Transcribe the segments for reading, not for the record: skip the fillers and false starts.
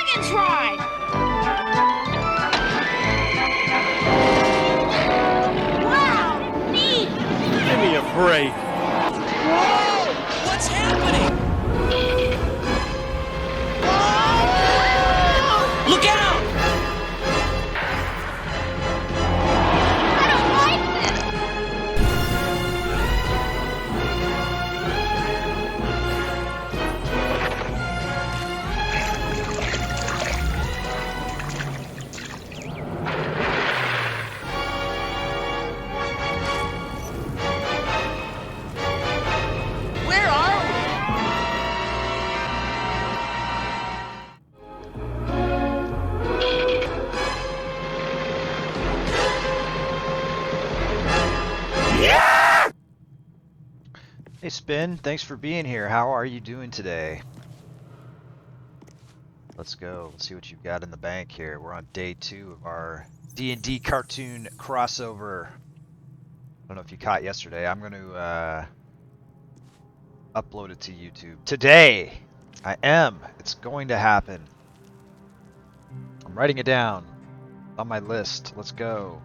Dragon's Ride! Wow! Neat! Give me a break. Whoa! What's happening? Whoa! Look out! I don't like this! Where are we? Hey Spin, thanks for being here. How are you doing today? Let's go. Let's see what you've got in the bank here. We're on day 2 of our D&D cartoon crossover. I don't know if you caught yesterday. I'm going to upload it to YouTube today. I am. It's going to happen. I'm writing it down on my list. Let's go.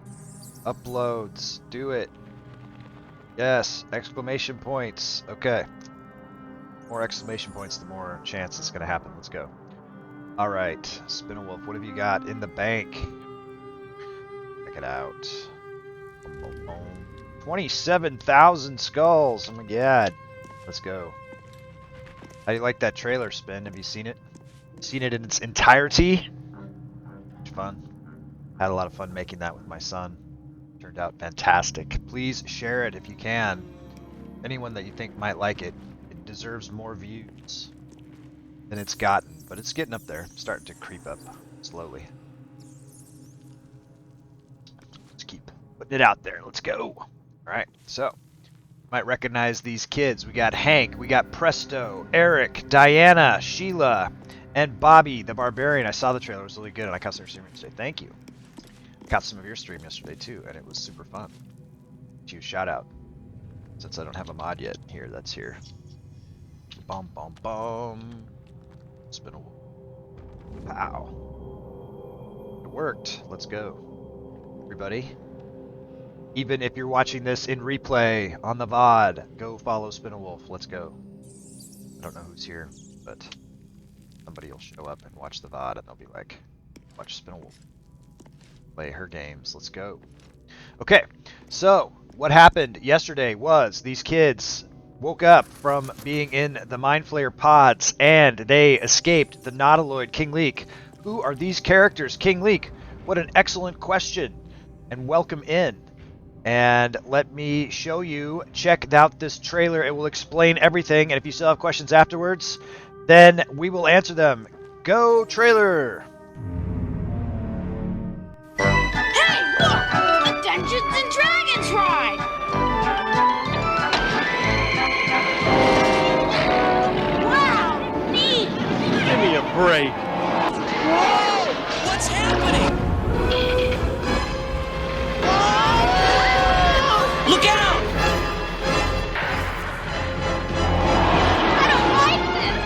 Uploads. Do it. Yes, exclamation points. Okay. More exclamation points, the more chance it's going to happen. Let's go. All right, Spinawolf, what have you got in the bank? Check it out. 27,000 skulls. Oh my god. Let's go. How do you like that trailer, Spin? Have you seen it? Seen it in its entirety? Fun. Had a lot of fun making that with my son. Turned out fantastic. Please share it if you can. Anyone that you think might like it. It deserves more views than it's gotten, but it's getting up there. Starting to creep up slowly. Let's keep putting it out there. Let's go. All right, so you might recognize these kids. We got Hank, we got Presto, Eric, Diana, Sheila, and Bobby the Barbarian. I saw the trailer. It was really good, and I caught some streaming today. Thank you. Got some of your stream yesterday too, and it was super fun. Huge shout out. Since I don't have a mod yet here, that's here. Bum bum bum. Spin a pow. It worked. Let's go, everybody. Even if you're watching this in replay on the VOD, go follow Spinawolf. Let's go. I don't know who's here, but somebody will show up and watch the VOD, and they'll be like, "Watch Spinawolf play her games." Let's go. Okay, so what happened yesterday was these kids woke up from being in the Mind Flayer pods and they escaped the Nautiloid King Leek. Who are these characters? King Leek, what an excellent question, and welcome in. And let me show you, check out this trailer. It will explain everything, and if you still have questions afterwards, then we will answer them. Go trailer! Hey, look! A Dungeons and Dragons ride! Wow! Neat! Give me a break. Whoa! What's happening? Whoa! Look out! I don't like this!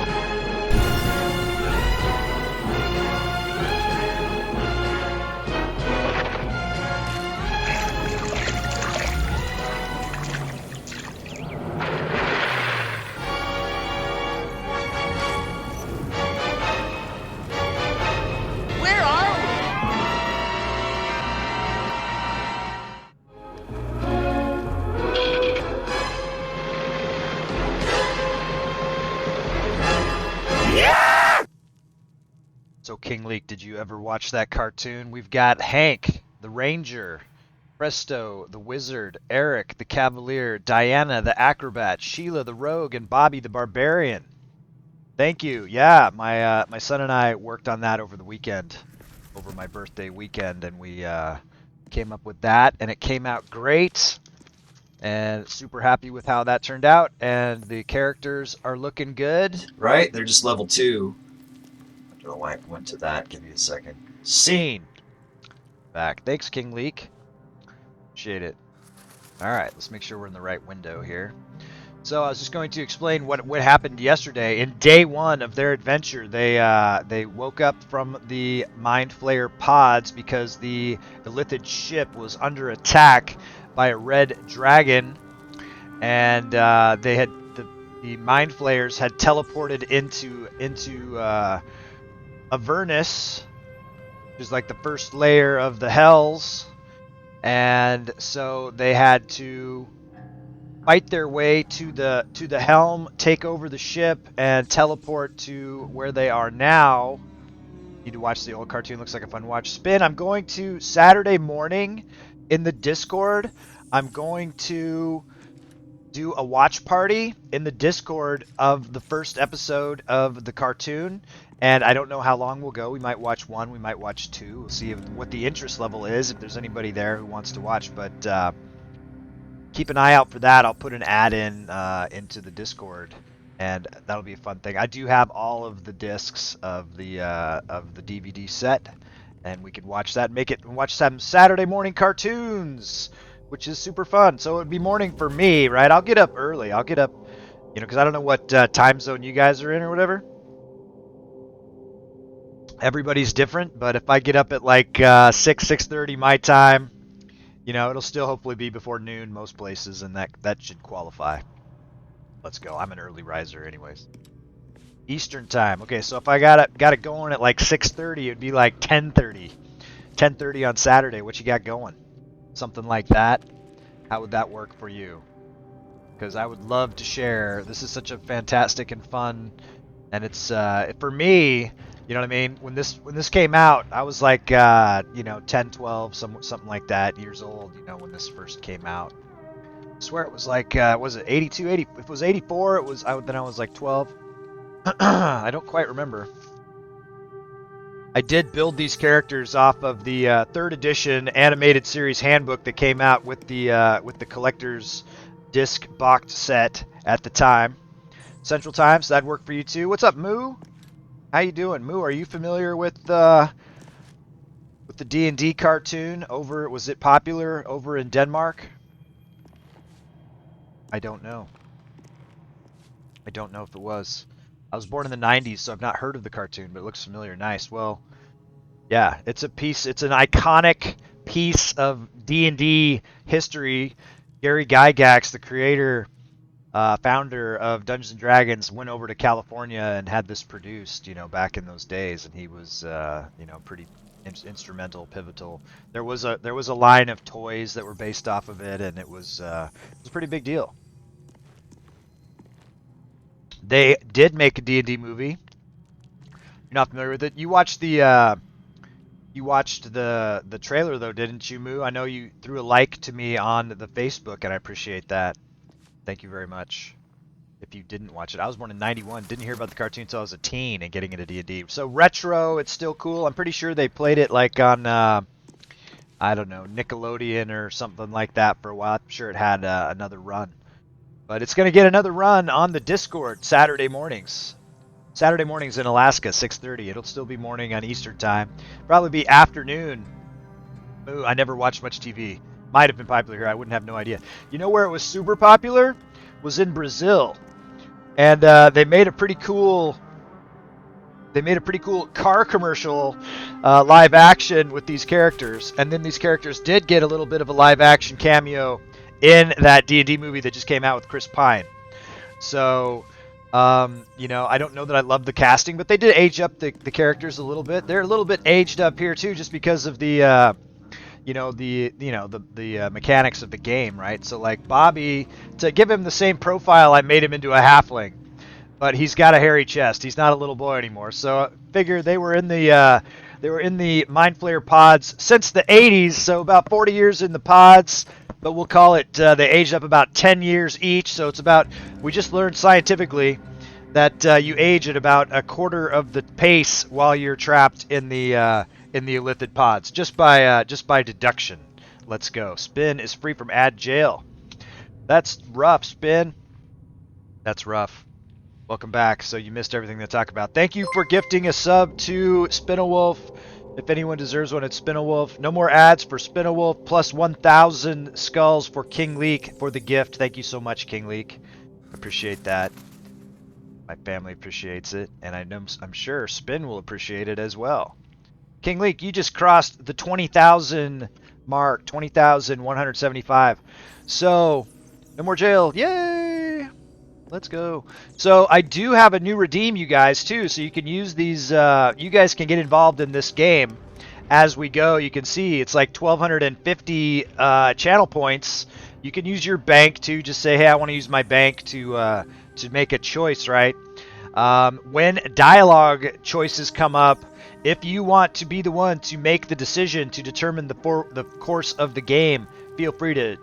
Where are we? So King Leek, did you ever watch that cartoon? We've got Hank, the Ranger, Presto, the Wizard, Eric, the Cavalier, Diana, the Acrobat, Sheila, the Rogue, and Bobby, the Barbarian. Thank you. Yeah, my son and I worked on that over the weekend, over my birthday weekend, and we came up with that, and it came out great. And super happy with how that turned out, and the characters are looking good. Right? They're just level 2. I don't know why I went to that. Give me a second. Scene. Back. Thanks, King Leek. Appreciate it. Alright, let's make sure we're in the right window here. So I was just going to explain what happened yesterday. In day one of their adventure, they woke up from the Mind Flayer pods because the Illithid ship was under attack by a red dragon, and they had the Mind Flayers had teleported into Avernus, which is like the first layer of the Hells, and so they had to fight their way to the helm, take over the ship, and teleport to where they are now. Need to watch the old cartoon. Looks like a fun watch. Spin. I'm going to Saturday morning in the Discord. I'm going to do a watch party in the Discord of the first episode of the cartoon, and I don't know how long we'll go. We might watch one, we might watch two. We'll see what the interest level is, if there's anybody there who wants to watch. But keep an eye out for that. I'll put an ad in into the Discord, and that'll be a fun thing. I do have all of the discs of the DVD set, and we could watch that. Watch some Saturday morning cartoons, which is super fun. So it would be morning for me, right? I'll get up early. I'll get up, because I don't know what time zone you guys are in or whatever. Everybody's different, but if I get up at like 6:30 my time, it'll still hopefully be before noon most places, and that should qualify. Let's go. I'm an early riser anyways. Eastern time. Okay, so if I got it going at like 6:30, it'd be like 10:30. 10:30 on Saturday. What you got going? Something like that. How would that work for you? Because I would love to share. This is such a fantastic and fun, and it's for me. You know what I mean? When this came out, I was like 10, 12, something like that years old. When this first came out. I swear it was like was it 82, 80? If it was 84, then I was like 12. I don't quite remember. I did build these characters off of the 3rd edition animated series handbook that came out with the collector's disc box set at the time. Central Time, so that'd work for you too. What's up, Moo? How you doing, Moo? Are you familiar with the D&D cartoon over? Was it popular over in Denmark? I don't know. I don't know if it was. I was born in the 90s, so I've not heard of the cartoon, but it looks familiar. Nice. Well, yeah, it's an iconic piece of D&D history. Gary Gygax, the creator, founder of Dungeons and Dragons, went over to California and had this produced, back in those days, and he was, pretty instrumental, pivotal. There was a line of toys that were based off of it, and it was a pretty big deal. They did make a D&D movie. You're not familiar with it? You watched the trailer though, didn't you, Moo? I know you threw a like to me on the Facebook, and I appreciate that. Thank you very much. If you didn't watch it, I was born in '91. Didn't hear about the cartoon until I was a teen and getting into D&D. So retro, it's still cool. I'm pretty sure they played it like on I don't know, Nickelodeon or something like that for a while. I'm sure it had another run. But it's going to get another run on the Discord Saturday mornings. Saturday mornings in Alaska, 6:30. It'll still be morning on Eastern time. Probably be afternoon. Ooh, I never watched much TV. Might have been popular here. I wouldn't have no idea. You know where it was super popular? Was in Brazil. And they made a pretty cool car commercial live action with these characters. And then these characters did get a little bit of a live action cameo in that D&D movie that just came out with Chris Pine. So, I don't know that I love the casting, but they did age up the characters a little bit. They're a little bit aged up here too, just because of the mechanics of the game, right? So like Bobby, to give him the same profile, I made him into a halfling, but he's got a hairy chest. He's not a little boy anymore. So I figure they were in the Mind Flayer pods since the 80s, so about 40 years in the pods. But we'll call it, they aged up about 10 years each, so it's about, we just learned scientifically that you age at about a quarter of the pace while you're trapped in the Illithid pods, just by deduction. Let's go. Spin is free from ad jail. That's rough, Spin. That's rough. Welcome back. So you missed everything to talk about. Thank you for gifting a sub to Spinawolf. If anyone deserves one, it's Spinawolf. No more ads for Spinawolf, plus 1,000 skulls for King Leek for the gift. Thank you so much, King Leek. Appreciate that. My family appreciates it, and I'm sure Spin will appreciate it as well. King Leek, you just crossed the 20,000 mark, 20,175. So, no more jail. Yay! Let's go. So, I do have a new redeem, you guys, too. So, you can use these. You guys can get involved in this game as we go. You can see it's like 1,250 channel points. You can use your bank to just say, hey, I want to use my bank to make a choice, right? When dialogue choices come up, if you want to be the one to make the decision to determine the course of the game, feel free to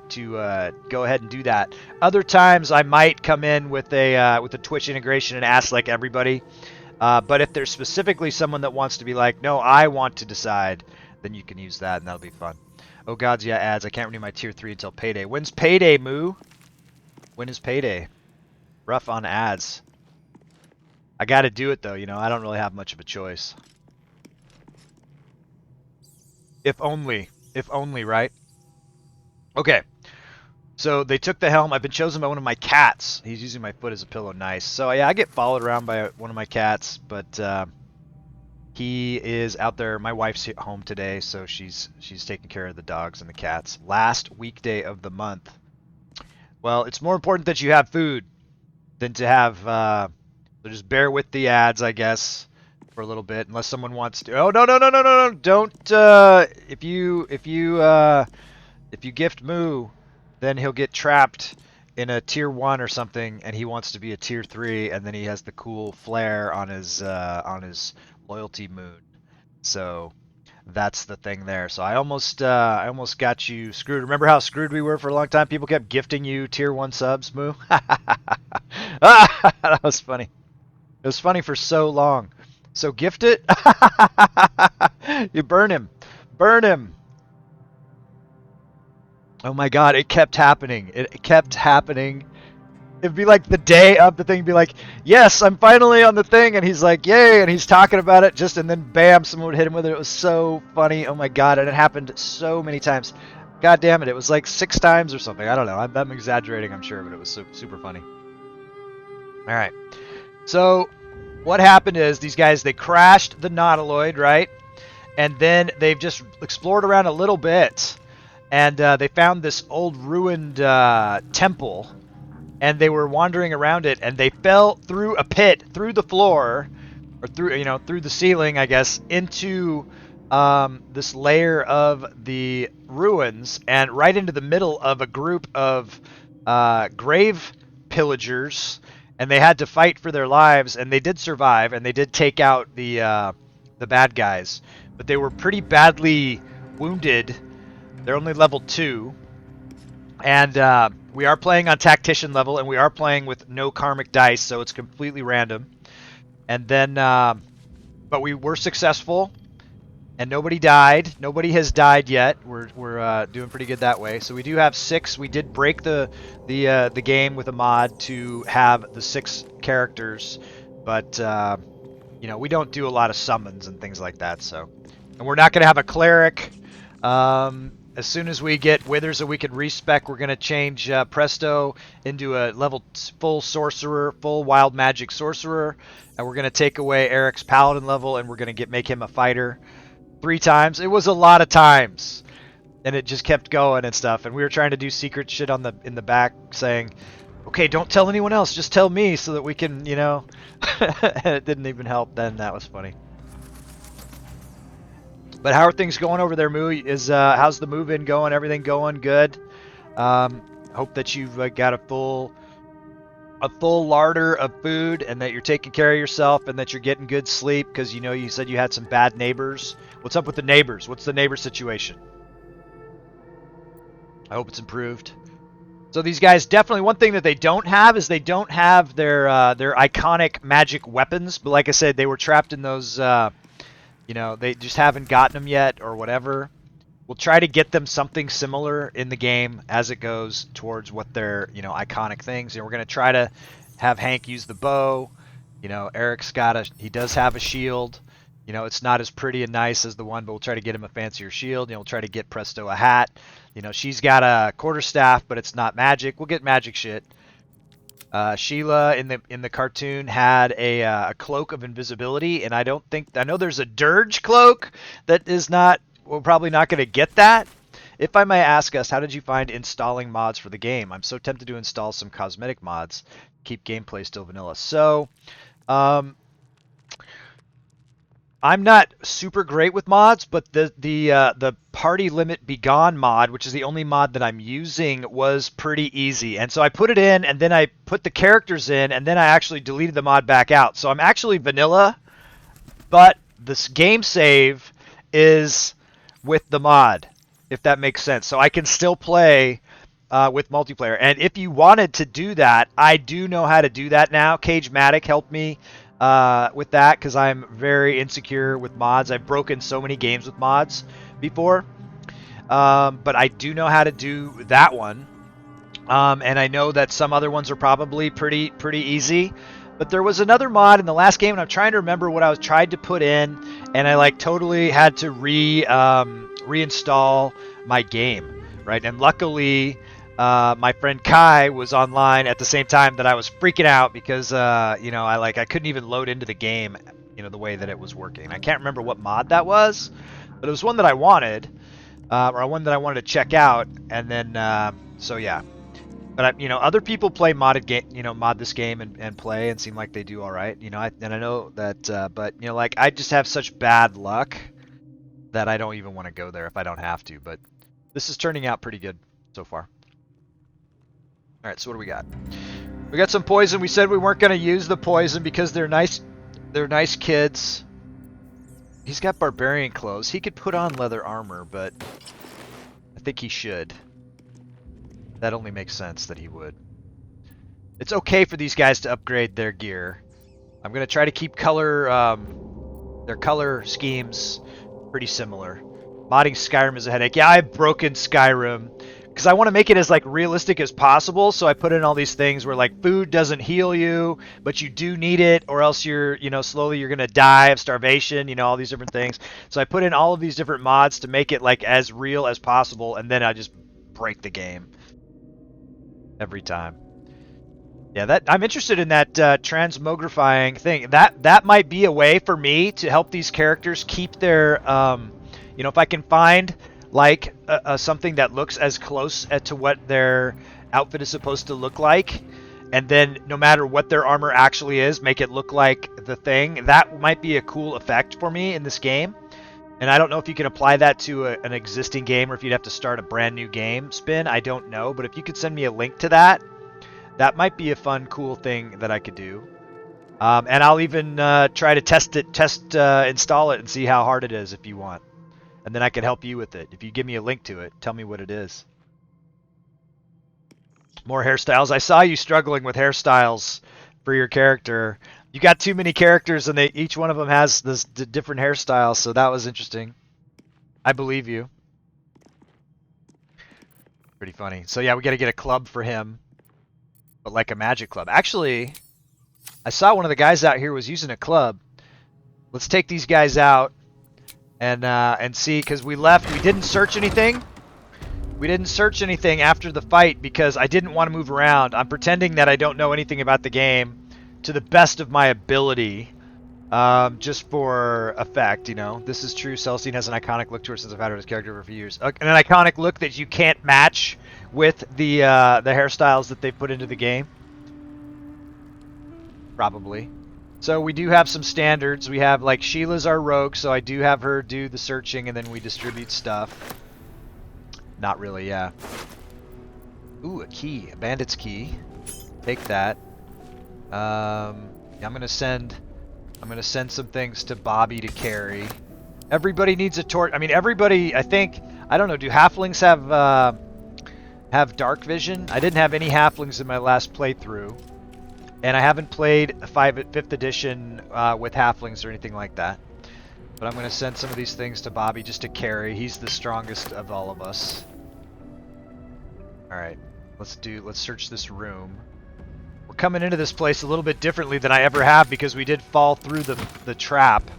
go ahead and do that. Other times, I might come in with a Twitch integration and ask like everybody. But if there's specifically someone that wants to be like, no, I want to decide, then you can use that, and that'll be fun. Oh gods, yeah, ads. I can't renew my tier 3 until payday. When's payday, Moo? When is payday? Rough on ads. I gotta do it though, you know, I don't really have much of a choice. If only, right? Okay. So they took the helm. I've been chosen by one of my cats. He's using my foot as a pillow. Nice. So yeah, I get followed around by one of my cats, but he is out there. My wife's home today, so she's taking care of the dogs and the cats. Last weekday of the month. Well, it's more important that you have food than to have. So just bear with the ads, I guess, for a little bit, unless someone wants to. Oh no! Don't. If you gift Moo, then he'll get trapped in a tier 1 or something, and he wants to be a tier 3, and then he has the cool flare on his loyalty moon. So that's the thing there. So I almost got you screwed. Remember how screwed we were for a long time? People kept gifting you tier 1 subs, Moo. That was funny. It was funny for so long. So gift it. You burn him. Burn him. Oh my god, it kept happening. It kept happening. It'd be like the day of the thing, be like, yes, I'm finally on the thing, and he's like, yay, and he's talking about it, just, and then bam, someone would hit him with it. It was so funny. Oh my god, and it happened so many times. God damn it, it was like 6 times or something. I don't know. I'm exaggerating, I'm sure, but it was super funny. Alright. So, what happened is, these guys, they crashed the Nautiloid, right? And then they've just explored around a little bit. And they found this old ruined temple, and they were wandering around it, and they fell through a pit, through the floor, or through the ceiling, I guess, into this layer of the ruins, and right into the middle of a group of grave pillagers, and they had to fight for their lives, and they did survive, and they did take out the bad guys, but they were pretty badly wounded. They're only level 2, and we are playing on Tactician level, and we are playing with no Karmic dice, so it's completely random. And then, but we were successful, and nobody died. Nobody has died yet. We're doing pretty good that way. So we do have 6. We did break the game with a mod to have the 6 characters, but we don't do a lot of summons and things like that. So, and we're not going to have a cleric. As soon as we get withers that we can respec, we're going to change Presto into a level full sorcerer, full wild magic sorcerer, and we're going to take away Eric's paladin level, and we're going to make him a fighter 3 times. It was a lot of times, and it just kept going and stuff. And we were trying to do secret shit in the back, saying, "Okay, don't tell anyone else, just tell me, so that we can, and it didn't even help. Then that was funny. But how are things going over there, Moo? How's the move-in going? Everything going good? Hope that you've got a full larder of food, and that you're taking care of yourself, and that you're getting good sleep, because you said you had some bad neighbors. What's up with the neighbors? What's the neighbor situation? I hope it's improved. So these guys, definitely one thing that they don't have is they don't have their iconic magic weapons. But like I said, they were trapped in those. They just haven't gotten them yet or whatever. We'll try to get them something similar in the game as it goes towards what their, iconic things. And we're going to try to have Hank use the bow. Eric's he does have a shield. It's not as pretty and nice as the one, but we'll try to get him a fancier shield. We'll try to get Presto a hat. She's got a quarterstaff, but it's not magic. We'll get magic shit. Sheila in the cartoon had a cloak of invisibility, and I know there's a dirge cloak that is not. We're probably not going to get that. If I may ask us, how did you find installing mods for the game? I'm so tempted to install some cosmetic mods, keep gameplay still vanilla. So, I'm not super great with mods, but the party limit Begone mod, which is the only mod that I'm using, was pretty easy. And so I put it in, and then I put the characters in, and then I actually deleted the mod back out. So I'm actually vanilla, but this game save is with the mod, if that makes sense. So I can still play with multiplayer. And if you wanted to do that, I do know how to do that now. Cagematic helped me with that because I'm very insecure with mods. I've broken so many games with mods before. But I do know how to do that one. And I know that some other ones are probably pretty easy. But there was another mod in the last game, and I'm trying to remember what I was tried to put in, and I like totally had to reinstall my game, right? And luckily, my friend Kai was online at the same time that I was freaking out because I couldn't even load into the game, the way that it was working. I can't remember what mod that was, but it was one that I wanted, or one that I wanted to check out, and then so yeah. But other people play mod this game and play and seem like they do all right. I know that, but I just have such bad luck that I don't even want to go there if I don't have to. But this is turning out pretty good so far. All right, so what do we got? We got some poison. We said we weren't going to use the poison because they're nice. They're nice kids. He's got barbarian clothes. He could put on leather armor, but I think he should. That only makes sense that he would. It's okay for these guys to upgrade their gear. I'm going to try to keep their color schemes pretty similar. Modding Skyrim is a headache. Yeah, I've broken Skyrim because I want to make it as realistic as possible. So I put in all these things where food doesn't heal you, but you do need it, or else you're slowly you're going to die of starvation. All these different things. So I put in all of these different mods to make it as real as possible, and then I just break the game. Every time. Yeah, I'm interested in that transmogrifying thing. That might be a way for me to help these characters keep their, if I can find something that looks as close to what their outfit is supposed to look like, and then no matter what their armor actually is, make it look like the thing. That might be a cool effect for me in this game. And I don't know if you can apply that to an existing game or if you'd have to start a brand new game spin. I don't know. But if you could send me a link to that, that might be a fun, cool thing that I could do. And I'll even try to install it and see how hard it is if you want. And then I can help you with it. If you give me a link to it, tell me what it is. More hairstyles. I saw you struggling with hairstyles for your character. You got too many characters, and each one of them has this different hairstyle, so that was interesting. I believe you. Pretty funny. So yeah, we got to get a club for him, but like a magic club. Actually, I saw one of the guys out here was using a club. Let's take these guys out and see, because we left. We didn't search anything. We didn't search anything after the fight because I didn't want to move around. I'm pretending that I don't know anything about the game to the best of my ability, just for effect, This is true. Celestine has an iconic look to her since I've had her as character for a few years. An iconic look that you can't match with the hairstyles that they put into the game. Probably. So we do have some standards. We have, Sheila's our rogue, so I do have her do the searching, and then we distribute stuff. Not really, yeah. Ooh, a key. A bandit's key. Take that. I'm gonna send some things to Bobby to carry. Everybody needs a torch. I mean, everybody. I think. I don't know. Do halflings have dark vision? I didn't have any halflings in my last playthrough, and I haven't played 5th edition with halflings or anything like that. But I'm gonna send some of these things to Bobby just to carry. He's the strongest of all of us. All right. Let's search this room. We're coming into this place a little bit differently than I ever have because we did fall through the trap,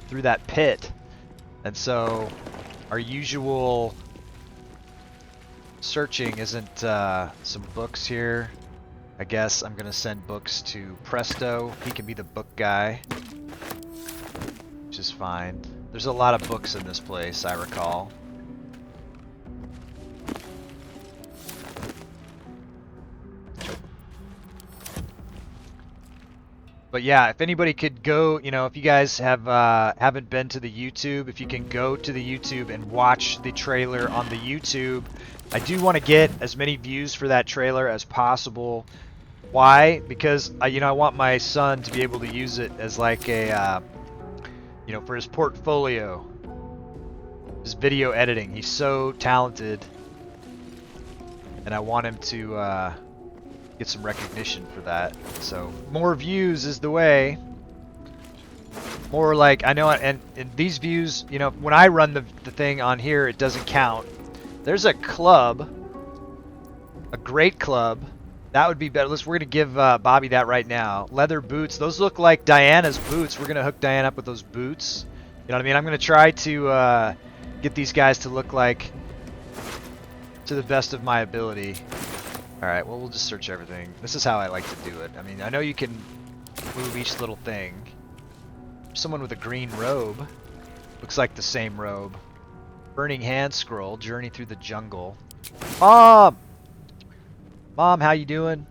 through that pit. And so our usual searching isn't some books here. I guess I'm gonna send books to Presto. He can be the book guy, which is fine. There's a lot of books in this place, I recall. But yeah, if anybody could go, you know, if you guys have haven't been to the YouTube, if you can go to the YouTube and watch the trailer on the YouTube, I do want to get as many views for that trailer as possible. Why? Because you know, I want my son to be able to use it as like a, you know, for his portfolio, his video editing. He's so talented, and I want him to get some recognition for that. So more views is the way. More like, I know, and these views, you know, when I run the thing on here, it doesn't count. There's a club, a great club. That would be better. We're gonna give Bobby that right now. Leather boots. Those look like Diana's boots. We're gonna hook Diana up with those boots. You know what I mean? I'm gonna try to get these guys to look like, to the best of my ability. Alright, well, we'll just search everything. This is how I like to do it. I mean, I know you can move each little thing. Someone with a green robe. Looks like the same robe. Burning hand scroll. Journey through the jungle. Mom! Mom, how you doing?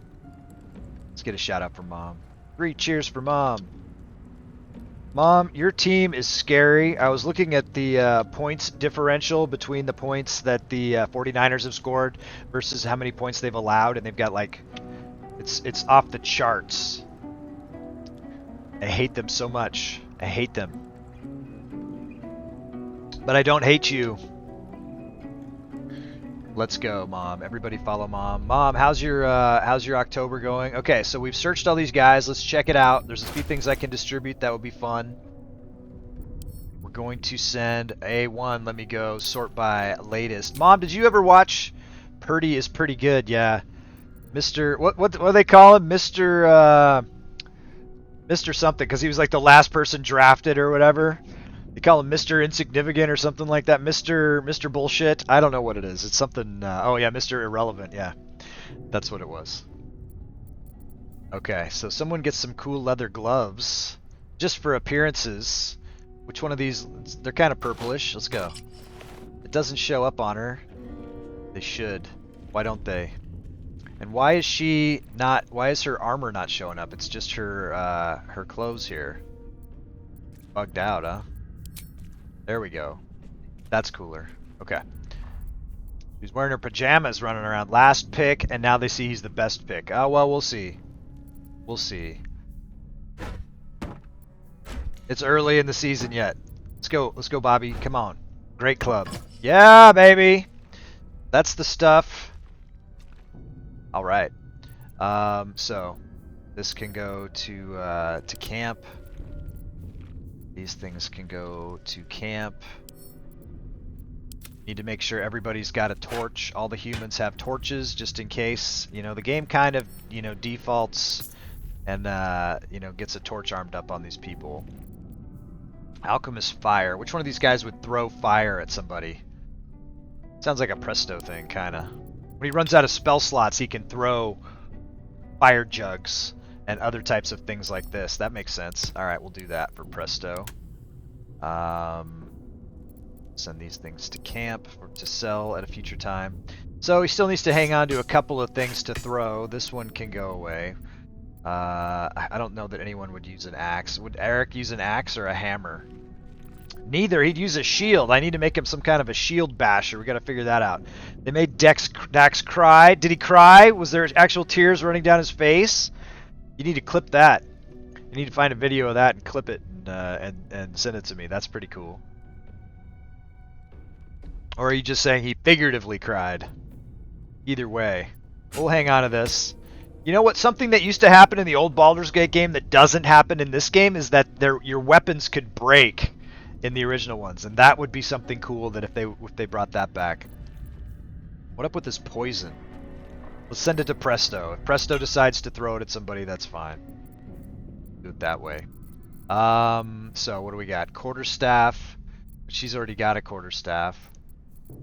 Let's get a shout out for Mom. 3 cheers for Mom. Mom, your team is scary. I was looking at the points differential between the points that the 49ers have scored versus how many points they've allowed, and they've got like, it's off the charts. I hate them so much. I hate them. But I don't hate you. Let's go, Mom. Everybody follow Mom. Mom, how's your October going? Okay, so we've searched all these guys. Let's check it out. There's a few things I can distribute that would be fun. We're going to send A1. Let me go sort by latest. Mom, did you ever watch Purdy is Pretty Good? Yeah. Mr. What do they call him? Mr. something, because he was like the last person drafted or whatever. They call him Mr. Insignificant or something like that. Mr. Bullshit. I don't know what it is. It's something. Oh yeah, Mr. Irrelevant. Yeah, that's what it was. Okay, so someone gets some cool leather gloves, just for appearances. Which one of these? They're kind of purplish. Let's go. It doesn't show up on her. They should. Why don't they? And why is she not? Why is her armor not showing up? It's just her her clothes here. Bugged out, huh? There we go. That's cooler. Okay. He's wearing her pajamas running around. Last pick, and now they see he's the best pick. Oh, well, we'll see. We'll see. It's early in the season yet. Let's go. Let's go, Bobby. Come on. Great club. Yeah, baby. That's the stuff. All right. So this can go to camp. These things can go to camp. Need to make sure everybody's got a torch. All the humans have torches just in case. You know, the game kind of, you know, defaults and, you know, gets a torch armed up on these people. Alchemist fire. Which one of these guys would throw fire at somebody? Sounds like a Presto thing, kind of. When he runs out of spell slots, he can throw fire jugs and other types of things like this. That makes sense. Alright, we'll do that for Presto. Send these things to camp or to sell at a future time. So he still needs to hang on to a couple of things to throw. This one can go away. I don't know that anyone would use an axe. Would Eric use an axe or a hammer? Neither. He'd use a shield. I need to make him some kind of a shield basher. We got to figure that out. They made Dax cry. Did he cry? Was there actual tears running down his face? You need to clip that. You need to find a video of that and clip it and send it to me. That's pretty cool. Or are you just saying he figuratively cried? Either way, we'll hang on to this. You know what? Something that used to happen in the old Baldur's Gate game that doesn't happen in this game is that your weapons could break in the original ones, and that would be something cool that if they brought that back. What up with this poison? Let's send it to Presto. If Presto decides to throw it at somebody, that's fine. Do it that way. So what do we got? Quarterstaff. She's already got a quarterstaff.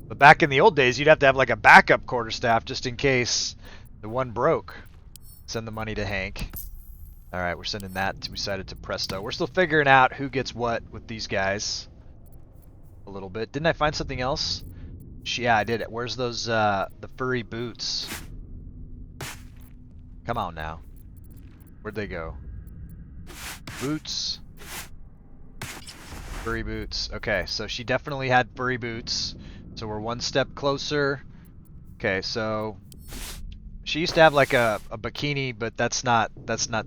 But back in the old days, you'd have to have like a backup quarterstaff just in case the one broke. Send the money to Hank. Alright, we're sending that two-sided to Presto. We're still figuring out who gets what with these guys. A little bit. Didn't I find something else? Yeah, I did it. Where's those, the furry boots? Come on now. Where'd they go? Boots. Furry boots. Okay, so she definitely had furry boots. So we're one step closer. Okay, so she used to have like a bikini, but that's not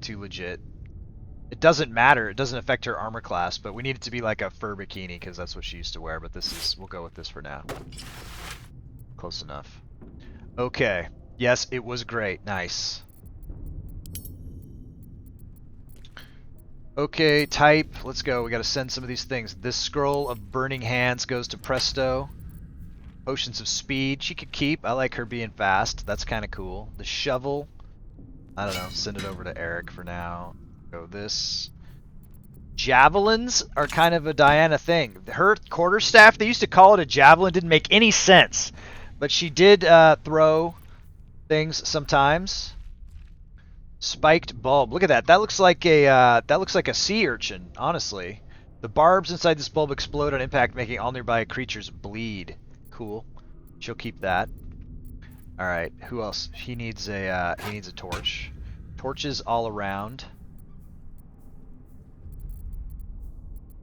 too legit. It doesn't matter. It doesn't affect her armor class, but we need it to be like a fur bikini because that's what she used to wear. But this is, we'll go with this for now. Close enough. Okay. Yes, it was great. Nice. Okay, type. Let's go. We got to send some of these things. This scroll of burning hands goes to Presto. Potions of speed. She could keep. I like her being fast. That's kind of cool. The shovel. I don't know. Send it over to Eric for now. Go this. Javelins are kind of a Diana thing. Her quarterstaff, they used to call it a javelin. Didn't make any sense. But she did throw things sometimes. Spiked bulb. Look at that. That looks like a sea urchin, honestly. The barbs inside this bulb explode on impact, making all nearby creatures bleed. Cool. She'll keep that. All right. Who else? He needs a torch. Torches all around.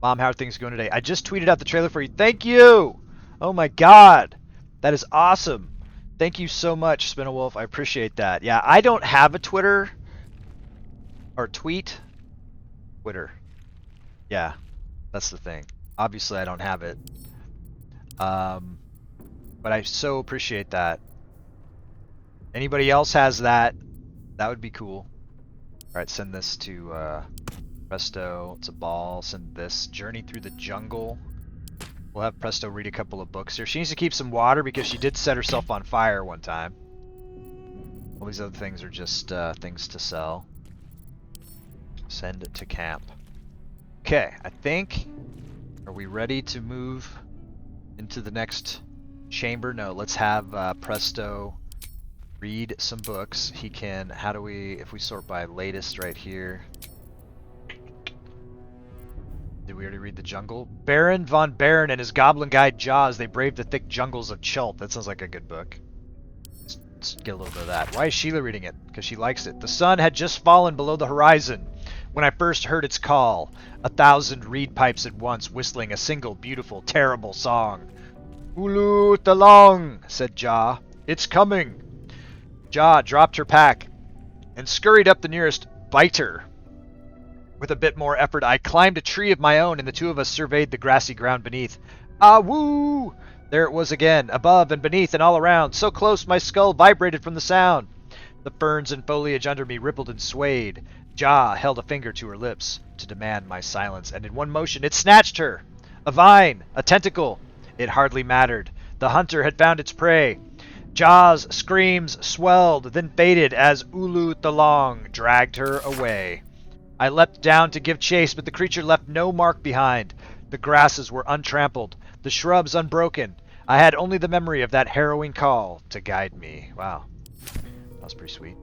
Mom, how are things going today? I just tweeted out the trailer for you. Thank you. Oh my God, that is awesome. Thank you so much, Spinawolf. I appreciate that. Yeah, I don't have a Twitter or tweet. Twitter. Yeah, that's the thing. Obviously, I don't have it. But I so appreciate that. Anybody else has that? That would be cool. All right, send this to Presto. It's a ball. Send this. Journey through the jungle. We'll have Presto read a couple of books here. She needs to keep some water because she did set herself on fire one time. All these other things are just things to sell. Send it to camp. Okay, I think... Are we ready to move into the next chamber? No, let's have Presto read some books. He can... How do we... If we sort by latest right here... Did we already read The Jungle? Baron von Baron and his goblin guide Jaws, they braved the thick jungles of Chult. That sounds like a good book. Let's get a little bit of that. Why is Sheila reading it? Because she likes it. The sun had just fallen below the horizon when I first heard its call. 1,000 reed pipes at once, whistling a single beautiful, terrible song. Ulu Talong, said Ja. It's coming. Ja dropped her pack and scurried up the nearest biter. With a bit more effort, I climbed a tree of my own, and the two of us surveyed the grassy ground beneath. Ah, woo! There it was again, above and beneath and all around, so close my skull vibrated from the sound. The ferns and foliage under me rippled and swayed. Ja held a finger to her lips to demand my silence, and in one motion it snatched her. A vine, a tentacle. It hardly mattered. The hunter had found its prey. Ja's screams swelled, then faded as Ulu Thalong dragged her away. I leapt down to give chase, but the creature left no mark behind. The grasses were untrampled, the shrubs unbroken. I had only the memory of that harrowing call to guide me. Wow. That was pretty sweet.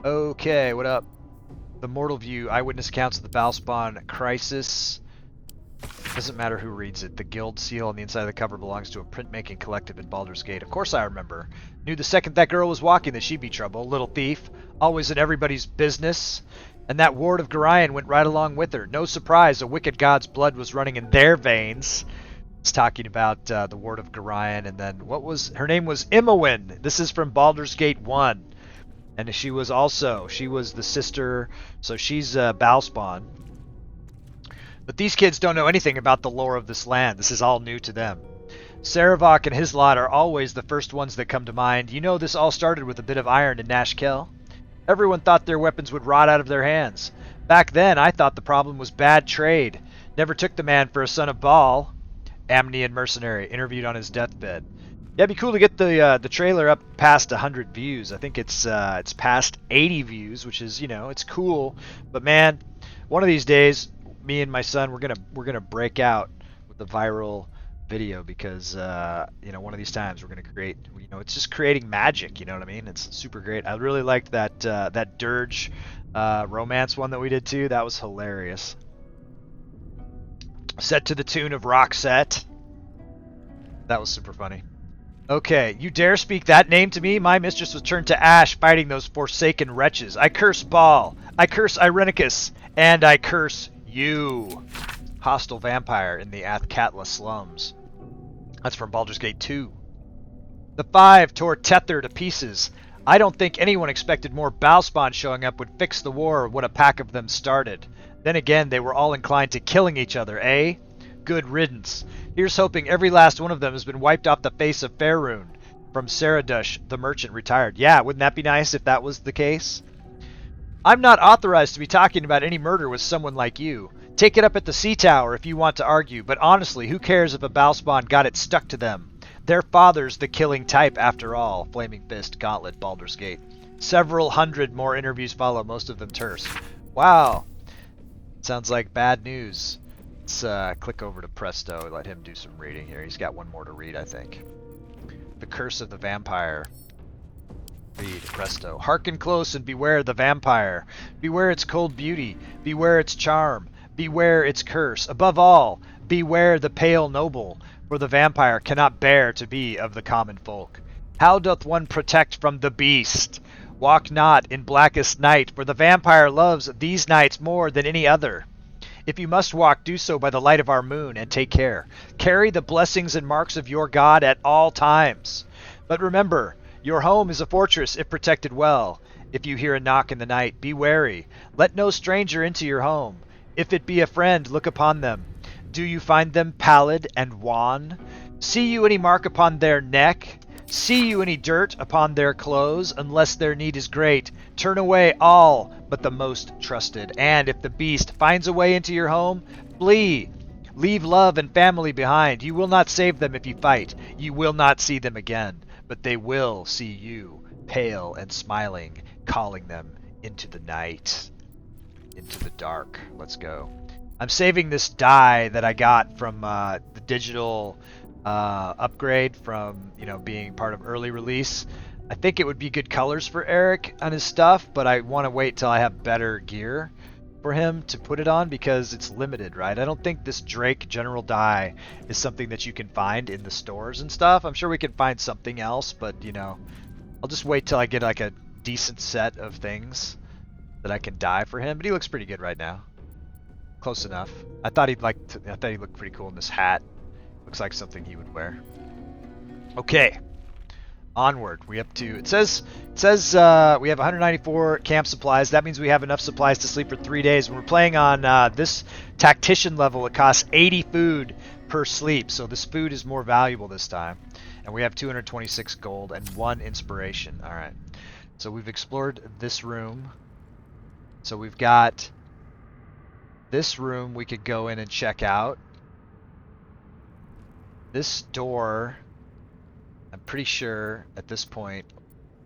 Okay, what up? The Mortal View, Eyewitness Accounts of the Balspawn Crisis. Doesn't matter who reads it. The guild seal on the inside of the cover belongs to a printmaking collective in Baldur's Gate. Of course I remember. Knew the second that girl was walking that she'd be trouble. Little thief. Always in everybody's business. And that ward of Gorion went right along with her. No surprise, a wicked god's blood was running in their veins. It's talking about the ward of Gorion, and then her name was Imowin. This is from Baldur's Gate 1. And she was the sister, so she's Balspawn. But these kids don't know anything about the lore of this land. This is all new to them. Saravok and his lot are always the first ones that come to mind. You know, this all started with a bit of iron in Nashkel. Everyone thought their weapons would rot out of their hands. Back then, I thought the problem was bad trade. Never took the man for a son of Baal. Amnian mercenary, interviewed on his deathbed. Yeah, it'd be cool to get the trailer up past 100 views. I think it's past 80 views, which is, it's cool. But man, one of these days, me and my son, we're gonna break out with the viral video because you know, one of these times we're gonna create, you know, it's just creating magic. You know what I mean? It's super great. I really liked that that dirge romance one that we did too. That was hilarious. Set to the tune of Roxette. That was super funny. Okay, you dare speak that name to me? My mistress was turned to ash fighting those forsaken wretches. I curse Baal, I curse Irenicus, and I curse you. Hostile vampire in the Athkatla slums. That's from Baldur's Gate 2. The five tore Tether to pieces. I don't think anyone expected more Bowspawn showing up would fix the war when a pack of them started. Then again, they were all inclined to killing each other, eh? Good riddance. Here's hoping every last one of them has been wiped off the face of Faerun. From Saradush, the merchant retired. Yeah, wouldn't that be nice if that was the case? I'm not authorized to be talking about any murder with someone like you. Take it up at the Sea Tower if you want to argue, but honestly, who cares if a Bowspawn got it stuck to them? Their father's the killing type after all. Flaming Fist, Gauntlet, Baldur's Gate. Several hundred more interviews follow, most of them terse. Wow. Sounds like bad news. Let's click over to Presto, let him do some reading here. He's got one more to read, I think. The Curse of the Vampire. Read, Presto. Hearken close and beware the vampire. Beware its cold beauty. Beware its charm. Beware its curse. Above all, beware the pale noble, for the vampire cannot bear to be of the common folk. How doth one protect from the beast? Walk not in blackest night, for the vampire loves these nights more than any other. If you must walk, do so by the light of our moon, and take care. Carry the blessings and marks of your God at all times. But remember, your home is a fortress if protected well. If you hear a knock in the night, be wary. Let no stranger into your home. If it be a friend, look upon them. Do you find them pallid and wan? See you any mark upon their neck? See you any dirt upon their clothes? Unless their need is great, turn away all but the most trusted. And if the beast finds a way into your home, flee. Leave love and family behind. You will not save them if you fight. You will not see them again. But they will see you, pale and smiling, calling them into the night. Into the dark. Let's go. I'm saving this die that I got from the digital upgrade from, you know, being part of early release. I think it would be good colors for Eric on his stuff, but I want to wait till I have better gear for him to put it on because it's limited, right? I don't think this Drake general die is something that you can find in the stores and stuff. I'm sure we can find something else, but, you know, I'll just wait till I get like a decent set of things that I can dye for him. But he looks pretty good right now. Close enough. I thought he looked pretty cool in this hat. Looks like something he would wear. Okay. Onward. We up to, it says we have 194 camp supplies. That means we have enough supplies to sleep for 3 days. When we're playing on this tactician level, it costs 80 food per sleep. So this food is more valuable this time. And we have 226 gold and 1 inspiration. All right. So we've explored this room. So we've got this room we could go in and check out. This door, I'm pretty sure at this point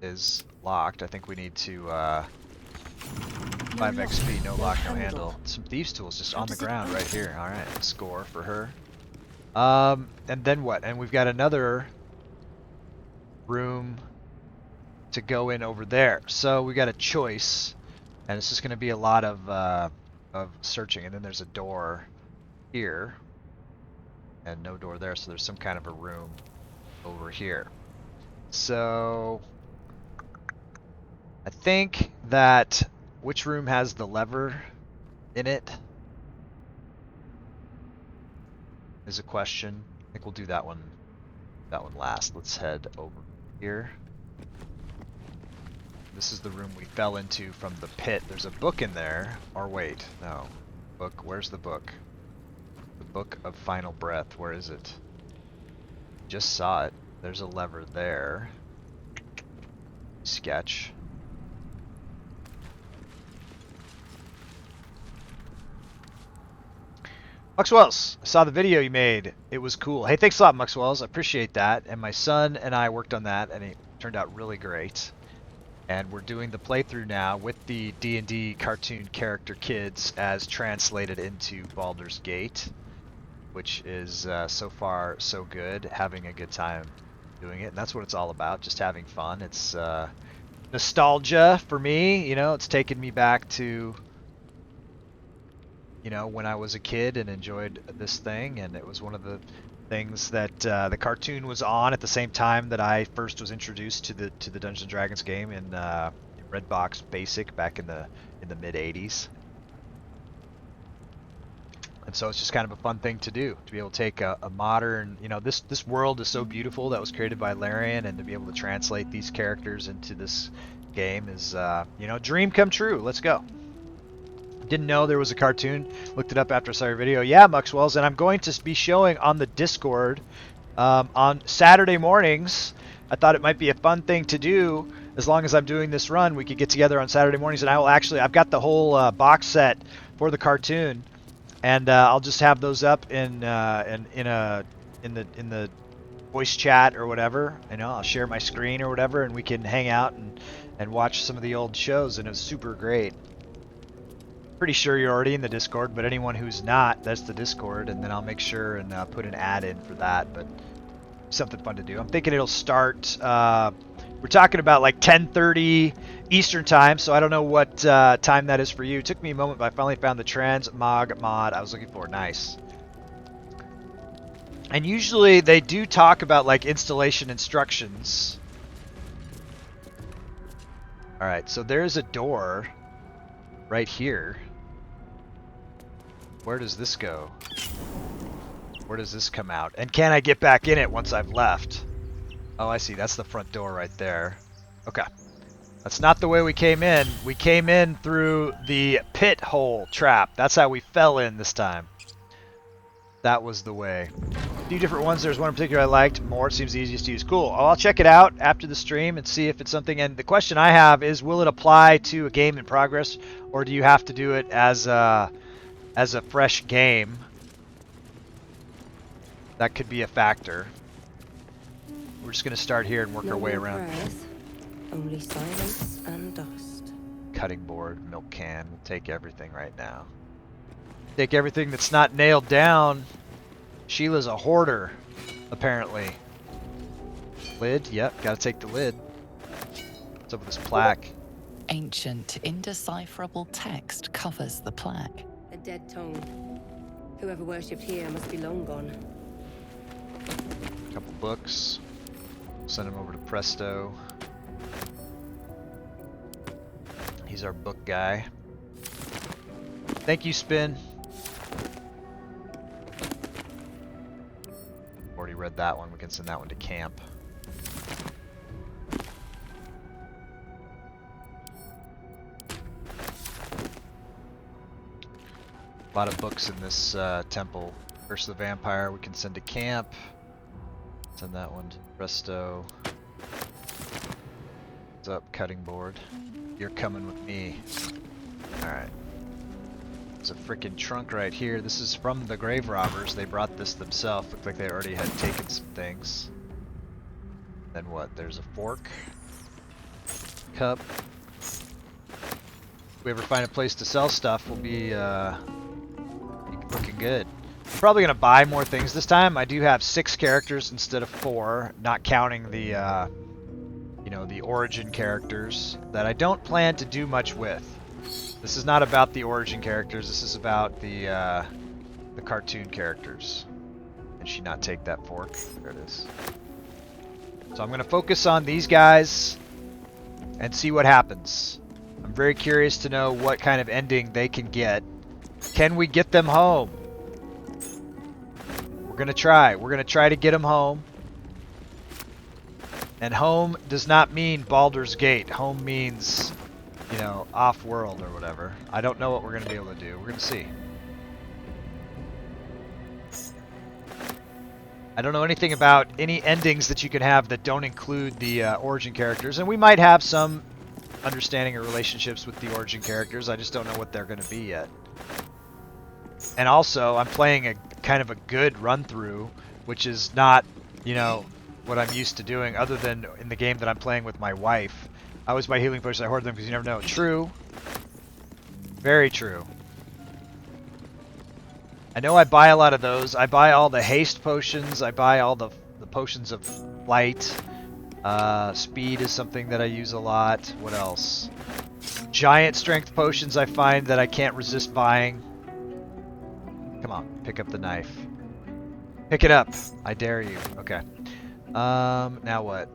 is locked. I think we need to 5 XP, no lock, no handle. Some thieves tools just on the ground right here. All right, score for her. And then what? And we've got another room to go in over there. So we got a choice, and it's just going to be a lot of searching. And then there's a door here. And no door there, so there's some kind of a room over here. So I think that which room has the lever in it is a question. I think we'll do that one last. Let's head over here. This is the room we fell into from the pit. There's a book in there. Or wait, no. Book, where's the book? The Book of Final Breath, where is it? Just saw it. There's a lever there. Sketch. Muxwells, I saw the video you made. It was cool. Hey, thanks a lot, Muxwells. I appreciate that. And my son and I worked on that, and it turned out really great. And we're doing the playthrough now with the D&D cartoon character kids as translated into Baldur's Gate. which is so far so good, having a good time doing it. And that's what it's all about, just having fun. It's nostalgia for me, you know, it's taken me back to, you know, when I was a kid and enjoyed this thing, and it was one of the things that the cartoon was on at the same time that I first was introduced to the Dungeons and Dragons game in Redbox Basic back in the mid '80s. And so it's just kind of a fun thing to do, to be able to take a modern, you know, this world is so beautiful that was created by Larian, and to be able to translate these characters into this game is, you know, dream come true. Let's go. Didn't know there was a cartoon. Looked it up after I saw your video. Yeah, Muxwells, and I'm going to be showing on the Discord on Saturday mornings. I thought it might be a fun thing to do. As long as I'm doing this run, we could get together on Saturday mornings, and I will actually, I've got the whole box set for the cartoon. And I'll just have those up in the voice chat or whatever. You know, I'll share my screen or whatever, and we can hang out and watch some of the old shows. And it was super great. Pretty sure you're already in the Discord, but anyone who's not, that's the Discord. And then I'll make sure and put an ad in for that. But something fun to do. I'm thinking it'll start. We're talking about like 10:30 Eastern time, so I don't know what time that is for you. It took me a moment, but I finally found the transmog mod I was looking for. Nice. And usually they do talk about like installation instructions. Alright, so there's a door right here. Where does this go? Where does this come out? And can I get back in it once I've left? Oh, I see. That's the front door right there. Okay. That's not the way we came in. We came in through the pit hole trap. That's how we fell in this time. That was the way. A few different ones. There's one in particular I liked more. It seems the easiest to use. Cool. Oh, I'll check it out after the stream and see if it's something. And the question I have is, will it apply to a game in progress, or do you have to do it as a fresh game? That could be a factor. We're just going to start here and work our way around. Breath, only silence and dust. Cutting board, milk can. We'll take everything right now. Take everything that's not nailed down. Sheila's a hoarder, apparently. Lid? Yep, gotta take the lid. What's up with this plaque? Ancient, indecipherable text covers the plaque. A dead tongue. Whoever worshipped here must be long gone. Couple books. Send him over to Presto. He's our book guy. Thank you, Spin. Already read that one. We can send that one to camp. A lot of books in this temple. Curse of the Vampire we can send to camp. Send that one to Presto. What's up, cutting board? You're coming with me. Alright. There's a freaking trunk right here. This is from the grave robbers. They brought this themselves. Looked like they already had taken some things. Then what? There's a fork. Cup. If we ever find a place to sell stuff, we'll be looking good. I'm probably going to buy more things this time. I do have 6 characters instead of 4, not counting the, you know, the origin characters that I don't plan to do much with. This is not about the origin characters. This is about the cartoon characters. Did she not take that fork? There it is. So I'm going to focus on these guys and see what happens. I'm very curious to know what kind of ending they can get. Can we get them home? We're going to try. We're going to try to get them home. And home does not mean Baldur's Gate. Home means, you know, off-world or whatever. I don't know what we're going to be able to do. We're going to see. I don't know anything about any endings that you can have that don't include the origin characters. And we might have some understanding of relationships with the origin characters. I just don't know what they're going to be yet. And also, I'm playing a kind of a good run-through, which is not, you know, what I'm used to doing, other than in the game that I'm playing with my wife. I always buy healing potions. I hoard them because you never know. True. Very true. I know I buy a lot of those. I buy all the haste potions. I buy all the potions of flight. Speed is something that I use a lot. What else? Giant strength potions I find that I can't resist buying. Come on, pick up the knife. Pick it up. I dare you. Okay. Now what?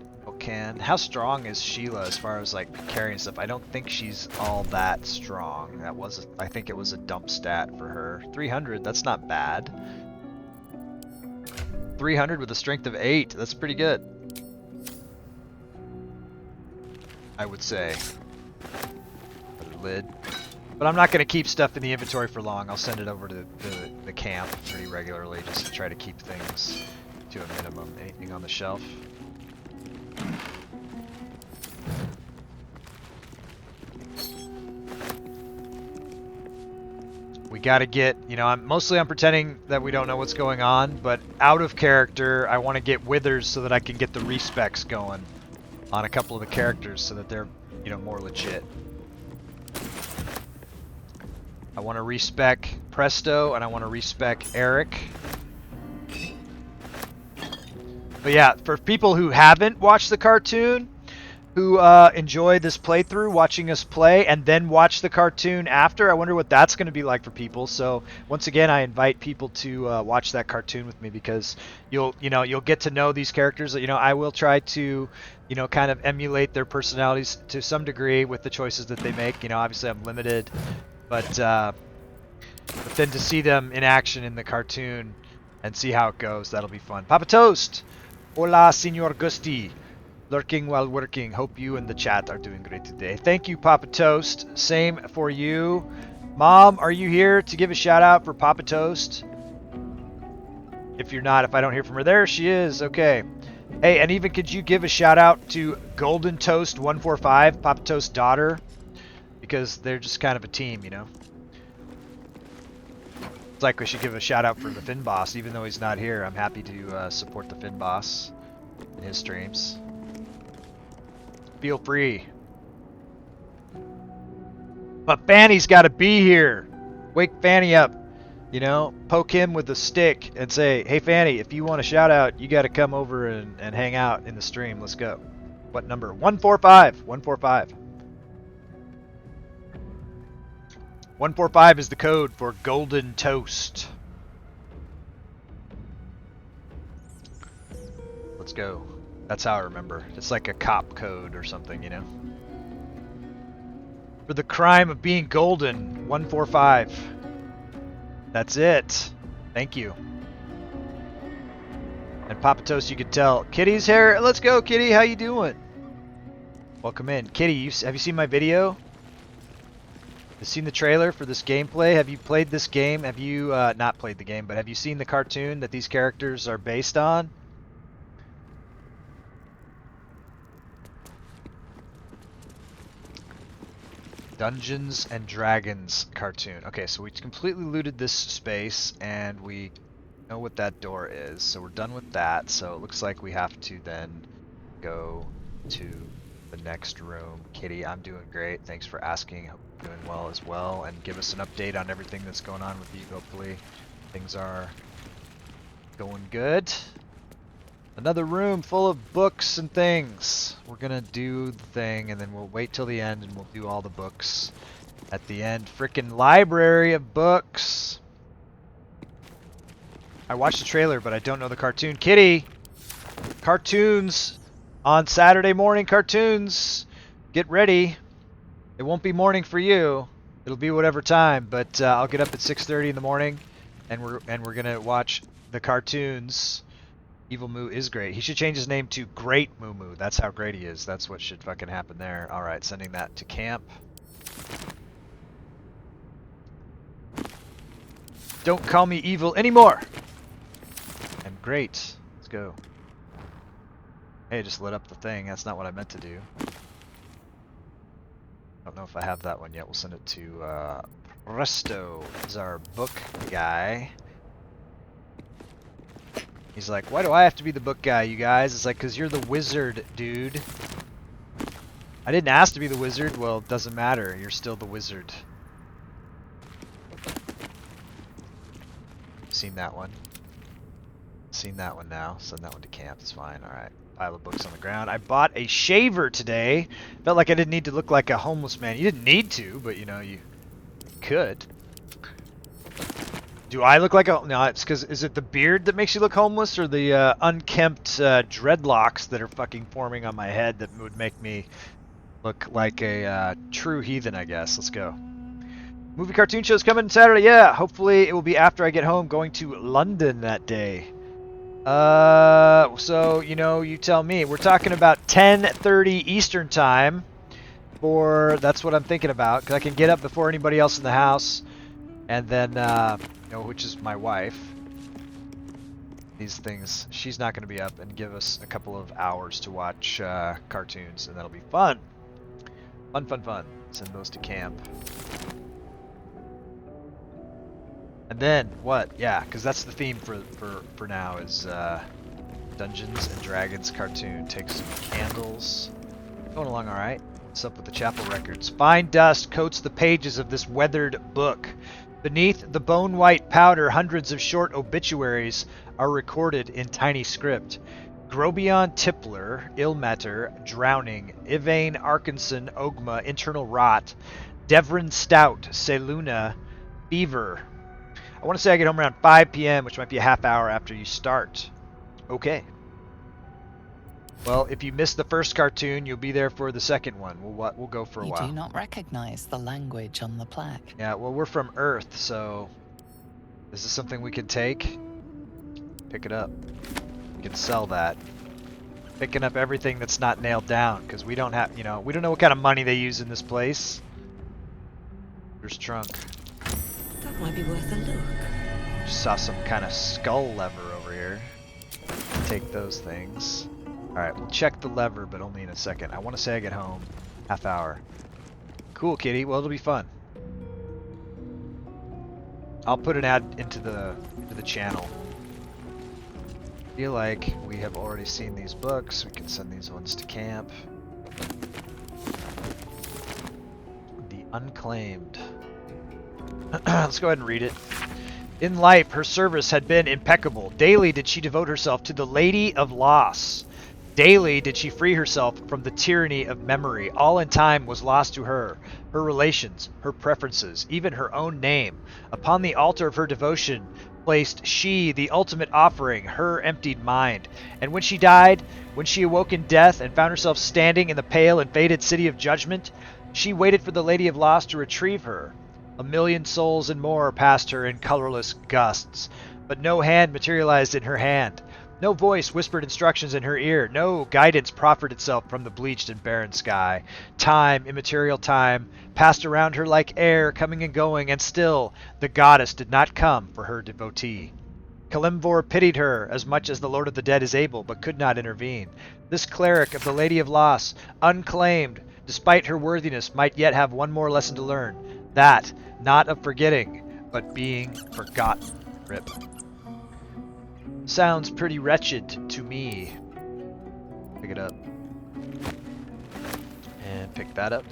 How strong is Sheila as far as like carrying stuff? I don't think she's all that strong. I think it was a dump stat for her. 300, that's not bad. 300 with a strength of 8, that's pretty good. I would say. Lid. But I'm not going to keep stuff in the inventory for long. I'll send it over to the camp pretty regularly just to try to keep things to a minimum. Anything on the shelf? We gotta get, you know, I'm pretending that we don't know what's going on, but out of character, I want to get withers so that I can get the respecs going on a couple of the characters so that they're, you know, more legit. I want to respec Presto and I want to respec Eric. But yeah, for people who haven't watched the cartoon, who enjoy this playthrough, watching us play, and then watch the cartoon after, I wonder what that's going to be like for people. So once again, I invite people to watch that cartoon with me because you'll get to know these characters. You know, I will try to, you know, kind of emulate their personalities to some degree with the choices that they make. You know, obviously I'm limited, but then to see them in action in the cartoon and see how it goes, that'll be fun. Papa Toast! Hola, Senor Gusti. Lurking while working. Hope you and the chat are doing great today. Thank you, Papa Toast. Same for you. Mom, are you here to give a shout out for Papa Toast? If you're not, if I don't hear from her, there she is. Okay. Hey, and even could you give a shout out to Golden Toast 145, Papa Toast's daughter? Because they're just kind of a team, you know? It's like we should give a shout out for the Finn Boss, even though he's not here. I'm happy to support the Finn Boss in his streams. Feel free. But Fanny's got to be here. Wake Fanny up. You know, poke him with a stick and say, hey Fanny, if you want a shout out, you got to come over and hang out in the stream. Let's go. What number? 145. 145. 145 is the code for Golden Toast. Let's go. That's how I remember. It's like a cop code or something, you know? For the crime of being golden, 145. That's it. Thank you. And Papa Toast, you could tell. Kitty's here. Let's go, Kitty. How you doing? Welcome in. Kitty, have you seen my video? Have you seen the trailer for this gameplay? Have you played this game? Have you not played the game, but have you seen the cartoon that these characters are based on? Dungeons and Dragons cartoon. Okay, so we completely looted this space and we know what that door is. So we're done with that. So it looks like we have to then go to the next room. Kitty, I'm doing great. Thanks for asking. Hope you're doing well as well. And give us an update on everything that's going on with you. Hopefully things are going good. Another room full of books and things. We're gonna do the thing and then we'll wait till the end and we'll do all the books at the end. Frickin' library of books. I watched the trailer, but I don't know the cartoon. Kitty! Cartoons on Saturday morning cartoons. Get ready. It won't be morning for you. It'll be whatever time, but I'll get up at 6:30 in the morning and we're gonna watch the cartoons. Evil Moo is great. He should change his name to Great Moo Moo. That's how great he is. That's what should fucking happen there. Alright, sending that to camp. Don't call me evil anymore! I'm great. Let's go. Hey, just lit up the thing. That's not what I meant to do. Don't know if I have that one yet. We'll send it to Presto. This is our book guy. He's like, why do I have to be the book guy, you guys? It's like, because you're the wizard, dude. I didn't ask to be the wizard. Well, it doesn't matter. You're still the wizard. seen that one. Seen that one now. Send that one to camp. It's fine. All right. Pile of books on the ground. I bought a shaver today. Felt like I didn't need to look like a homeless man. You didn't need to, but you know, you could. Do I look like a... No, it's because... Is it the beard that makes you look homeless, or the unkempt dreadlocks that are fucking forming on my head that would make me look like a true heathen, I guess. Let's go. Movie cartoon show's coming Saturday. Yeah, hopefully it will be after I get home, going to London that day. So, you know, you tell me. We're talking about 10:30 Eastern time. That's what I'm thinking about, because I can get up before anybody else in the house. And then, you know, which is my wife. These things, she's not going to be up, and give us a couple of hours to watch cartoons, and that'll be fun. Fun, fun, fun. Send those to camp. And then, what? Yeah, because that's the theme for now, is Dungeons and Dragons cartoon. Take some candles. Going along alright. What's up with the chapel records? Fine dust coats the pages of this weathered book. Beneath the bone-white powder, hundreds of short obituaries are recorded in tiny script. Grobion Tippler, Ilmater, Drowning, Yvain Arkinson, Ogma, Internal Rot, Devrin Stout, Seluna, Beaver. I want to say I get home around 5 p.m., which might be a half hour after you start. Okay. Well, if you missed the first cartoon, you'll be there for the second one. We'll go for a while. You do not recognize the language on the plaque. Yeah, well, we're from Earth, so is this something we could take? Pick it up. We can sell that. Picking up everything that's not nailed down, because we don't have, you know, we don't know what kind of money they use in this place. There's trunk. That might be worth a look. Just saw some kind of skull lever over here. Take those things. Alright, we'll check the lever, but only in a second. I want to say I get home. Half hour. Cool, kitty. Well, it'll be fun. I'll put an ad into the channel. I feel like we have already seen these books. We can send these ones to camp. The Unclaimed. Let's go ahead and read it. In life, her service had been impeccable. Daily did she devote herself to the Lady of Loss. Daily did she free herself from the tyranny of memory. All in time was lost to her, her relations, her preferences, even her own name. Upon the altar of her devotion placed she the ultimate offering, her emptied mind. And when she died, when she awoke in death and found herself standing in the pale and faded city of judgment, she waited for the Lady of Loss to retrieve her. 1,000,000 souls and more passed her in colorless gusts, but no hand materialized in her hand. No voice whispered instructions in her ear. No guidance proffered itself from the bleached and barren sky. Time, immaterial time, passed around her like air, coming and going, and still the goddess did not come for her devotee. Kalimvor pitied her as much as the Lord of the Dead is able, but could not intervene. This cleric of the Lady of Loss, unclaimed, despite her worthiness, might yet have one more lesson to learn. That, not of forgetting, but being forgotten. Rip. Sounds pretty wretched to me. Pick it up. And pick that up.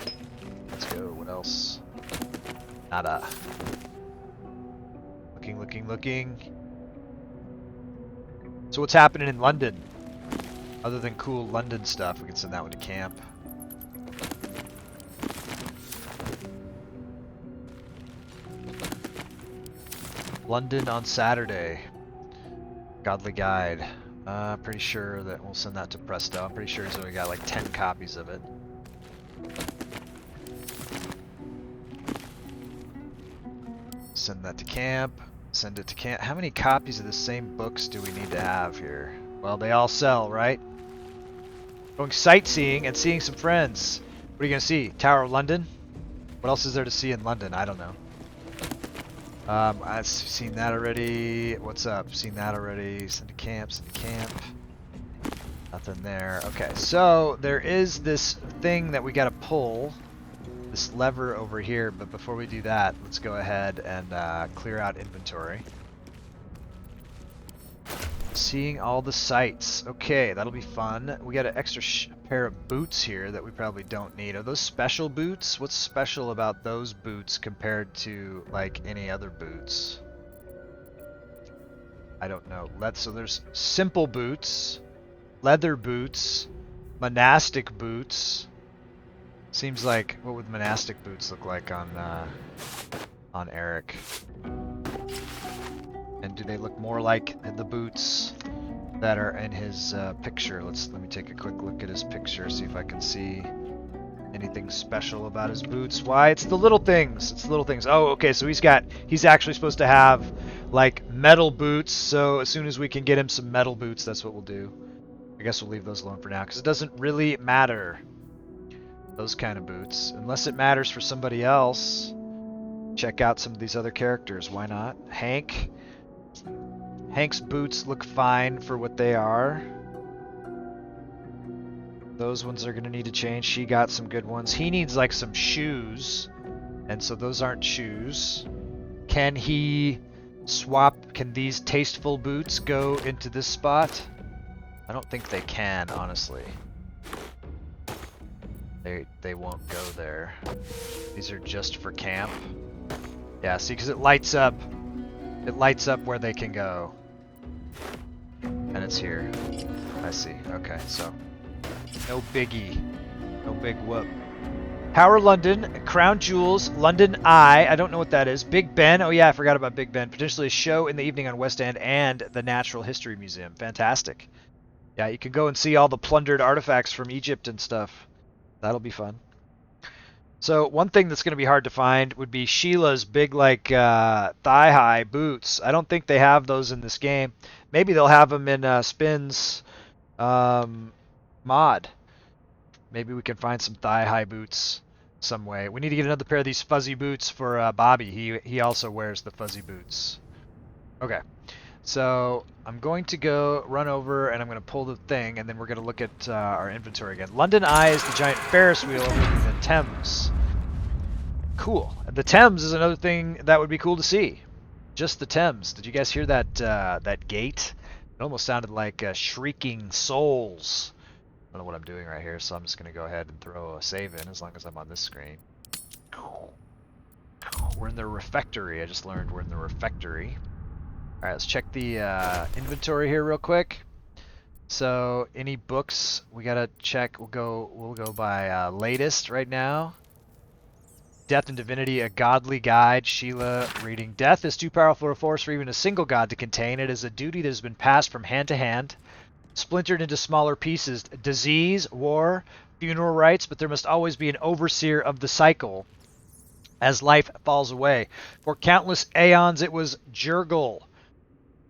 Let's go. What else? Nada. Looking, looking, looking. So what's happening in London? Other than cool London stuff, we can send that one to camp. London on Saturday. Godly Guide. Pretty sure that we'll send that to Presto. I'm pretty sure he's only got like 10 copies of it. Send that to camp. Send it to camp. How many copies of the same books do we need to have here? Well, they all sell, right? Going sightseeing and seeing some friends. What are you going to see? Tower of London? What else is there to see in London? I don't know. I've seen that already. What's up? Seen that already. Send to camp, send to camp. Nothing there. Okay, so there is this thing that we gotta pull. This lever over here, but before we do that, let's go ahead and clear out inventory. Seeing all the sights. Okay, that'll be fun. We got an extra pair of boots here that we probably don't need. Are those special boots? What's special about those boots compared to like any other boots? I don't know. So there's simple boots, leather boots, monastic boots. Seems like, what would monastic boots look like on Eric? And do they look more like the boots that are in his picture? Let me take a quick look at his picture, see if I can see anything special about his boots. Why? It's the little things. It's the little things. Oh, okay. So he's actually supposed to have like metal boots. So as soon as we can get him some metal boots, that's what we'll do. I guess we'll leave those alone for now because it doesn't really matter. Those kind of boots, unless it matters for somebody else. Check out some of these other characters. Why not? Hank's boots look fine for what they are. Those ones are going to need to change. She got some good ones. He needs like some shoes, and so those aren't shoes. Can he swap? Can these tasteful boots go into this spot? I don't think they can, honestly. They won't go there. These are just for camp. Yeah, see, because it lights up. It lights up where they can go. And it's here. I see. Okay, so no biggie. No big whoop. Power London, Crown Jewels, London Eye. I don't know what that is. Big Ben. Oh yeah, I forgot about Big Ben. Potentially a show in the evening on West End and the Natural History Museum. Fantastic. Yeah, you can go and see all the plundered artifacts from Egypt and stuff. That'll be fun. So one thing that's going to be hard to find would be Sheila's big like thigh-high boots. I don't think they have those in this game. Maybe they'll have them in Spin's mod. Maybe we can find some thigh-high boots some way. We need to get another pair of these fuzzy boots for Bobby. He also wears the fuzzy boots. Okay. So I'm going to go run over and I'm going to pull the thing and then we're going to look at our inventory again. London Eye is the giant Ferris wheel over the Thames. Cool. The Thames is another thing that would be cool to see. Just the Thames. Did you guys hear that that gate? It almost sounded like shrieking souls. I don't know what I'm doing right here, so I'm just going to go ahead and throw a save in as long as I'm on this screen. We're in the refectory. I just learned we're in the refectory. Alright, let's check the inventory here real quick. So, any books we gotta check, we'll go by latest right now. Death and Divinity, A Godly Guide. Sheila reading. Death is too powerful a force for even a single god to contain. It is a duty that has been passed from hand to hand, splintered into smaller pieces. Disease, war, funeral rites, but there must always be an overseer of the cycle as life falls away. For countless aeons it was Jurgle,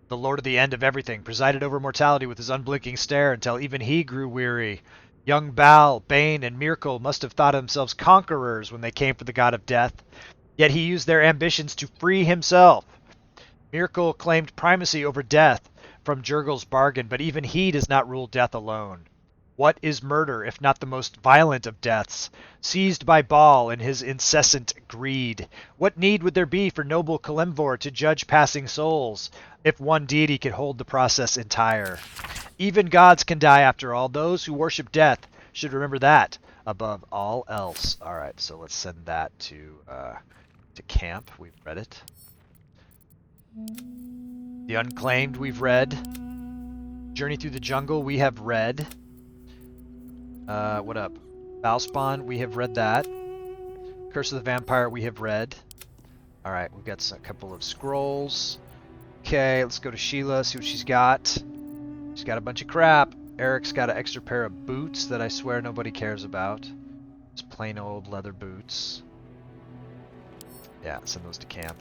the Lord of the End of everything, presided over mortality with his unblinking stare until even he grew weary. Young Baal, Bane, and Myrkul must have thought themselves conquerors when they came for the god of death, yet he used their ambitions to free himself. Myrkul claimed primacy over death from Jurgle's bargain, but even he does not rule death alone. What is murder if not the most violent of deaths, seized by Baal in his incessant greed? What need would there be for noble Kalimvor to judge passing souls, if one deity could hold the process entire? Even gods can die after all. Those who worship death should remember that above all else. Alright, so let's send that to camp. We've read it. The Unclaimed we've read. Journey Through the Jungle we have read. What up? Valspawn, we have read that. Curse of the Vampire, we have read. Alright, we've got a couple of scrolls. Okay, let's go to Sheila, see what she's got. She's got a bunch of crap. Eric's got an extra pair of boots that I swear nobody cares about. Just plain old leather boots. Yeah, send those to camp.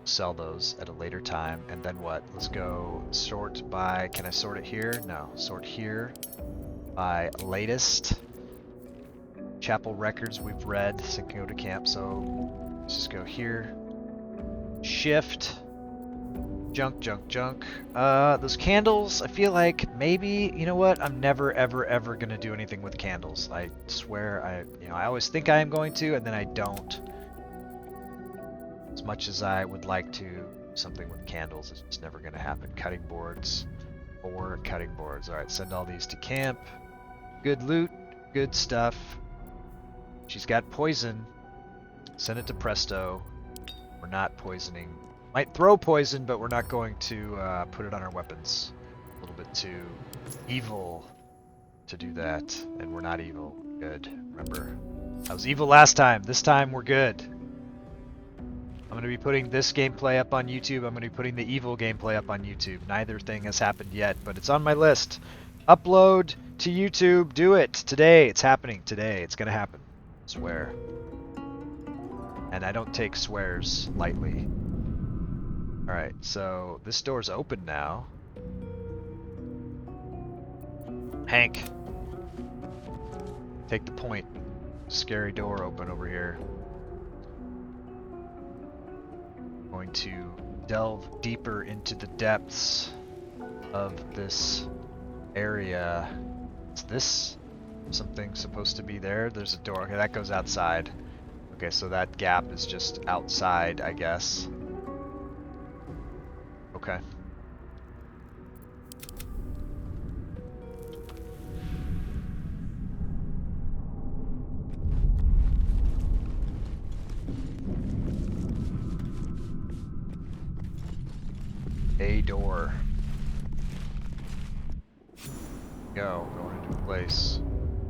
Sell those at a later time. And then what? Let's go sort by... Can I sort it here? No. Sort here. By latest. Chapel records we've read, so can go to camp. So let's just go here. Shift. Junk, junk, junk. Those candles, I feel like maybe, you know what? I'm never, ever, ever gonna do anything with candles. I swear, I always think I am going to, and then I don't. As much as I would like to do something with candles, it's just never gonna happen. Cutting boards. 4 cutting boards. Alright, send all these to camp. Good loot, good stuff. She's got poison. Send it to Presto. We're not poisoning Might throw poison, but we're not going to put it on our weapons. A little bit too evil to do that, and we're not evil. Good. Remember, I was evil last time. This time we're good. I'm going to be putting this gameplay up on YouTube. I'm going to be putting the evil gameplay up on YouTube. Neither thing has happened yet, but it's on my list. Upload to YouTube. Do it today. It's happening today. It's going to happen. I swear. And I don't take swears lightly. Alright, so this door's open now. Hank. Take the point. Scary door open over here. Going to delve deeper into the depths of this area. Is this something supposed to be there? There's a door. Okay, that goes outside. Okay, so that gap is just outside, I guess. Okay. A door. Going into place.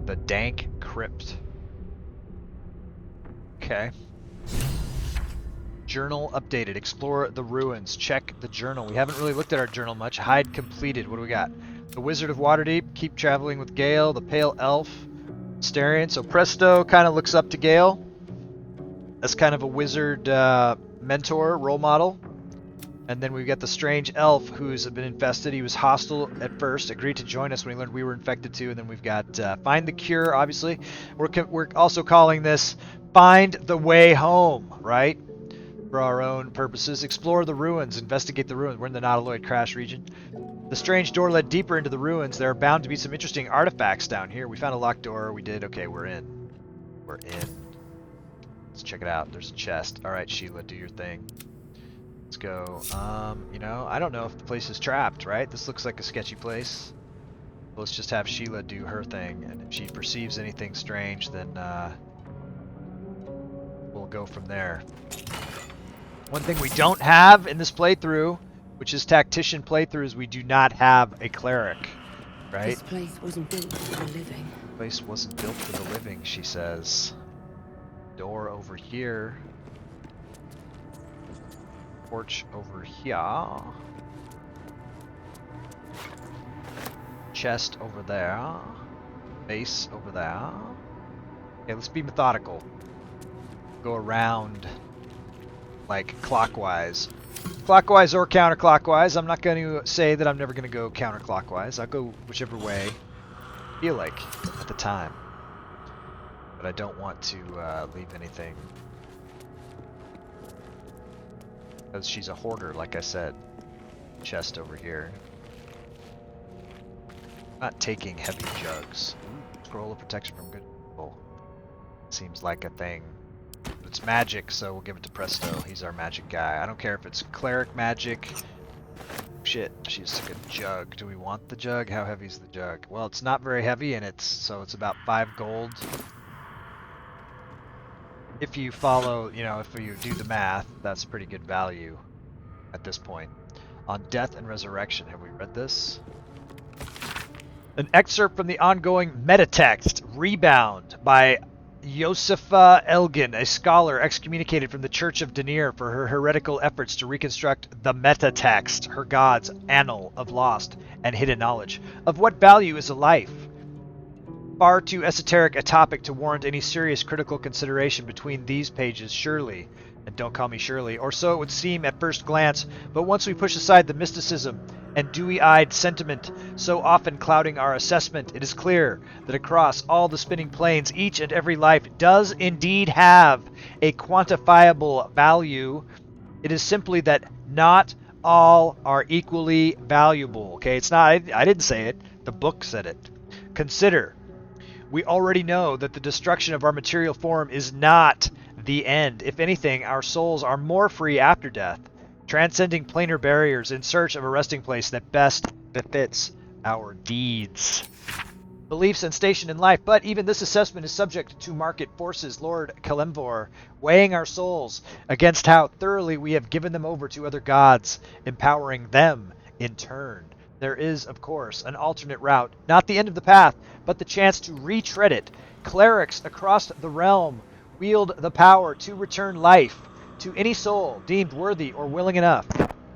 The dank crypt. Okay. Journal updated. Explore the ruins. Check the journal. We haven't really looked at our journal much. Hide completed. What do we got? The Wizard of Waterdeep. Keep traveling with Gale. The Pale Elf. Starion. So Presto kind of looks up to Gale as kind of a wizard mentor, role model. And then we've got the Strange Elf who's been infested. He was hostile at first, agreed to join us when he learned we were infected too. And then we've got Find the Cure, obviously. We're also calling this Find the Way Home, right? For our own purposes. Explore the ruins, investigate the ruins. We're in the Nautiloid Crash region. The strange door led deeper into the ruins. There are bound to be some interesting artifacts down here. We found a locked door. We did. Okay, we're in. We're in. Let's check it out. There's a chest. Alright, Sheila, do your thing. Let's go. You know, I don't know if the place is trapped, right? This looks like a sketchy place. Let's just have Sheila do her thing, and if she perceives anything strange, then we'll go from there. One thing we don't have in this playthrough, which is Tactician playthroughs, we do not have a cleric, right? This place wasn't built for the living. This place wasn't built for the living, she says. Door over here. Porch over here. Chest over there. Base over there. Okay, let's be methodical. Go around like clockwise. Clockwise or counterclockwise. I'm not going to say that I'm never going to go counterclockwise. I'll go whichever way I feel like at the time. But I don't want to leave anything. Because she's a hoarder, like I said. Chest over here. Not taking heavy jugs. Ooh, scroll of protection from good people. Seems like a thing. It's magic, so we'll give it to Presto. He's our magic guy. I don't care if it's cleric magic. Shit, she's a good jug. Do we want the jug? How heavy is the jug? Well, it's not very heavy, and it's about 5 gold. If you follow, you know, if you do the math, that's pretty good value at this point. On Death and Resurrection, have we read this? An excerpt from the ongoing metatext, Rebound, by Josefa Elgin, a scholar excommunicated from the Church of Denier for her heretical efforts to reconstruct the metatext, her god's annal of lost and hidden knowledge. Of what value is a life? Far too esoteric a topic to warrant any serious critical consideration between these pages, surely. And don't call me Shirley, or so it would seem at first glance, but once we push aside the mysticism and dewy-eyed sentiment so often clouding our assessment, it is clear that across all the spinning planes, each and every life does indeed have a quantifiable value. It is simply that not all are equally valuable. Okay, it's not, I didn't say it, the book said it. Consider, we already know that the destruction of our material form is not the end. If anything, our souls are more free after death, transcending planar barriers in search of a resting place that best befits our deeds. beliefs and station in life, but even this assessment is subject to market forces, Lord Kalimvor, weighing our souls against how thoroughly we have given them over to other gods, empowering them in turn. There is, of course, an alternate route, not the end of the path, but the chance to retread it. Clerics across the realm wield the power to return life to any soul deemed worthy or willing enough.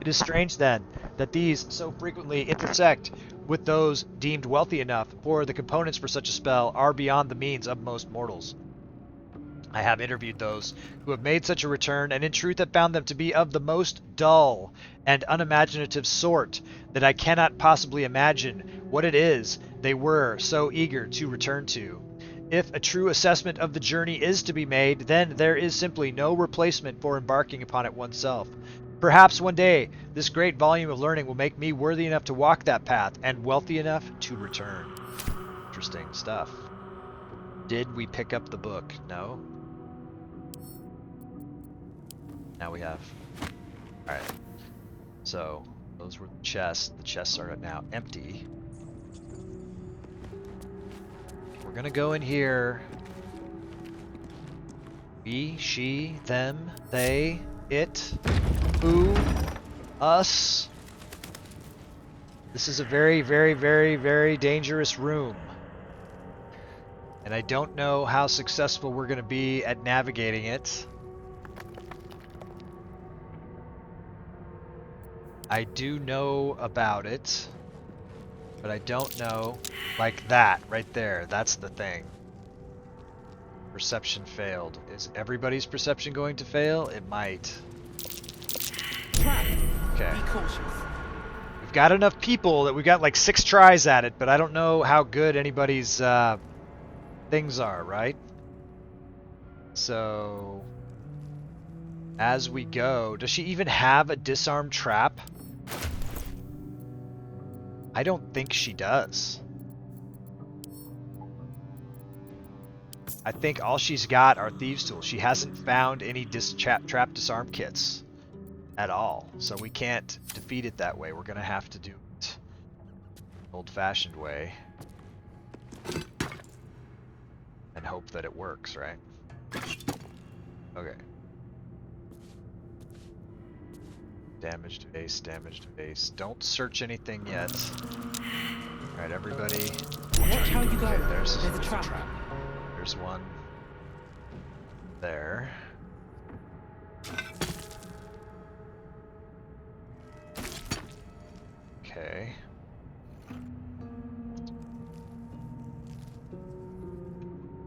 It is strange, then, that these so frequently intersect with those deemed wealthy enough, for the components for such a spell are beyond the means of most mortals. I have interviewed those who have made such a return, and in truth have found them to be of the most dull and unimaginative sort, that I cannot possibly imagine what it is they were so eager to return to. If a true assessment of the journey is to be made, then there is simply no replacement for embarking upon it oneself. Perhaps one day, this great volume of learning will make me worthy enough to walk that path, and wealthy enough to return. Interesting stuff. Did we pick up the book? No. Now we have. Alright. So, those were the chests. The chests are now empty. We're gonna go in here. We, she, them, they, it, who, us. This is a very, very, very, very dangerous room. And I don't know how successful we're gonna be at navigating it. I do know about it, but I don't know, like that right there. That's the thing. Perception failed. Is everybody's perception going to fail? It might. Okay. Be cautious. We've got enough people that we've got like 6 tries at it, but I don't know how good anybody's things are, right? So, as we go, does she even have a disarm trap? I don't think she does. I think all she's got are thieves' tools. She hasn't found any trap disarm kits at all, so we can't defeat it that way. We're gonna have to do it old-fashioned way and hope that it works, right? Okay. Damage to base, damage to base. Don't search anything yet. Alright, everybody. Watch how you go. Okay, there's a trap. There's one there. Okay.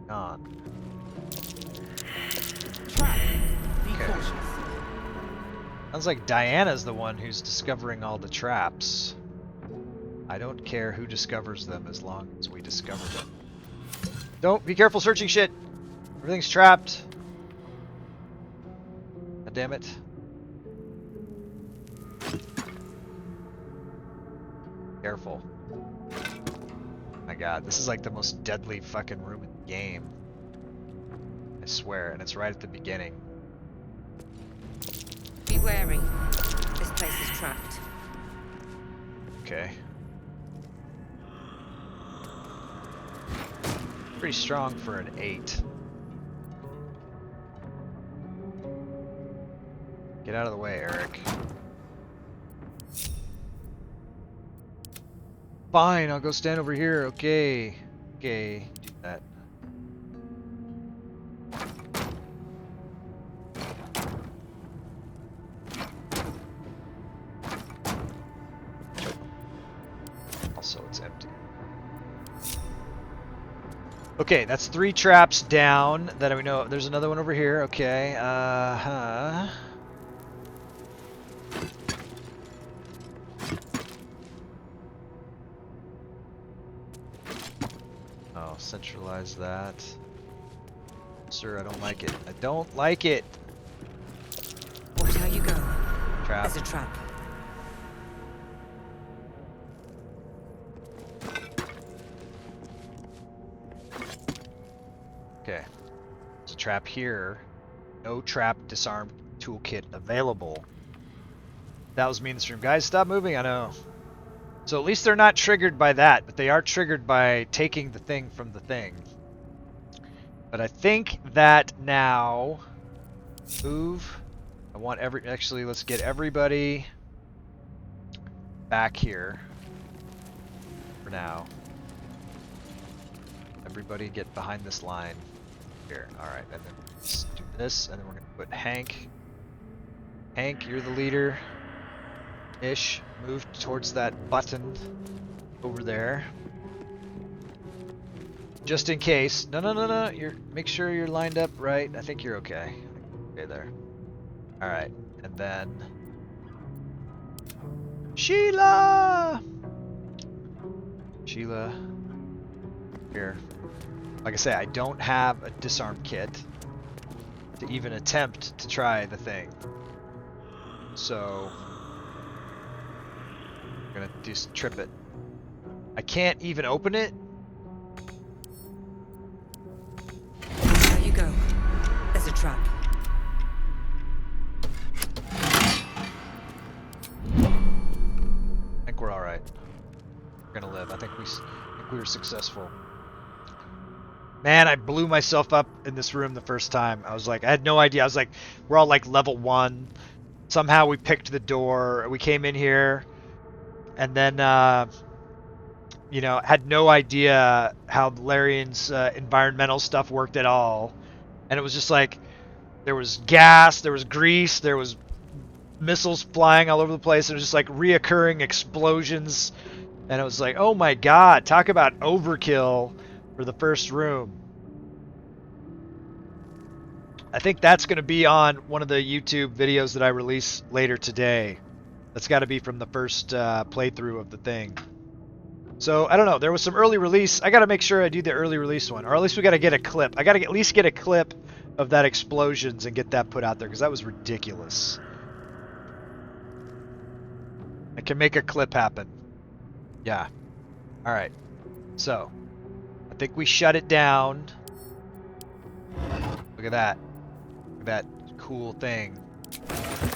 On. Trap. Be Okay. cautious. Sounds like Diana's the one who's discovering all the traps. I don't care who discovers them as long as we discover them. Don't be careful searching shit. Everything's trapped. God damn it. Careful. My god, this is like the most deadly fucking room in the game. I swear, and it's right at the beginning. Be wary. This place is trapped. Okay. Pretty strong for an 8. Get out of the way, Eric. Fine, I'll go stand over here. Okay. Okay, do that. Also, it's empty. Okay, that's 3 traps down that we know. There's another one over here. Okay. Oh, centralize that. Sir, I don't like it. I don't like it. Watch how you go. Trap. There's a trap. Okay. There's a trap here. No trap disarm toolkit available. That was me in this room. Guys, stop moving. I know. So at least they're not triggered by that, but they are triggered by taking the thing from the thing. But I think that now... Move. I want actually, let's get everybody back here for now. Everybody get behind this line here. Alright, and then let's do this, and then we're going to put Hank. Hank, you're the leader. Ish, move towards that button over there. Just in case. No. Make sure you're lined up right. I think you're okay. Okay there. Alright, and then... Sheila! Sheila. Here. Like I say, I don't have a disarm kit to even attempt to try the thing. So... I'm gonna just trip it. I can't even open it? There you go. There's a trap. I think we're alright. We're gonna live. I think we were successful. Man, I blew myself up in this room the first time. I was like, I had no idea. I was like, we're all like level 1. Somehow we picked the door. We came in here. And then, you know, had no idea how Larian's environmental stuff worked at all. And it was just like, there was gas, there was grease, there was missiles flying all over the place. It was just like reoccurring explosions. And it was like, oh my god, talk about overkill for the first room. I think that's going to be on one of the YouTube videos that I release later today. That's got to be from the first playthrough of the thing. So, I don't know. There was some early release. I got to make sure I do the early release one. Or at least we got to get a clip. I got to at least get a clip of that explosions and get that put out there. Because that was ridiculous. I can make a clip happen. Yeah. Alright. So, I think we shut it down. Look at that. Look at that cool thing.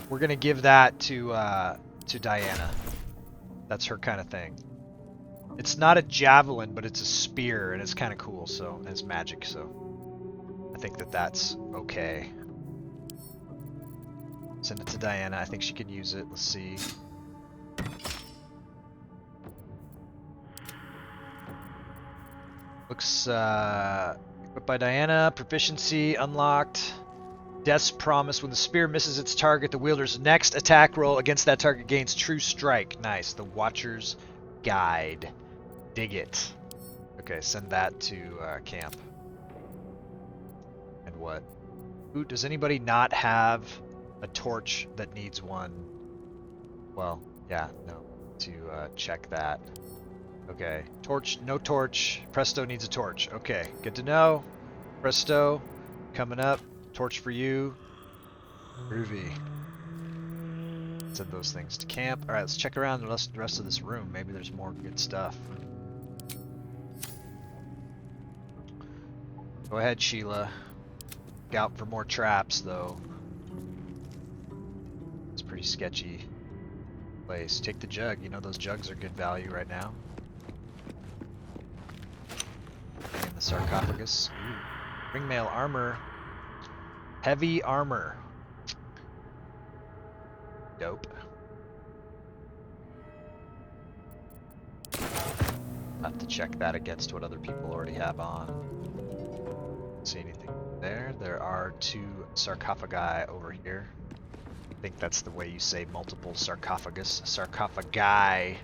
We're going to give that to Diana. That's her kind of thing. It's not a javelin, but it's a spear, and it's kind of cool, so, and it's magic, so I think that that's okay. Send it to Diana. I think she can use it. Let's see. Looks equipped by Diana. Proficiency unlocked. Death's Promise. When the spear misses its target, the wielder's next attack roll against that target gains True Strike. Nice. The Watcher's Guide. Dig it. Okay, send that to camp. And what? Ooh, does anybody not have a torch that needs one? Well, yeah, no. To check that. Okay. Torch, no torch. Presto needs a torch. Okay, good to know. Presto, coming up. Torch for you. Groovy. Send those things to camp. Alright, let's check around the rest of this room. Maybe there's more good stuff. Go ahead, Sheila. Look out for more traps, though. It's pretty sketchy place. Take the jug. You know those jugs are good value right now. And the sarcophagus. Ooh. Ringmail armor. Heavy armor. Dope. Have to check that against what other people already have on. Don't see anything there. There are 2 sarcophagi over here. I think that's the way you say multiple sarcophagus. Sarcophagi.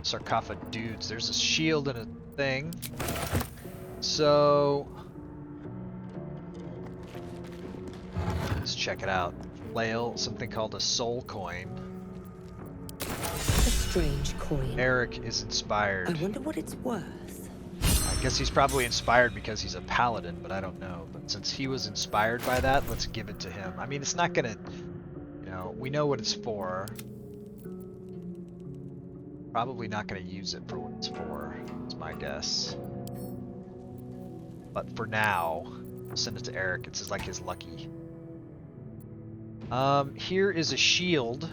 Sarcophadudes. There's a shield and a thing. So... let's check it out. Flail, something called a soul coin. A strange coin. Eric is inspired. I wonder what it's worth. I guess he's probably inspired because he's a paladin, but I don't know. But since he was inspired by that, let's give it to him. I mean, it's not gonna, you know, we know what it's for. Probably not gonna use it for what it's for, is my guess. But for now, we'll send it to Eric. It's like his lucky. Here is a shield.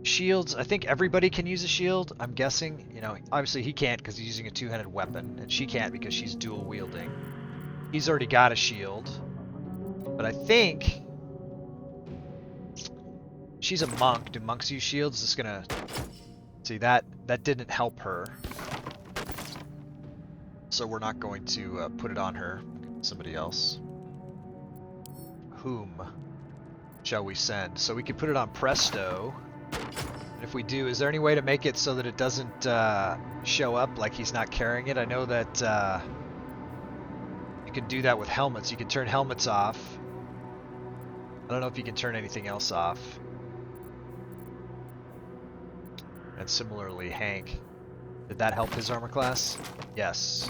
Shields, I think everybody can use a shield, I'm guessing. You know, obviously he can't because he's using a two-handed weapon, and she can't because she's dual wielding. He's already got a shield. But I think she's a monk. Do monks use shields? Is this gonna... See, that didn't help her. So we're not going to put it on her. Somebody else. Whom shall we send? So we could put it on Presto. And if we do, is there any way to make it so that it doesn't show up like he's not carrying it? I know that you can do that with helmets. You can turn helmets off. I don't know if you can turn anything else off. And similarly, Hank. Did that help his armor class? Yes.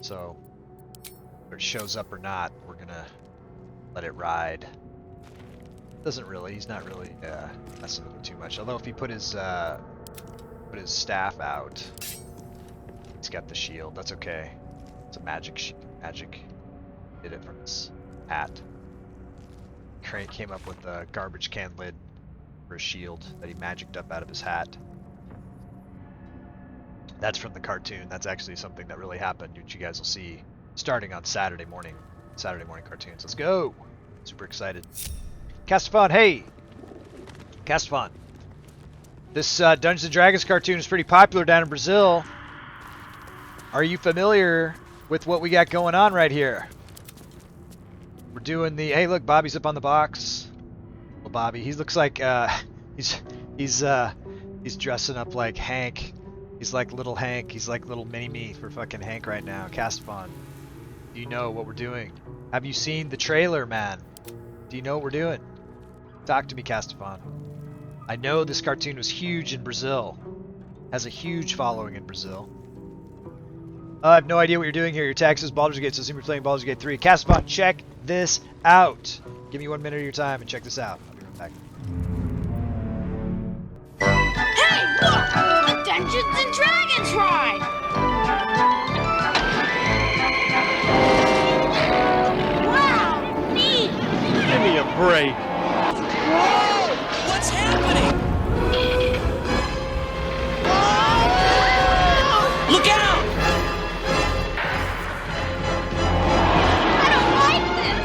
So, whether it shows up or not, we're gonna let it ride. Doesn't really. He's not really messing with it too much. Although if he put his staff out, he's got the shield. That's okay. It's a magic magic. Did it from his hat. Crane came up with a garbage can lid for a shield that he magicked up out of his hat. That's from the cartoon. That's actually something that really happened, which you guys will see starting on Saturday morning cartoons. Let's go! Super excited. Castafon, hey! Castafon. This Dungeons and Dragons cartoon is pretty popular down in Brazil. Are you familiar with what we got going on right here? We're doing the... Hey, look, Bobby's up on the box. Well, Bobby, he looks like he's dressing up like Hank. He's like little Hank. He's like little mini-me for fucking Hank right now. Castafon, do you know what we're doing? Have you seen the trailer, man? Do you know what we're doing? Talk to me, Castafon. I know this cartoon was huge in Brazil. Has a huge following in Brazil. I have no idea what you're doing here. Your tag says Baldur's Gate, so assume you're playing Baldur's Gate 3. Castafon, check this out. Give me 1 minute of your time and check this out. I'll be right back. Hey, look! A Dungeons and Dragons ride! Wow, neat! Give me a break. Whoa! What's happening? Look out! I don't like this!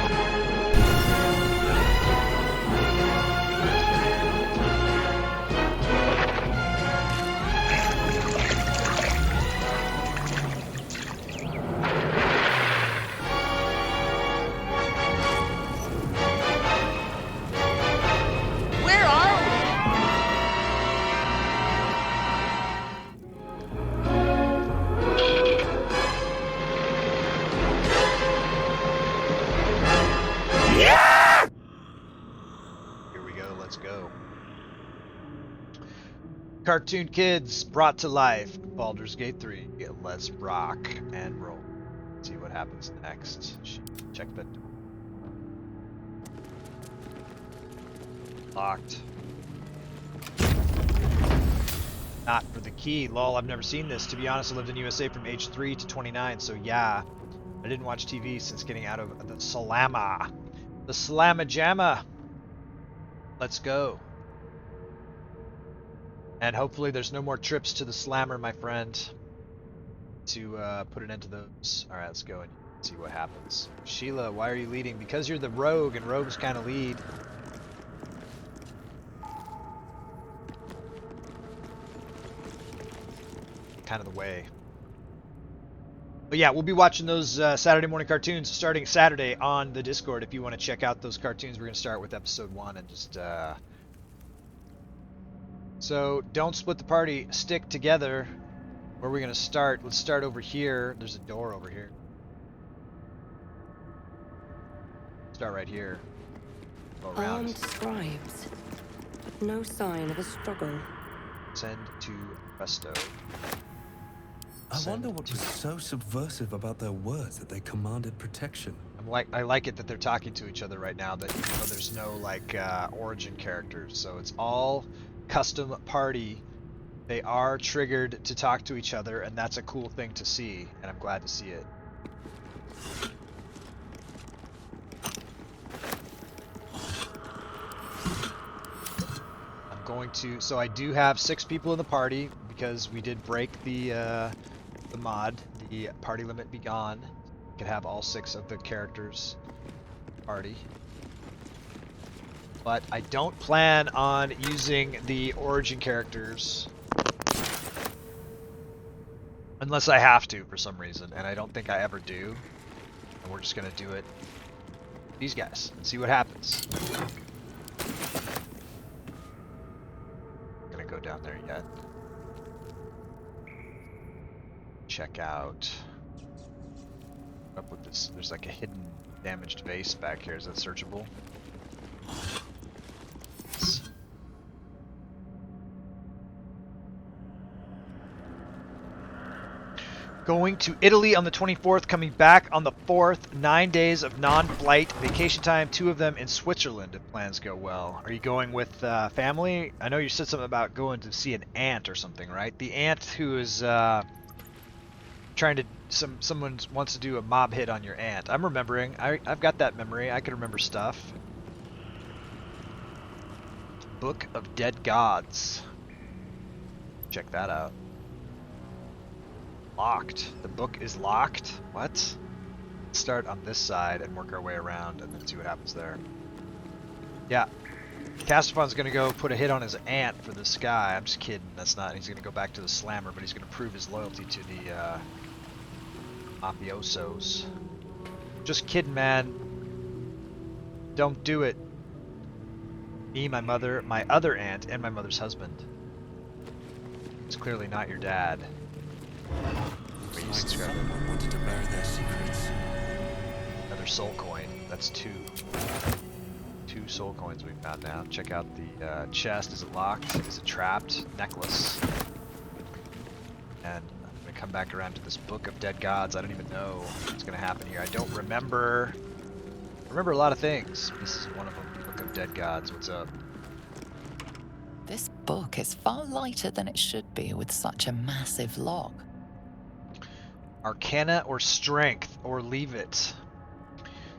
Where are we? Here we go, let's go. Cartoon Kids brought to life. Baldur's Gate 3. Let's rock and roll. See what happens next. Check the door. Locked. Not for the key. Lol, I've never seen this. To be honest, I lived in USA from age 3 to 29, so yeah. I didn't watch TV since getting out of the Salama. The Slamma Jamma. Let's go. And hopefully there's no more trips to the Slammer, my friend, to put an end to those. Alright, let's go and see what happens. Sheila, why are you leading? Because you're the rogue, and rogues kind of lead. Kind of the way. But yeah, we'll be watching those Saturday morning cartoons starting Saturday on the Discord. If you want to check out those cartoons, we're going to start with episode 1 and just... So, don't split the party. Stick together. Where are we going to start? Let's start over here. There's a door over here. Start right here. Go around. Armed scribes, but no sign of a struggle. Send to Presto. I wonder what was so subversive about their words that they commanded protection. I like it that they're talking to each other right now. That there's no like origin characters, so it's all custom party. They are triggered to talk to each other, and that's a cool thing to see, and I'm glad to see it. I'm going going to. So I do have 6 people in the party because we did break the mod, the party limit Begone. You can have all 6 of the characters party. But I don't plan on using the origin characters unless I have to for some reason, and I don't think I ever do. And we're just gonna do it these guys and see what happens. Gonna go down there yet. Check out. Up with this. There's like a hidden damaged vase back here. Is that searchable? Going to Italy on the 24th, coming back on the 4th. 9 days of non-flight vacation time, 2 of them in Switzerland if plans go well. Are you going with family? I know you said something about going to see an aunt or something, right? The aunt who is trying to, someone wants to do a mob hit on your aunt. I'm remembering. I've got that memory. I can remember stuff. Book of Dead Gods. Check that out. Locked. The book is locked? What? Let's start on this side and work our way around and then see what happens there. Yeah. Castafon's gonna go put a hit on his aunt for this guy. I'm just kidding. That's not. He's gonna go back to the slammer, but he's gonna prove his loyalty to the mafiosos. Just kidding, man. Don't do it. Me, my mother, my other aunt, and my mother's husband. It's clearly not your dad. Wait, Like someone wanted to bury their secrets. Another soul coin. That's 2. 2 soul coins we found now. Check out the chest. Is it locked? Is it trapped? Necklace. And I'm gonna come back around to this Book of Dead Gods. I don't even know what's gonna happen here. I don't remember. I remember a lot of things. This is one of them. Book of Dead Gods. What's up? This book is far lighter than it should be with such a massive log. Arcana or Strength, or leave it.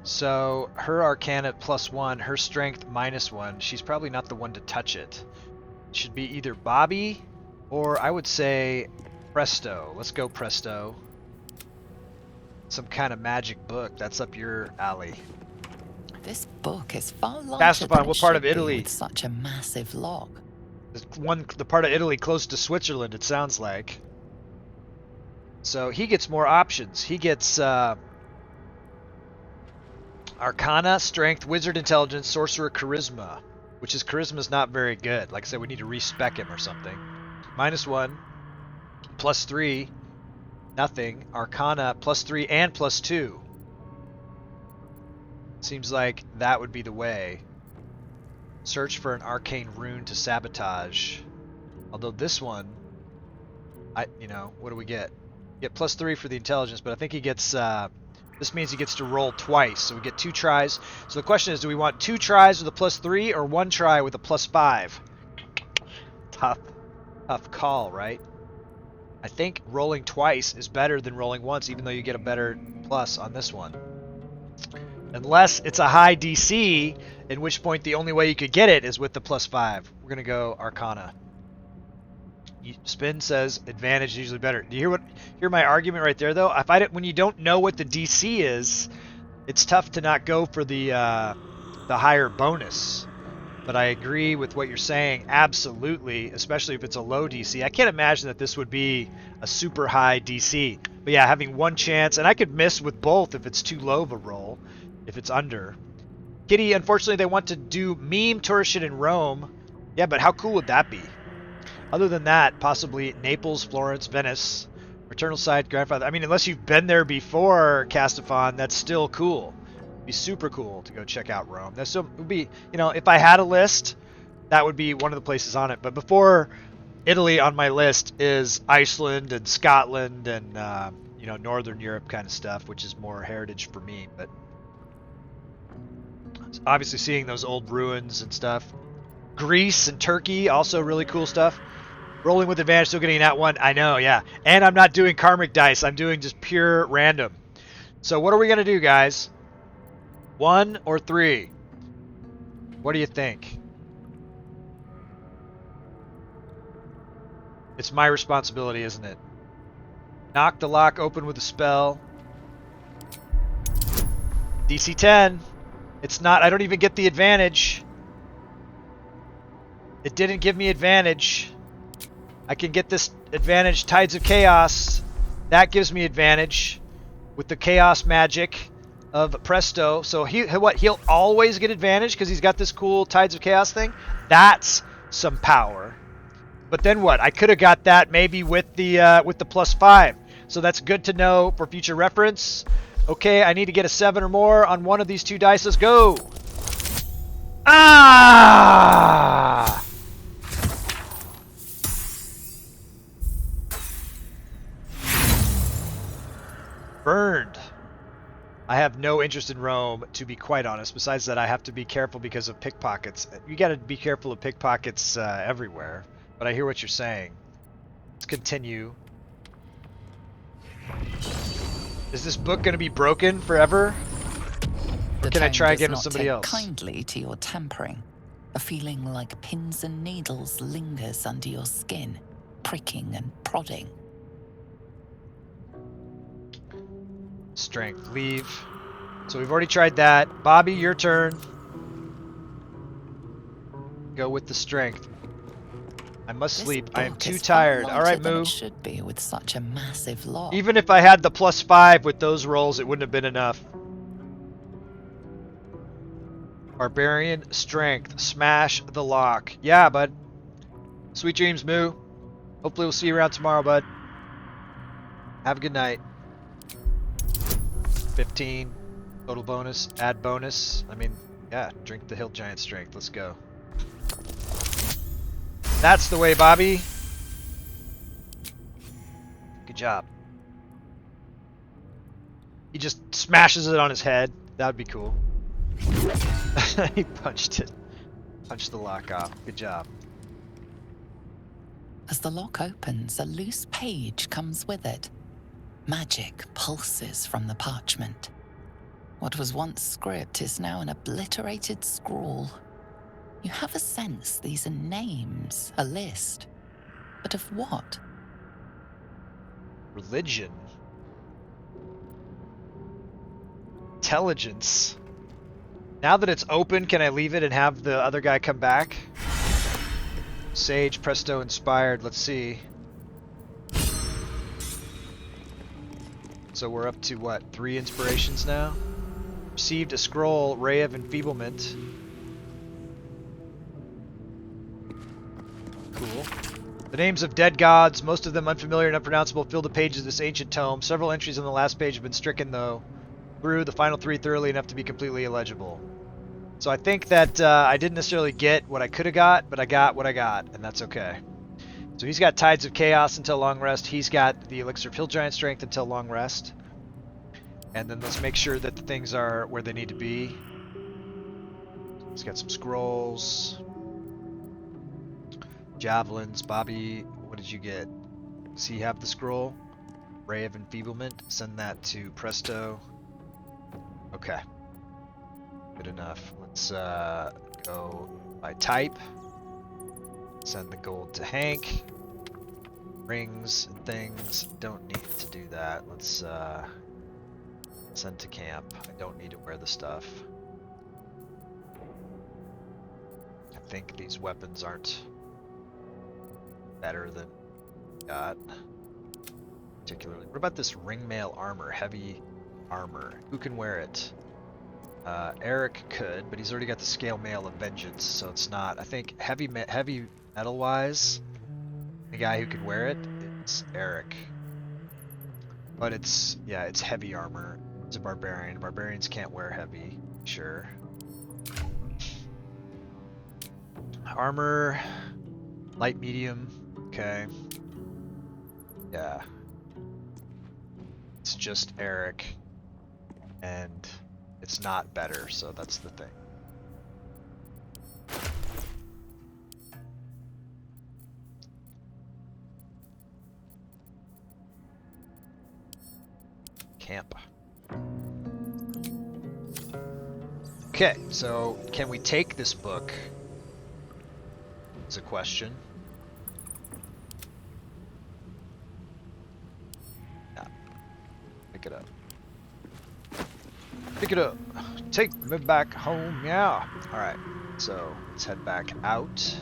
So her Arcana +1, her Strength -1. She's probably not the one to touch it. It should be either Bobby or I would say Presto. Let's go Presto. Some kind of magic book. That's up your alley. This book is far lighter Castapon, than what it part should of be Italy? with such a massive log. The part of Italy close to Switzerland, it sounds like. So he gets more options. He gets Arcana, Strength, Wizard Intelligence, Sorcerer Charisma, which is Charisma's not very good. Like I said, we need to respec him or something. -1, +3, nothing. Arcana +3 and +2. Seems like that would be the way. Search for an arcane rune to sabotage. Although this one, what do we get? Get +3 for the intelligence, but I think he gets, this means he gets to roll twice, so we get 2 tries. So the question is, do we want 2 tries with a +3 or 1 try with a +5? Tough call, right? I think rolling twice is better than rolling once, even though you get a better plus on this one. Unless it's a high DC, in which point the only way you could get it is with the +5. We're going to go Arcana. Spin says advantage is usually better. Do you hear my argument right there, though? When you don't know what the DC is, it's tough to not go for the higher bonus. But I agree with what you're saying, absolutely, especially if it's a low DC. I can't imagine that this would be a super high DC. But yeah, having 1 chance, and I could miss with both if it's too low of a roll, if it's under. Kitty, unfortunately, they want to do meme tourist shit in Rome. Yeah, but how cool would that be? Other than that, possibly Naples, Florence, Venice, Maternal Side, Grandfather. I mean, unless you've been there before, Castafon, that's still cool. It'd be super cool to go check out Rome. That still would be, if I had a list, that would be one of the places on it. But before Italy on my list is Iceland and Scotland and, Northern Europe kind of stuff, which is more heritage for me. But obviously seeing those old ruins and stuff. Greece and Turkey, also really cool stuff. Rolling with advantage, still getting that one. I know, yeah. And I'm not doing karmic dice. I'm doing just pure random. So what are we going to do, guys? 1 or 3? What do you think? It's my responsibility, isn't it? Knock the lock open with a spell. DC 10. It's not, I don't even get the advantage. It didn't give me advantage. I can get this advantage, Tides of Chaos. That gives me advantage with the Chaos magic of Presto. So he'll always get advantage because he's got this cool Tides of Chaos thing. That's some power. But then what? I could have got that maybe with the +5. So that's good to know for future reference. Okay, I need to get a 7 or more on one of these 2 dice. Let's go. Ah! Burned. I have no interest in Rome, to be quite honest. Besides that, I have to be careful because of pickpockets. You got to be careful of pickpockets everywhere. But I hear what you're saying. Let's continue. Is this book going to be broken forever? Or can I try again with somebody else? Kindly to your tampering. A feeling like pins and needles lingers under your skin, pricking and prodding. Strength, leave. So we've already tried that. Bobby, your turn. Go with the strength. I must sleep. I am too tired. All right, Moo. It should be with such a massive lock. Even if I had the +5 with those rolls, it wouldn't have been enough. Barbarian strength. Smash the lock. Yeah, bud. Sweet dreams, Moo. Hopefully we'll see you around tomorrow, bud. Have a good night. 15. Total bonus. Add bonus. I mean, yeah. Drink the Hill Giant strength. Let's go. That's the way, Bobby. Good job. He just smashes it on his head. That would be cool. He punched it. Punched the lock off. Good job. As the lock opens, a loose page comes with it. Magic pulses from the parchment. What was once script is now an obliterated scrawl. You have a sense these are names, a list. But of what? Religion. Intelligence. Now that it's open, can I leave it and have the other guy come back? Sage, Presto, Inspired. Let's see. So we're up to what? 3 inspirations now? Received a scroll, Ray of Enfeeblement. Cool. The names of dead gods, most of them unfamiliar and unpronounceable, fill the pages of this ancient tome. Several entries on the last page have been stricken, though. Through the final 3 thoroughly enough to be completely illegible. So I think that I didn't necessarily get what I could have got, but I got what I got, and that's okay. So he's got Tides of Chaos until long rest. He's got the Elixir of Hill Giant Strength until long rest. And then let's make sure that the things are where they need to be. He's got some scrolls. Javelins. Bobby, what did you get? Does he have the scroll? Ray of Enfeeblement. Send that to Presto. Okay. Good enough. Let's go by type. Send the gold to Hank. Rings and things. Don't need to do that. Let's send to camp. I don't need to wear the stuff. I think these weapons aren't better than got. Particularly. What about this ringmail armor? Heavy armor. Who can wear it? Eric could, but he's already got the scale mail of vengeance, so it's not. I think heavy metal wise, the guy who could wear it is Eric. But it's, yeah, it's heavy armor. It's a barbarian. Barbarians can't wear heavy. Sure. Armor, light medium. Okay. Yeah. It's just Eric, and it's not better, so that's the thing. Camp. Okay, so can we take this book? Is a question. Pick it up. Take me back home, yeah. Alright, so let's head back out.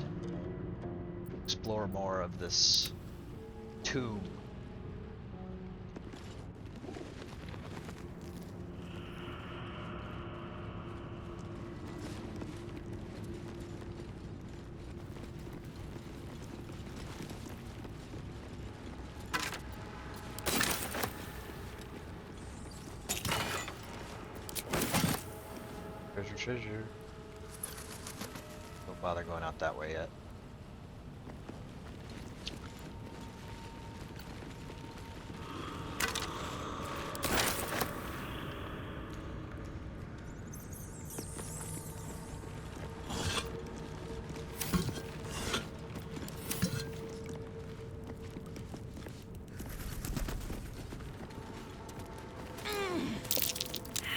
Explore more of this tomb. Treasure. Don't bother going out that way yet.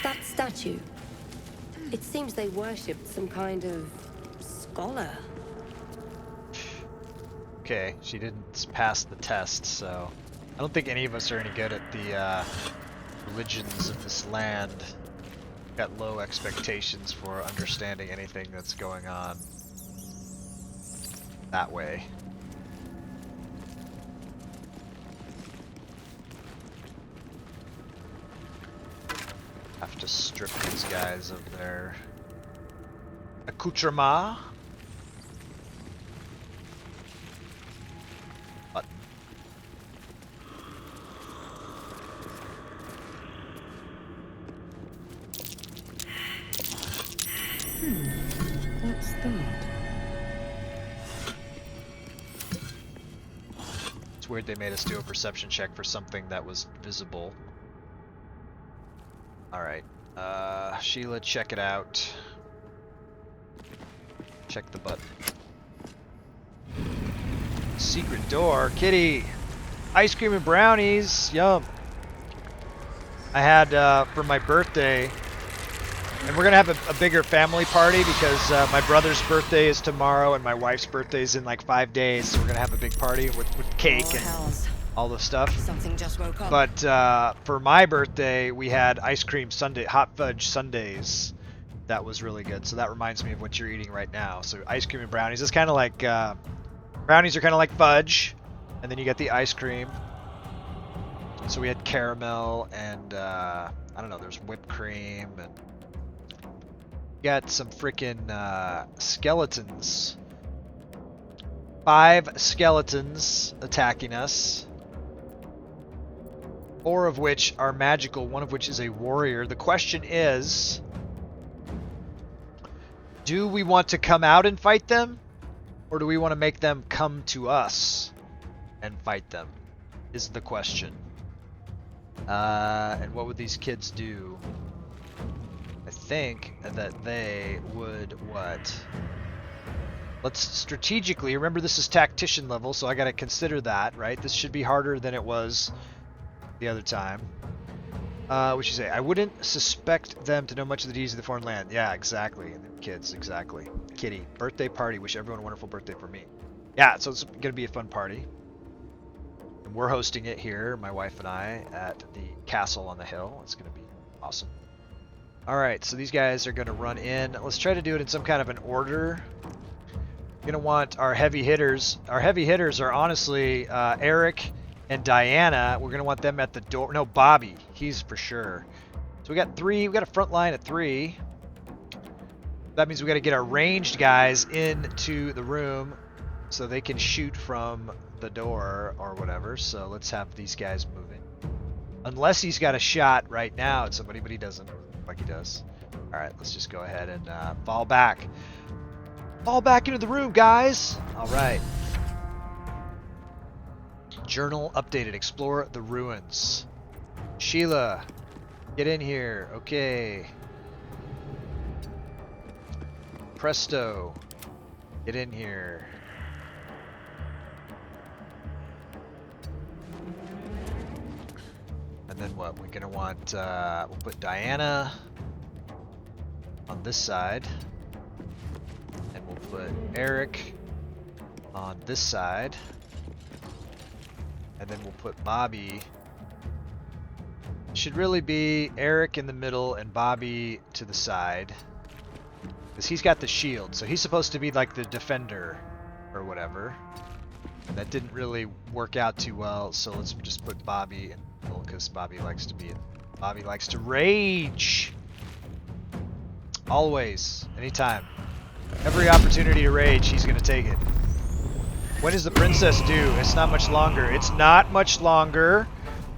That statue. It seems they worshipped some kind of scholar. Okay, she didn't pass the test, so I don't think any of us are any good at the religions of this land. Got low expectations for understanding anything that's going on that way. Have to strip these guys of their accoutrement. Button. What's that? It's weird they made us do a perception check for something that was visible. Alright, Sheila, check it out. Check the button. Secret door, kitty! Ice cream and brownies, yum! I had, for my birthday, and we're gonna have a bigger family party because my brother's birthday is tomorrow and my wife's birthday is in like 5 days, so we're gonna have a big party with cake and all the stuff. Something just woke up. But for my birthday, we had ice cream sundae, hot fudge sundaes. That was really good. So that reminds me of what you're eating right now. So ice cream and brownies. It's kind of like brownies are kind of like fudge, and then you get the ice cream. So we had caramel and I don't know. There's whipped cream and got some freaking skeletons. 5 skeletons attacking us. 4 of which are magical, 1 of which is a warrior. The question is, do we want to come out and fight them? Or do we want to make them come to us and fight them? Is the question. And what would these kids do? I think that they would what? Let's strategically, remember this is tactician level, so I gotta consider that, right? This should be harder than it was the other time. What you say? I wouldn't suspect them to know much of the deeds of the foreign land. Yeah, exactly. Kids, exactly. Kitty, birthday party. Wish everyone a wonderful birthday for me. Yeah, so it's gonna be a fun party. And we're hosting it here, my wife and I, at the castle on the hill. It's gonna be awesome. Alright, so these guys are gonna run in. Let's try to do it in some kind of an order. We're gonna want our heavy hitters. Our heavy hitters are honestly Eric and Diana. We're gonna want them at the door. No, Bobby. He's for sure. So we got 3. We got a front line of 3. That means we got to get our ranged guys into the room so they can shoot from the door or whatever. So let's have these guys moving. Unless he's got a shot right now at somebody, but he doesn't. Like he does. All right, let's just go ahead and fall back. Fall back into the room, guys. All right. Journal updated. Explore the ruins. Sheila, get in here. Okay. Presto, get in here. And then what? We're gonna want, we'll put Diana on this side. And we'll put Eric on this side. And then we'll put Bobby, should really be Eric in the middle and Bobby to the side. Because he's got the shield, so he's supposed to be like the defender or whatever. That didn't really work out too well, so let's just put Bobby in the middle because Bobby likes to be in. Bobby likes to rage! Always. Anytime. Every opportunity to rage, he's gonna take it. When is the princess due? It's not much longer. It's not much longer,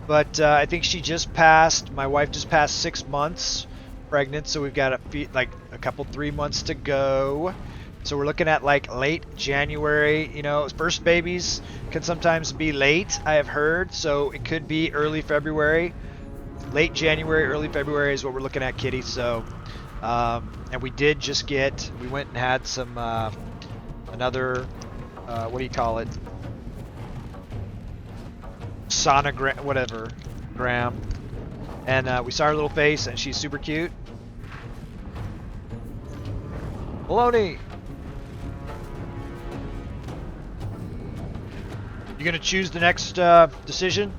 but I think she just passed, my wife just passed 6 months pregnant, so we've got a couple 3 months to go. So we're looking at like late January. You know, first babies can sometimes be late, I have heard, so it could be early February. Late January, early February is what we're looking at, Kitty. So, and we did just we went and had some, another, what do you call it? Sonogram, whatever, gram. And we saw her little face, and she's super cute. Baloney! You gonna choose the next decision?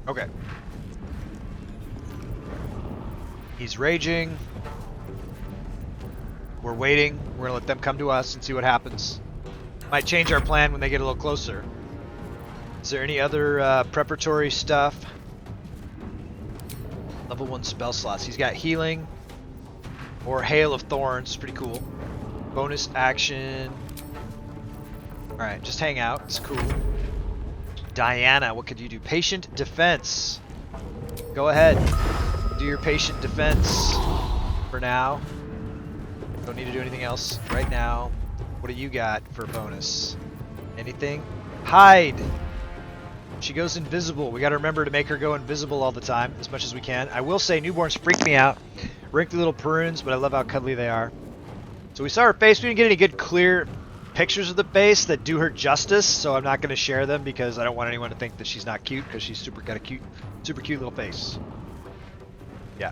Okay. He's raging. We're waiting. We're gonna let them come to us and see what happens. Might change our plan when they get a little closer. Is there any other preparatory stuff? Level 1 spell slots. He's got healing or Hail of Thorns. Pretty cool. Bonus action. Alright, just hang out. It's cool. Diana, what could you do? Patient defense. Go ahead. Do your patient defense for now. Don't need to do anything else right now. What do you got for bonus? Anything? Hide. She goes invisible. We got to remember to make her go invisible all the time as much as we can. I will say newborns freak me out. Wrinkly little prunes, but I love how cuddly they are. So we saw her face. We didn't get any good clear pictures of the face that do her justice, so I'm not going to share them because I don't want anyone to think that she's not cute, because she's got a super cute little face. Yeah.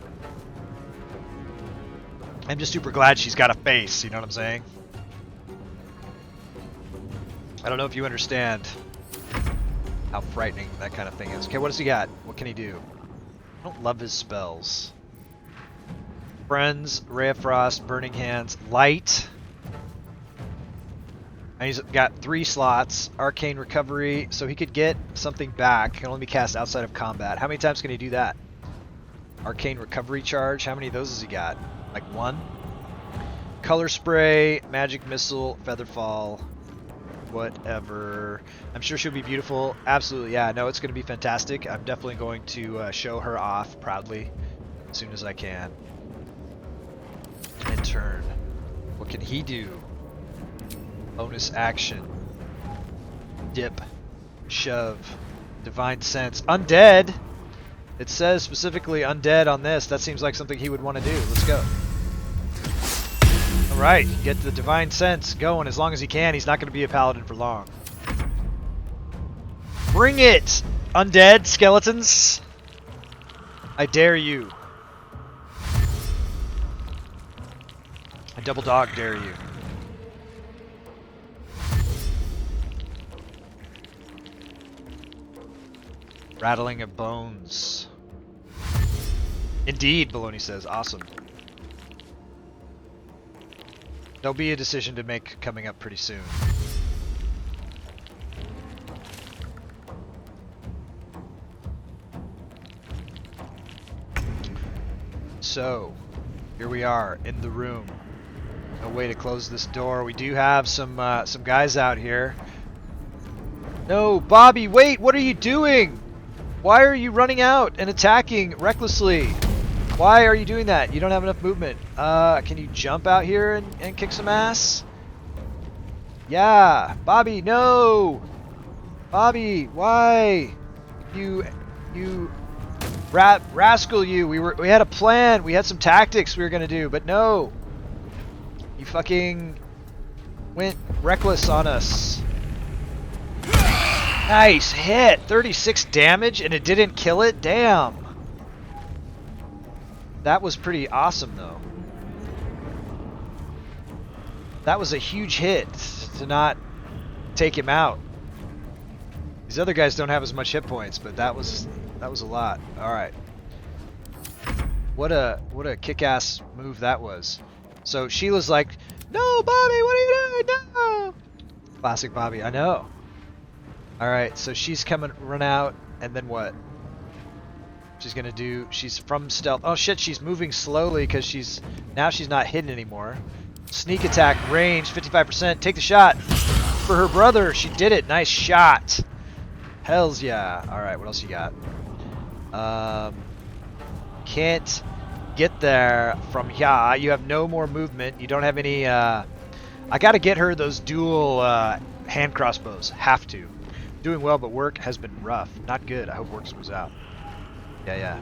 I'm just super glad she's got a face, you know what I'm saying? I don't know if you understand how frightening that kind of thing is. Okay, what does he got? What can he do? I don't love his spells. Friends, Ray of Frost, Burning Hands, Light. And he's got 3 slots. Arcane Recovery, so he could get something back. Can only be cast outside of combat. How many times can he do that? Arcane Recovery Charge, how many of those has he got? Like 1? Color Spray, Magic Missile, Featherfall, whatever. I'm sure she'll be beautiful. Absolutely, yeah. No, it's going to be fantastic. I'm definitely going to show her off proudly as soon as I can. In turn, what can he do? Bonus action. Dip. Shove. Divine Sense. Undead! It says specifically undead on this. That seems like something he would want to do. Let's go. Alright, get the Divine Sense going as long as he can. He's not going to be a paladin for long. Bring it! Undead skeletons! I dare you. I double dog dare you. Rattling of bones. Indeed, Baloney says. Awesome. There'll be a decision to make coming up pretty soon. So, here we are in the room. No way to close this door. We do have some guys out here. No, Bobby, wait! What are you doing? Why are you running out and attacking recklessly? Why are you doing that? You don't have enough movement. Can you jump out here and kick some ass? Yeah, Bobby, no! Bobby, why? You rascal, you. We had a plan. We had some tactics we were gonna do, but no. You fucking went reckless on us. Nice hit! 36 damage and it didn't kill it? Damn! That was pretty awesome though. That was a huge hit to not take him out. These other guys don't have as much hit points, but that was a lot. All right. What a kick-ass move that was. So Sheila's like, "No, Bobby, what are you doing? No!" Classic Bobby, I know. All right, so she's coming, run out, and then what? She's gonna do. She's from stealth. Oh shit, she's moving slowly because she's not hidden anymore. Sneak attack, range, 55%. Take the shot for her brother. She did it. Nice shot. Hells yeah. All right, what else you got? Can't get there from here. You have no more movement. You don't have any. I gotta get her those dual hand crossbows. Have to. Doing well, but work has been rough. Not good. I hope work was out. Yeah.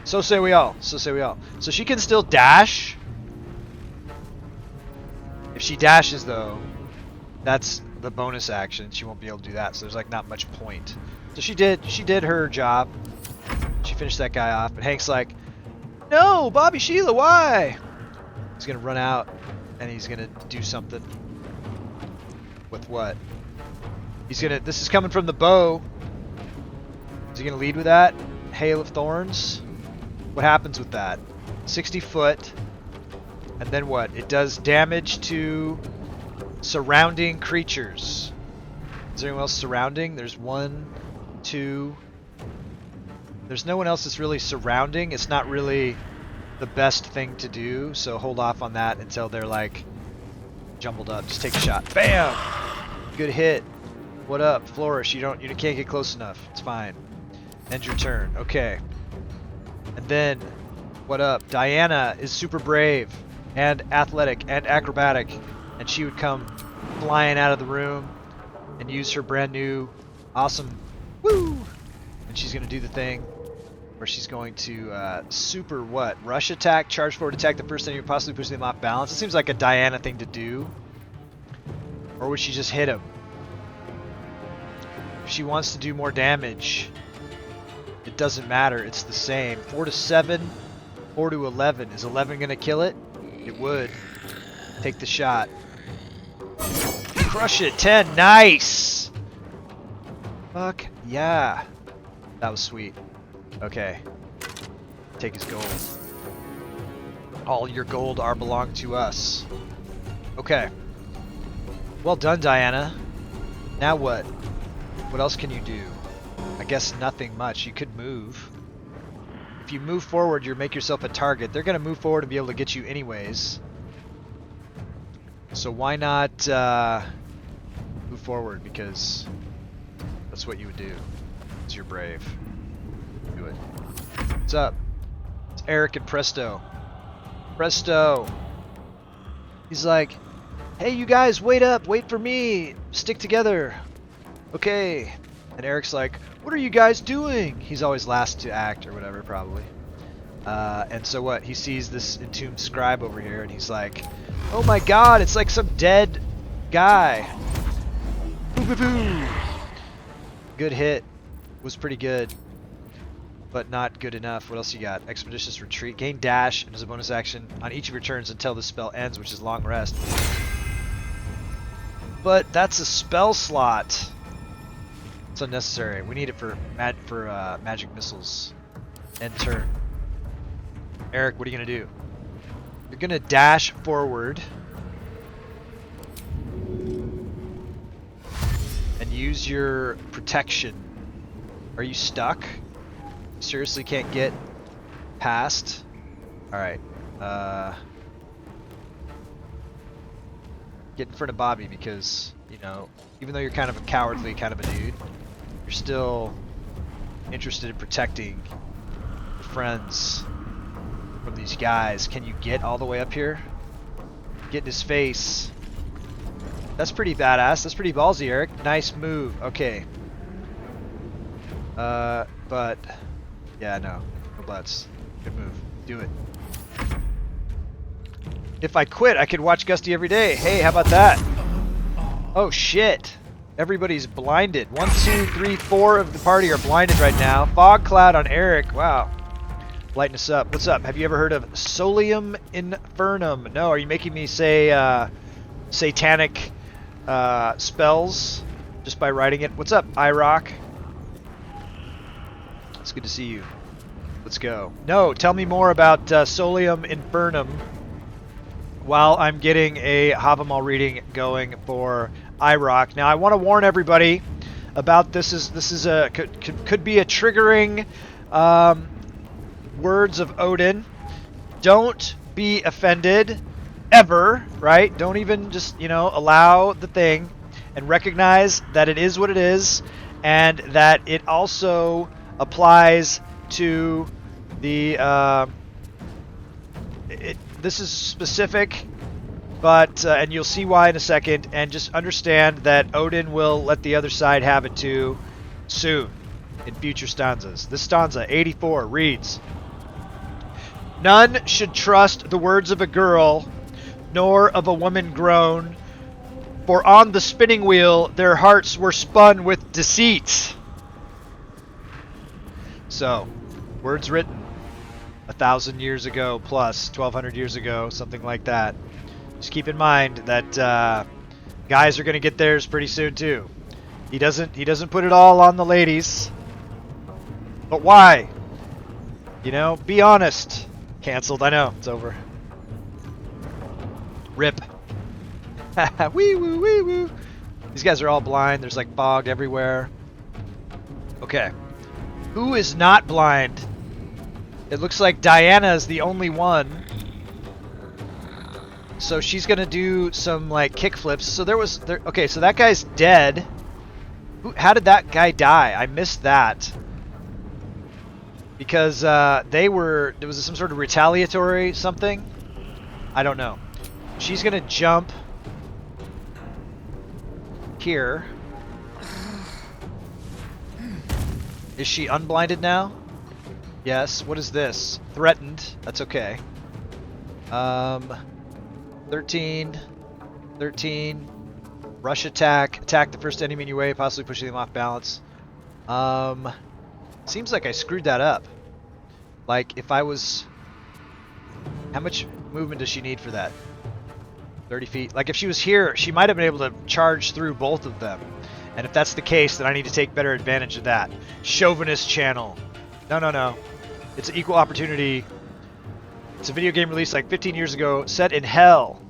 So say we all. So say we all. So she can still dash. If she dashes though, that's the bonus action. She won't be able to do that. So there's like not much point. So she did her job. She finished that guy off. But Hank's like, "No, Bobby, Sheila, why?" He's gonna run out and he's gonna do something. With what? He's gonna. This is coming from the bow. Is he gonna lead with that? Hail of Thorns. What happens with that? 60 foot. And then what? It does damage to surrounding creatures. Is there anyone else surrounding? There's 1, 2. There's no one else that's really surrounding. It's not really the best thing to do, so hold off on that until they're like jumbled up. Just take a shot. Bam! Good hit. What up, Flourish? You can't get close enough. It's fine. End your turn. Okay. And then, what up? Diana is super brave and athletic and acrobatic, and she would come flying out of the room and use her brand new awesome woo, and she's gonna do the thing where she's going to super what? Rush attack, charge forward attack the first time you possibly push them off balance. It seems like a Diana thing to do. Or would she just hit him? If she wants to do more damage, it doesn't matter. It's the same. 4 to 7, 4 to 11. Is 11 gonna kill it? It would. Take the shot. Crush it. 10. Nice. Fuck yeah. That was sweet. Okay. Take his gold. All your gold are belong to us. Okay. Well done, Diana. Now what? What else can you do? I guess nothing much. You could move. If you move forward, you make yourself a target. They're going to move forward and be able to get you anyways. So why not move forward? Because that's what you would do. Because you're brave. Do it. What's up? It's Eric and Presto. Presto! He's like, "Hey, you guys, wait up. Wait for me. Stick together." Okay. And Eric's like, "What are you guys doing?" He's always last to act or whatever, probably. And so what? He sees this entombed scribe over here, and he's like, "Oh my god, it's like some dead guy." Boo boo boo. Good hit. Was pretty good. But not good enough. What else you got? Expeditious Retreat. Gain dash and as a bonus action on each of your turns until the spell ends, which is long rest. But that's a spell slot. It's unnecessary. We need it for magic missiles. End turn. Eric, what are you gonna do? You're gonna dash forward and use your protection. Are you stuck? Seriously can't get past? Alright. Get in front of Bobby because, you know, even though you're kind of a cowardly kind of a dude, you're still interested in protecting your friends from these guys. Can you get all the way up here? Get in his face. That's pretty badass. That's pretty ballsy, Eric. Nice move. Okay. But yeah, no buts. Good move. Do it. If I quit, I could watch Gusty every day. Hey, how about that? Oh shit. Everybody's blinded. 1, 2, 3, 4 of the party are blinded right now. Fog cloud on Eric. Wow. Lighten us up. What's up? Have you ever heard of Solium Infernum? No, are you making me say satanic spells just by writing it. What's up, iRock? It's good to see you. Let's go. No, tell me more about Solium Infernum while I'm getting a Havamal reading going for iRock. Now, I want to warn everybody about this. Is a could be a triggering words of Odin. Don't be offended ever, right? Don't even just, allow the thing, and recognize that it is what it is, and that it also applies to the this is specific, but and you'll see why in a second, and just understand that Odin will let the other side have it too soon in future stanzas. This stanza 84 reads, "None should trust the words of a girl, nor of a woman grown, for on the spinning wheel their hearts were spun with deceit." So, words written 1,000 years ago plus, 1,200 years ago, something like that. Just keep in mind that guys are going to get theirs pretty soon too. He doesn't put it all on the ladies. But why? Be honest. Cancelled. I know. It's over. Rip. Wee woo wee woo. These guys are all blind. There's like fog everywhere. Okay. Who is not blind? It looks like Diana is the only one. So she's gonna do some like kick flips. So okay, so that guy's dead. How did that guy die? I missed that. Because there was some sort of retaliatory something. I don't know. She's gonna jump here. Is she unblinded now? Yes. What is this? Threatened. That's okay. 13. Rush attack. Attack the first enemy in your way, possibly pushing them off balance. Seems like I screwed that up. Like, if I was... How much movement does she need for that? 30 feet. Like, if she was here, she might have been able to charge through both of them. And if that's the case, then I need to take better advantage of that. Chauvinist channel. No. It's an equal opportunity. It's a video game released like 15 years ago, set in hell.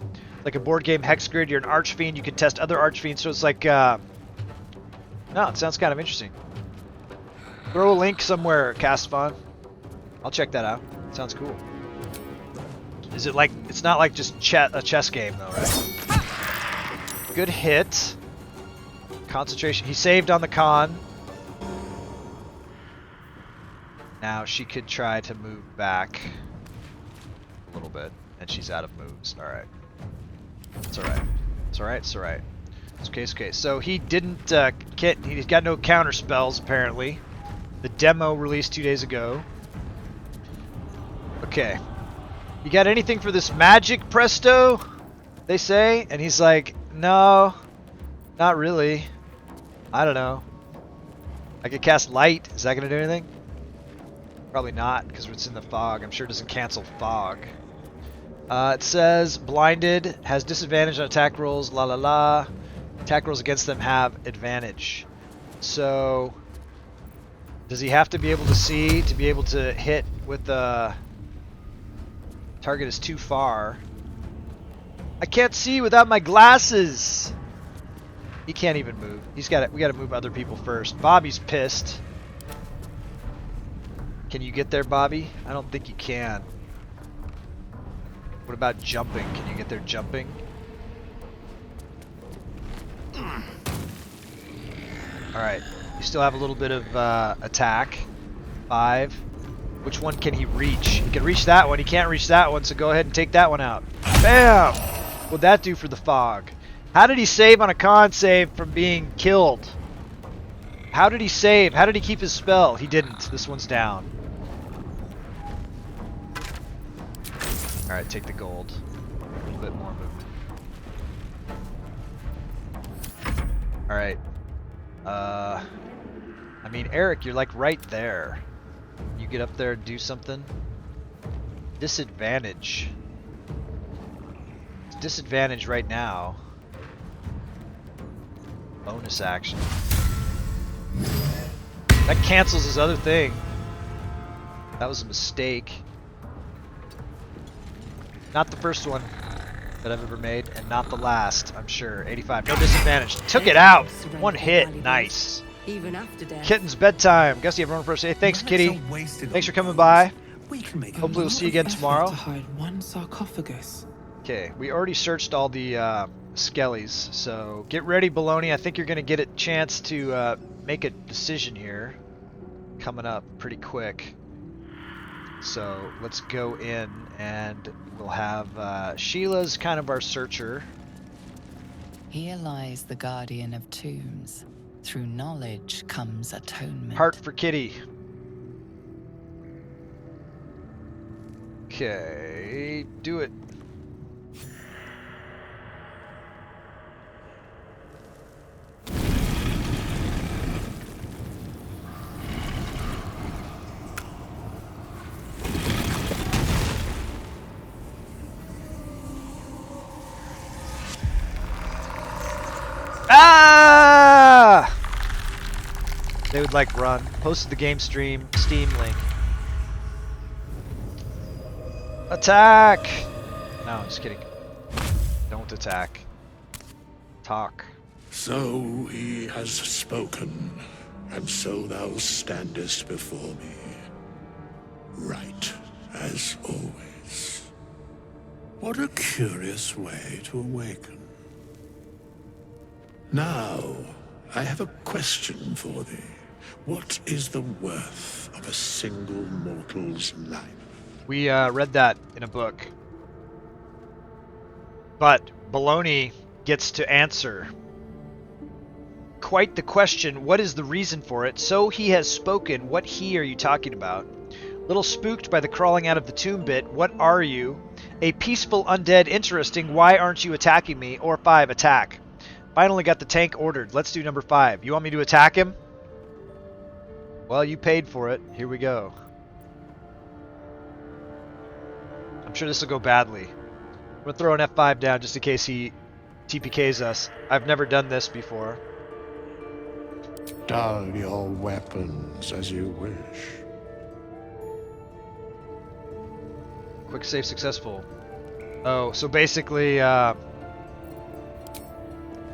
Like a board game hex grid, you're an archfiend, you can test other archfiends, so it's like, no, it sounds kind of interesting. Throw a link somewhere, Castfon. I'll check that out. Sounds cool. Is it like, it's not like just a chess game though, right? Good hit. Concentration. He saved on the con. Now she could try to move back a little bit, and she's out of moves. Alright. It's alright. It's alright, it's alright. It's okay, it's okay. So he didn't he's got no counter spells apparently. The demo released 2 days ago. Okay. You got anything for this magic, Presto? They say? And he's like, no, not really. I don't know. I could cast light. Is that going to do anything? Probably not, because it's in the fog. I'm sure it doesn't cancel fog. It says blinded, has disadvantage on attack rolls, la la la. Attack rolls against them have advantage. So, does he have to be able to see to be able to hit with the target is too far? I can't see without my glasses. He can't even move. We got to move other people first. Bobby's pissed. Can you get there, Bobby? I don't think you can. What about jumping? Can you get there jumping? Alright. You still have a little bit of attack. 5. Which one can he reach? He can reach that one. He can't reach that one, so go ahead and take that one out. Bam! What'd that do for the fog? How did he save on a con save from being killed? How did he save? How did he keep his spell? He didn't. This one's down. Alright, take the gold. A little bit more movement. Alright. I mean, Eric, you're like right there. You get up there and do something. Disadvantage. It's disadvantage right now. Bonus action. That cancels his other thing. That was a mistake. Not the first one that I've ever made, and not the last, I'm sure. 85, no disadvantage. Took it out! One hit, nice. Even after death. Kitten's bedtime. Guess you have room for us. Hey, thanks, Kitty. Thanks for coming by. We can make Hopefully we'll see you again tomorrow. To hide one sarcophagus. Okay, we already searched all the skellies, so get ready, Baloney. I think you're going to get a chance to make a decision here. Coming up pretty quick. So let's go in and we'll have Sheila's kind of our searcher. Here lies the guardian of tombs. Through knowledge comes atonement. Heart for Kitty. Okay, do it. Ah! They would like run. Posted the game stream Steam link. Attack! No, just kidding. Don't attack. Talk. So he has spoken, and so thou standest before me. Right, as always. What a curious way to awaken. Now, I have a question for thee. What is the worth of a single mortal's life? We read that in a book. But Baloney gets to answer. Quite the question, what is the reason for it? So he has spoken, what he are you talking about? Little spooked by the crawling out of the tomb bit, what are you? A peaceful undead, interesting, why aren't you attacking me? Or 5, attack. Finally got the tank ordered, let's do number 5. You want me to attack him? Well, you paid for it, here we go. I'm sure this will go badly. I'm going to throw an F5 down just in case he TPKs us. I've never done this before. Dull your weapons as you wish. Quick save successful. Oh, so basically,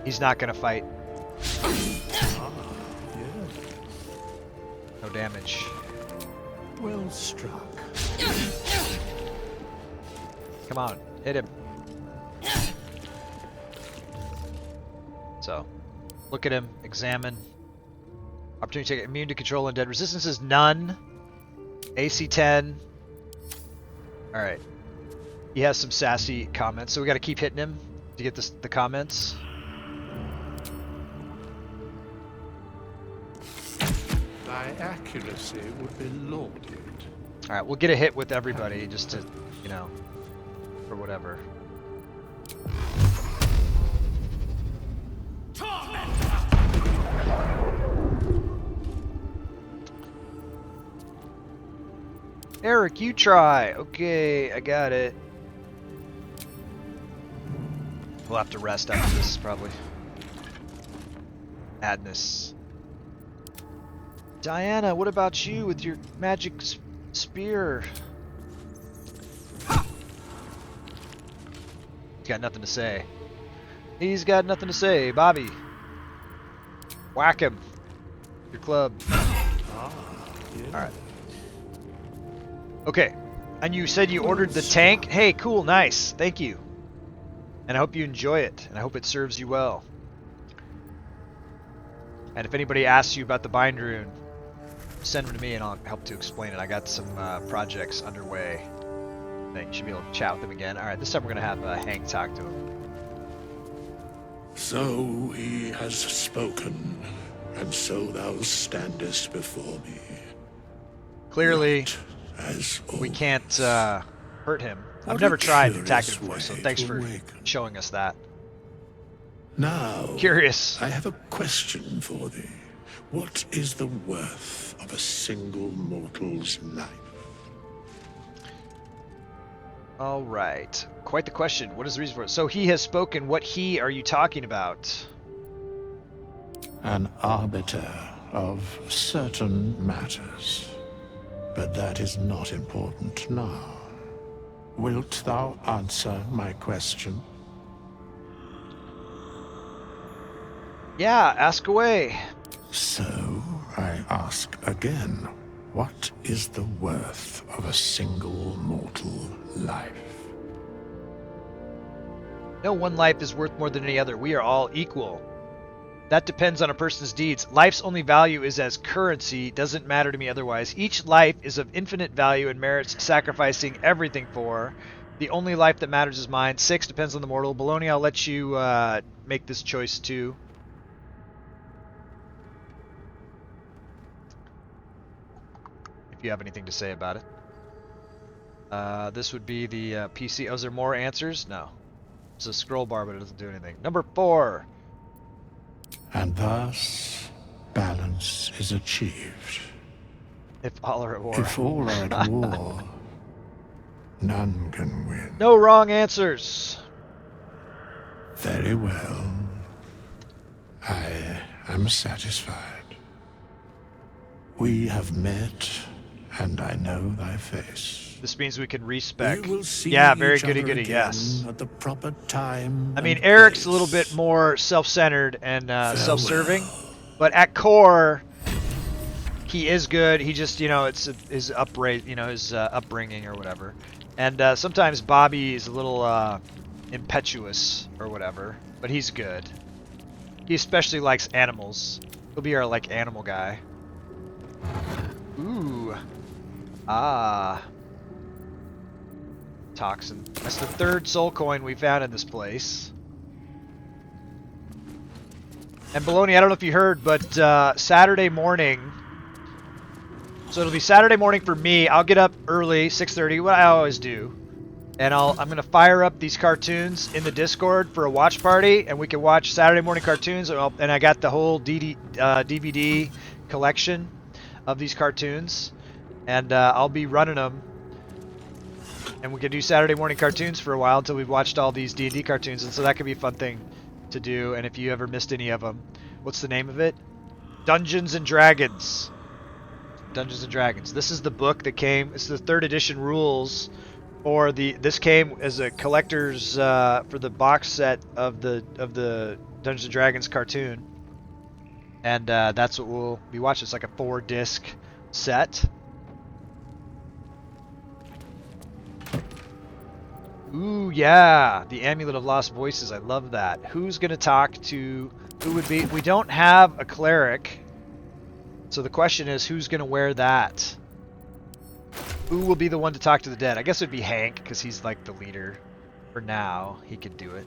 he's not going to fight. No damage. Well struck. Come on, hit him. So, look at him, examine. Opportunity to take immune to control undead. Resistance is none. AC 10. Alright. He has some sassy comments, so we gotta keep hitting him to get the comments. Thy accuracy would be lauded. Alright, we'll get a hit with everybody just to, you know, for whatever. Eric, you try. Okay, I got it. We'll have to rest after this, probably. Madness. Diana, what about you with your magic spear? He's got nothing to say. He's got nothing to say. Bobby. Whack him. Your club. Alright. Okay. And you said you ordered the tank? Hey, cool, nice. Thank you. And I hope you enjoy it. And I hope it serves you well. And if anybody asks you about the bind rune, send them to me and I'll help to explain it. I got some projects underway. I think you should be able to chat with them again. Alright, this time we're going to have Hank talk to him. So he has spoken, and so thou standest before me. Clearly, Right, as we always. can't hurt him. What I've never a tried to attack him curious before, so way thanks to for awaken. showing us that. Now, Curious. I have a question for thee. What is the worth of a single mortal's life? Alright. Quite the question. What is the reason for it? So he has spoken. What he are you talking about? an arbiter of certain matters. But that is not important now. Wilt thou answer my question? Yeah, ask away. So, I ask again, what is the worth of a single mortal life? No one life is worth more than any other. We are all equal. That depends on a person's deeds. Life's only value is as currency. Doesn't matter to me otherwise. Each life is of infinite value and merits sacrificing everything for. The only life that matters is mine. 6 depends on the mortal. Baloney, I'll let you make this choice too. If you have anything to say about it. This would be the PC. Oh, is there more answers? No. It's a scroll bar, but it doesn't do anything. Number 4. And thus, balance is achieved. If all are at war. If all are at war, none can win. No wrong answers. Very well. I am satisfied. We have met, and I know thy face. This means we can respec. We will see Yeah, very each goody other goody, again yes. at the proper time. I mean, and Eric's place. a little bit more self-centered and self-serving, but at core, he is good. He just, you know, it's his upbringing or whatever. And sometimes Bobby is a little impetuous or whatever, but he's good. He especially likes animals. He'll be our like animal guy. Ooh. Ah. Toxin. That's the 3rd soul coin we found in this place. And Baloney, I don't know if you heard, but Saturday morning. So it'll be Saturday morning for me. I'll get up early, 6:30, what I always do. And I'm gonna fire up these cartoons in the Discord for a watch party, and we can watch Saturday morning cartoons. And I got the whole DVD collection of these cartoons, and I'll be running them. And we can do Saturday morning cartoons for a while until we've watched all these D&D cartoons, and so that could be a fun thing to do. And if you ever missed any of them, what's the name of it? Dungeons and Dragons. Dungeons and Dragons. This is the book that came. It's the 3rd edition rules, or this came as a collector's for the box set of the Dungeons and Dragons cartoon, and that's what we'll be watching. It's like a 4-disc set. Ooh, yeah, the Amulet of Lost Voices. I love that. Who's gonna talk to? Who would be? We don't have a cleric, so the question is, who's gonna wear that? Who will be the one to talk to the dead? I guess it'd be Hank, because he's like the leader. For now, he could do it.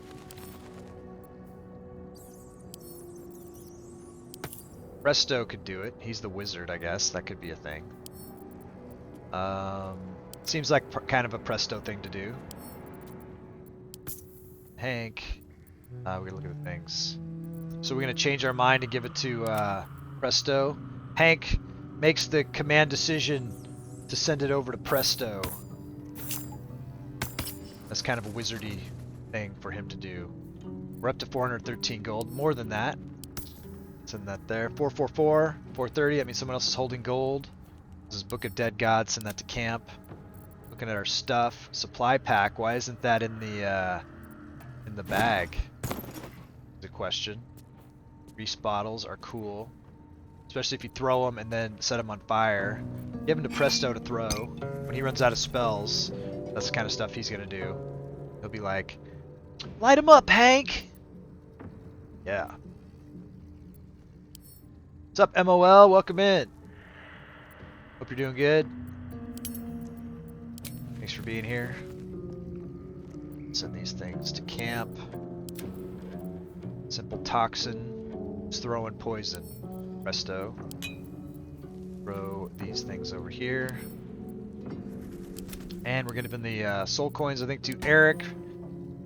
Presto could do it. He's the wizard, I guess. That could be a thing. Seems like kind of a Presto thing to do. Hank. We're gonna look at the things. So we're gonna change our mind and give it to Presto. Hank makes the command decision to send it over to Presto. That's kind of a wizardy thing for him to do. We're up to 413 gold. More than that. Send that there. 444, 430. That means someone else is holding gold. This is Book of Dead Gods. Send that to camp. Looking at our stuff. Supply pack. Why isn't that in the bag? Good question. Grease bottles are cool, especially if you throw them and then set them on fire. Give him to Presto to throw. When he runs out of spells, that's the kind of stuff he's gonna do. He'll be like, "Light him up, Hank!" Yeah. What's up, MOL? Welcome in. Hope you're doing good. Thanks for being here. Send these things to camp. Simple toxin. Just throw in poison. Presto. Throw these things over here. And we're gonna give the soul coins, I think, to Eric,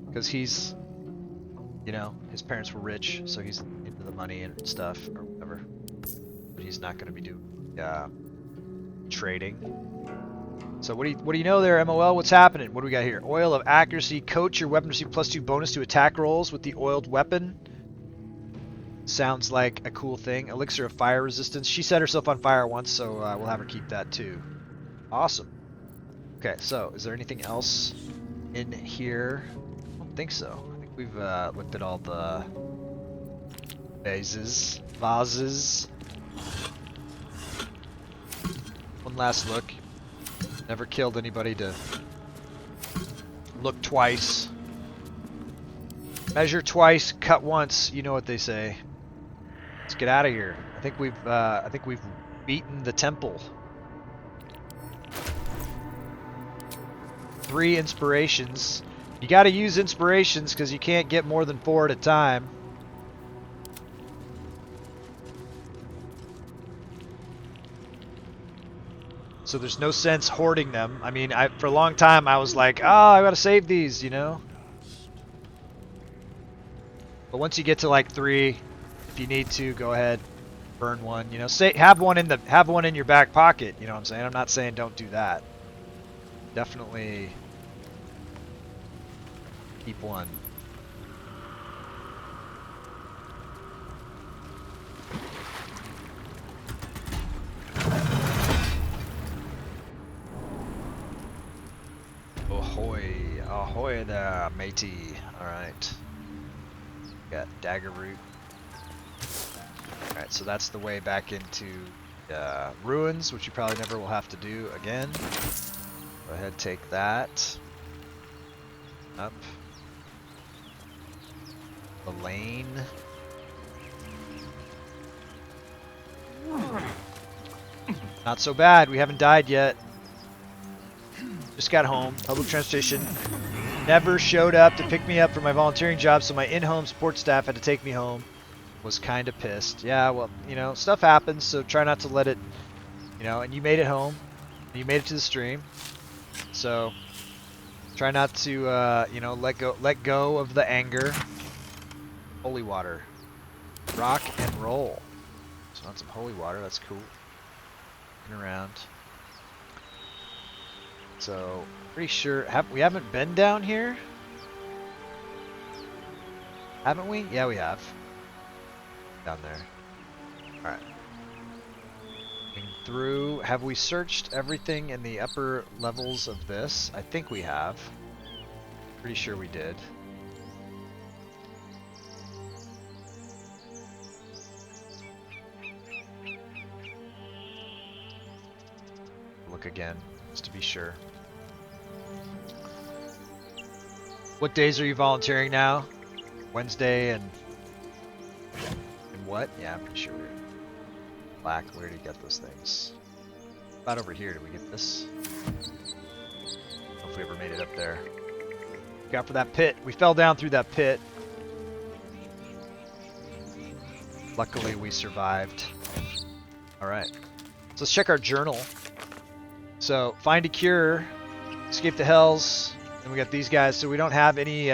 because he's, you know, his parents were rich, so he's into the money and stuff or whatever. But he's not gonna be doing trading. So what do you know there, MOL? What's happening? What do we got here? Oil of Accuracy. Coach your weapon, receive +2 bonus to attack rolls with the oiled weapon. sounds like a cool thing. Elixir of fire resistance. She set herself on fire once, so we'll have her keep that too. Awesome. Okay, so is there anything else in here? I don't think so. I think we've looked at all the vases. One last look. Never killed anybody to look twice. Measure twice, cut once. You know what they say. Let's get out of here. I think we've beaten the temple. 3 inspirations. You got to use inspirations because you can't get more than 4 at a time. So there's no sense hoarding them. I mean, for a long time I was like, oh, I gotta save these, you know? But once you get to like 3, if you need to, go ahead, burn one. You know, have one in your back pocket. You know what I'm saying? I'm not saying don't do that. Definitely keep one. Ahoy, ahoy there, matey. Alright. Got dagger root. Alright, so that's the way back into ruins, which you probably never will have to do again. Go ahead, take that. Up. The lane. Not so bad, we haven't died yet. Just got home. Public transportation never showed up to pick me up for my volunteering job, so my in-home support staff had to take me home. Was kind of pissed. Yeah, well, you know, stuff happens, so try not to let it, you know, and you made it home. And you made it to the stream. So try not to, you know, let go of the anger. Holy water. Rock and roll. So on some holy water, that's cool. Looking around. So, pretty sure, we haven't been down here? Haven't we? Yeah, we have. Down there. Alright. Through, have we searched everything in the upper levels of this? I think we have. Pretty sure we did. Look again, just to be sure. What days are you volunteering now? Wednesday and what? Yeah, I'm pretty sure we're black. Where did you get those things? About over here. Did we get this? I don't know if we ever made it up there. Look out for that pit. We fell down through that pit. Luckily, we survived. Alright. So let's check our journal. So, find a cure. Escape the hells. And we got these guys. So we don't have any...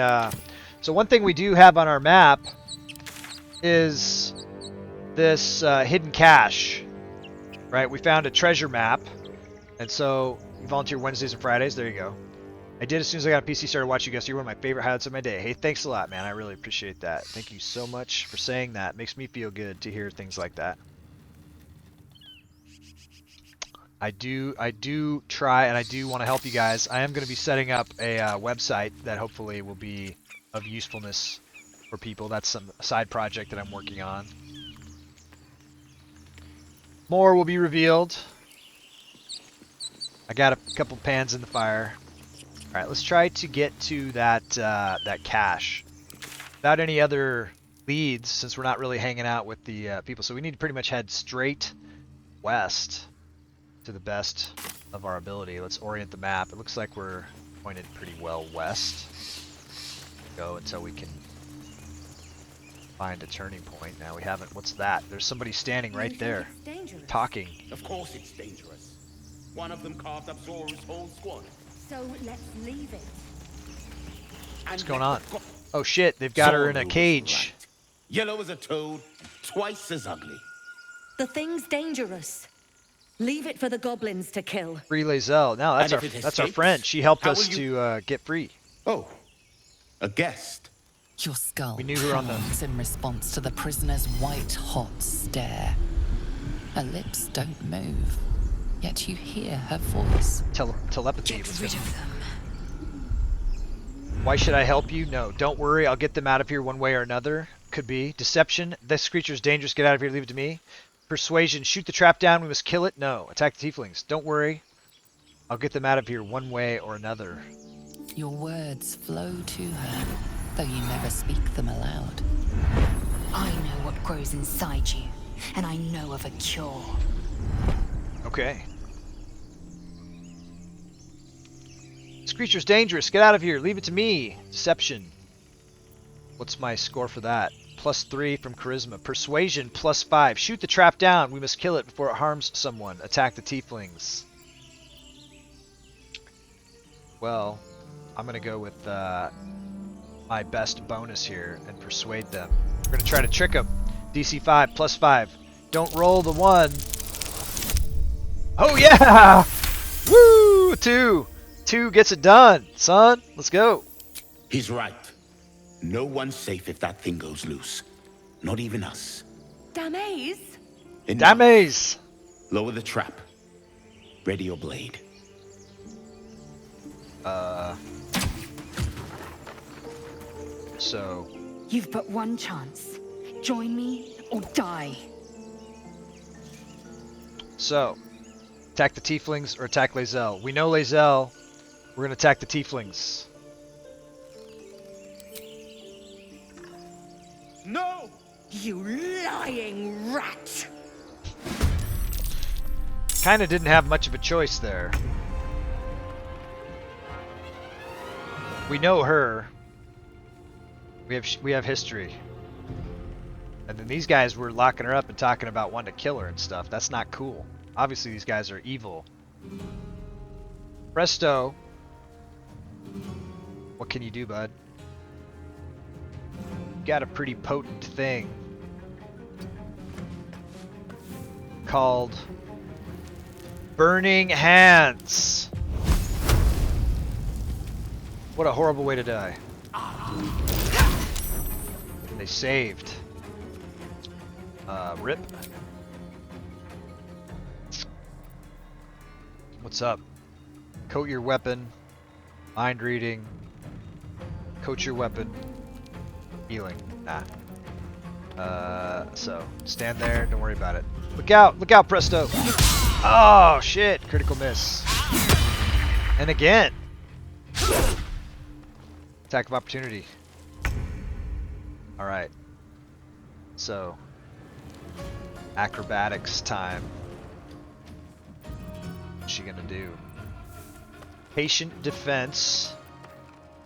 So one thing we do have on our map is this hidden cache. Right? We found a treasure map. And so, you volunteer Wednesdays and Fridays. There you go. I did as soon as I got a PC, started watching you guys. You're one of my favorite highlights of my day. Hey, thanks a lot, man. I really appreciate that. Thank you so much for saying that. It makes me feel good to hear things like that. I do try, and I do want to help you guys. I am going to be setting up a website that hopefully will be of usefulness for people. That's some side project that I'm working on. More will be revealed. I got a couple pans in the fire. All right, let's try to get to that that cache without any other leads, since we're not really hanging out with the people. So we need to pretty much head straight west to the best of our ability. Let's orient the map. It looks like we're pointed pretty well west. Go until we can find a turning point. Now we haven't. What's that? There's somebody standing right there, talking. Of course it's dangerous. One of them carved up Zora's whole squad. So let's leave it. What's going on? Oh shit, they've got her in a cage. Right. Yellow as a toad, twice as ugly. The thing's dangerous. Leave it for the goblins to kill. Free Lazelle. No, that's our friend. She helped us to get free. Oh, a guest. Your skull We knew her on the- pounds in response to the prisoner's white-hot stare. Her lips don't move, yet you hear her voice. Telepathy. Get rid of them. Why should I help you? No, don't worry. I'll get them out of here one way or another. Could be. Deception. This creature's dangerous. Get out of here. Leave it to me. Persuasion. Shoot the trap down. We must kill it. No. Attack the tieflings. Don't worry. I'll get them out of here one way or another. Your words flow to her, though you never speak them aloud. I know what grows inside you, and I know of a cure. Okay. This creature's dangerous. Get out of here. Leave it to me. Deception. What's my score for that? +3 from charisma. Persuasion +5. Shoot the trap down. We must kill it before it harms someone. Attack the tieflings. Well, I'm going to go with my best bonus here and persuade them. We're going to try to trick them. DC 5 +5. Don't roll the 1. Oh yeah! Woo! 2. 2 gets it done, son. Let's go. He's right. No one's safe if that thing goes loose. Not even us. Damaze? Enough. Damaze! Lower the trap. Ready your blade. So... You've but one chance. Join me or die. So, attack the tieflings or attack Lae'zel. We know Lae'zel. We're going to attack the tieflings. No! You lying rat! Kind of didn't have much of a choice there. We know her. We have history. And then these guys were locking her up and talking about wanting to kill her and stuff. That's not cool. Obviously these guys are evil. Presto. What can you do, bud? You got a pretty potent thing called Burning Hands. What a horrible way to die. They saved. Rip. What's up? Coat your weapon. Mind reading. Coat your weapon. Healing. Nah. So stand there. Don't worry about it. Look out! Look out, Presto! Oh shit! Critical miss. And again. Attack of opportunity. All right. So. Acrobatics time. What's she gonna do? Patient defense.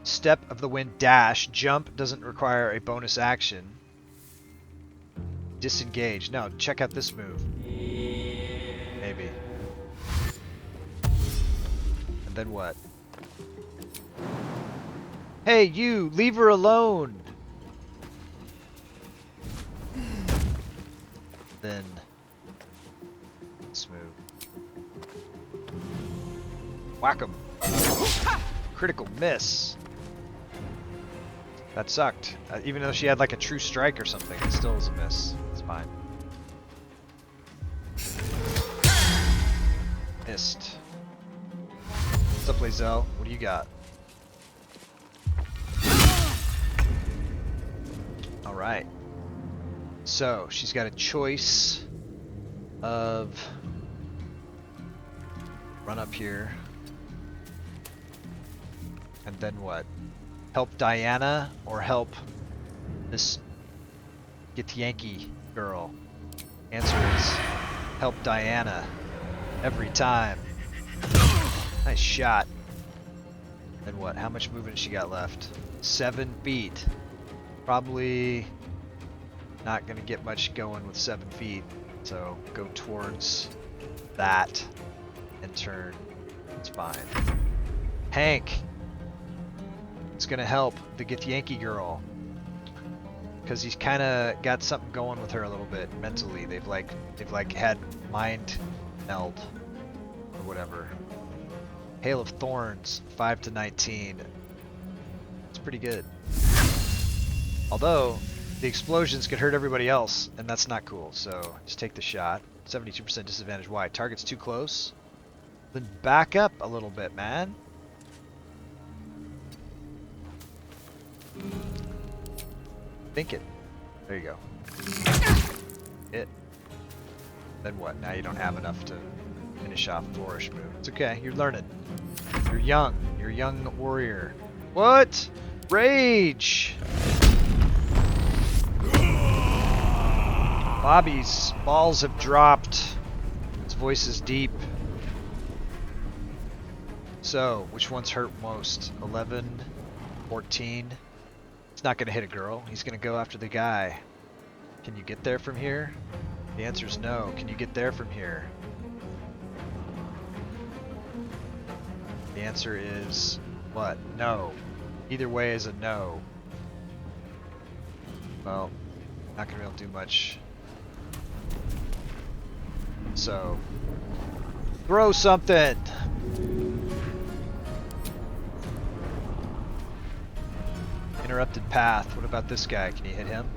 Step of the wind dash. Jump doesn't require a bonus action. Disengage. No, check out this move. Maybe. And then what? Hey, you! Leave her alone! Then this move. Whack 'em. Critical miss. That sucked. Even though she had like a true strike or something, it still was a miss. It's fine. Missed. What's up, Lae'zel? What do you got? Alright. So, she's got a choice of run up here. And then what? Help Diana or help this Githyanki girl? Answer is help Diana every time. Nice shot. Then what? How much movement has she got left? 7 feet. Probably not gonna get much going with 7 feet. So go towards that and turn. It's fine. Hank. It's gonna help the Githyanki girl because he's kind of got something going with her a little bit mentally. They've like had mind meld or whatever. Hail of Thorns, 5 to 19. It's pretty good. Although, the explosions could hurt everybody else, and that's not cool. So, just take the shot. 72% disadvantage. Why? Target's too close? Then back up a little bit, man. Think it. There you go. Hit. Then what? Now you don't have enough to finish off Flourish move. It's okay. You're learning. You're young. You're a young warrior. What? Rage! Bobby's balls have dropped. His voice is deep. So, which one's hurt most? 11? 14? He's not going to hit a girl. He's going to go after the guy. Can you get there from here? The answer is no. Can you get there from here? The answer is what? No. Either way is a no. Well, not going to be able to do much. So, throw something! Interrupted path. What about this guy? Can you hit him?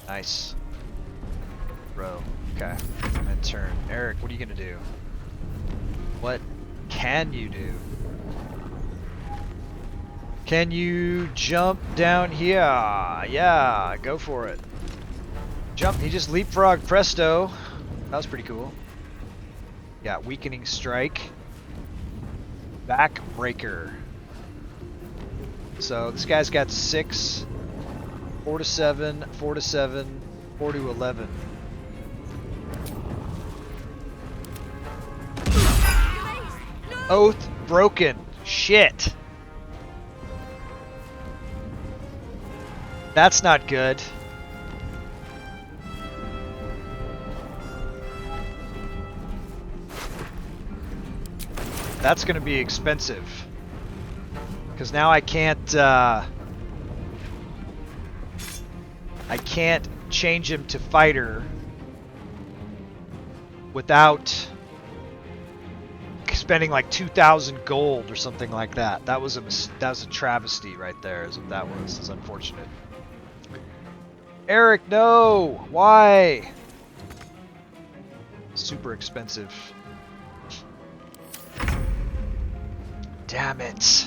Nice. Throw. Okay. And turn. Eric, what are you gonna do? What can you do? Can you jump down here? Yeah, go for it. Jump. He just leapfrog presto. That was pretty cool. Yeah, weakening strike. Backbreaker. So this guy's got 6, 4 to 7, 4 to 7, 4 to 11. Oath broken. Shit. That's not good. That's gonna be expensive. Because now I can't change him to fighter without spending like 2,000 gold or something like that. That was a travesty right there. Is what that was. It's unfortunate. Eric, no! Why? Super expensive. Damn it.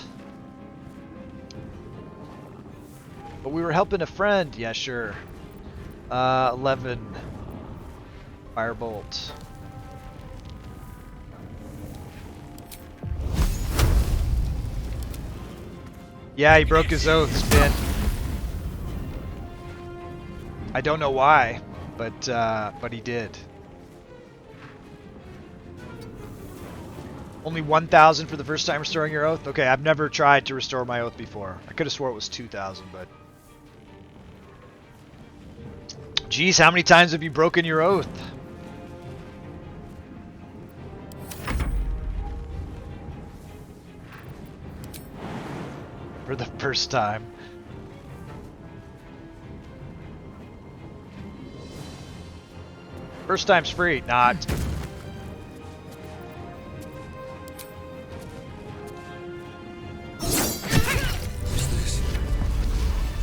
But we were helping a friend. Yeah, sure. 11. Firebolt. Yeah, he broke his oath, Spin. I don't know why, but he did. Only 1,000 for the first time restoring your oath? Okay, I've never tried to restore my oath before. I could have swore it was 2,000, but... Geez, how many times have you broken your oath? For the first time. First time's free. Not.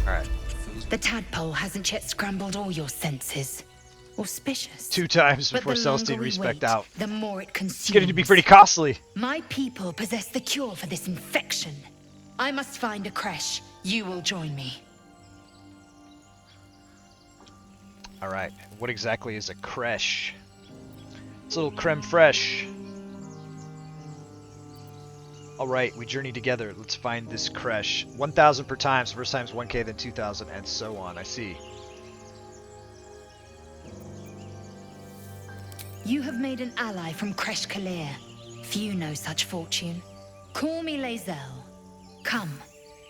Alright. The tadpole hasn't yet scrambled all your senses. Auspicious. 2 times But before the Celestine longer we respect wait, out. the more it consumes. It's getting to be pretty costly. My people possess the cure for this infection. I must find a creche. You will join me. Alright, what exactly is a creche? It's a little creme fraiche. Alright, we journey together. Let's find this creche. 1,000 per time, so first time's 1k, then 2,000, and so on. I see. You have made an ally from Creche Kalir. Few know such fortune. Call me Lae'zel. Come.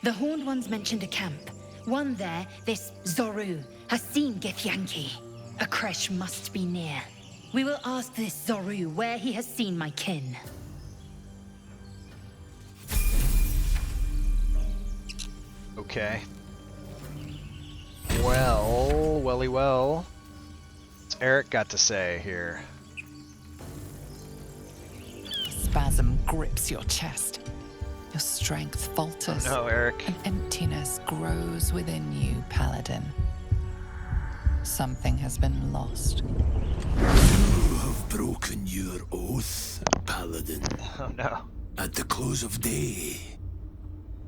The Horned Ones mentioned a camp. One there, this Zoru, has seen Githyanki. A creche must be near. We will ask this Zoru where he has seen my kin. Okay. Well, welly well. What's Eric got to say here? Spasm grips your chest. Your strength falters. Oh no, Eric. An emptiness grows within you, Paladin. Something has been lost. You have broken your oath, Paladin. Oh no. At the close of day,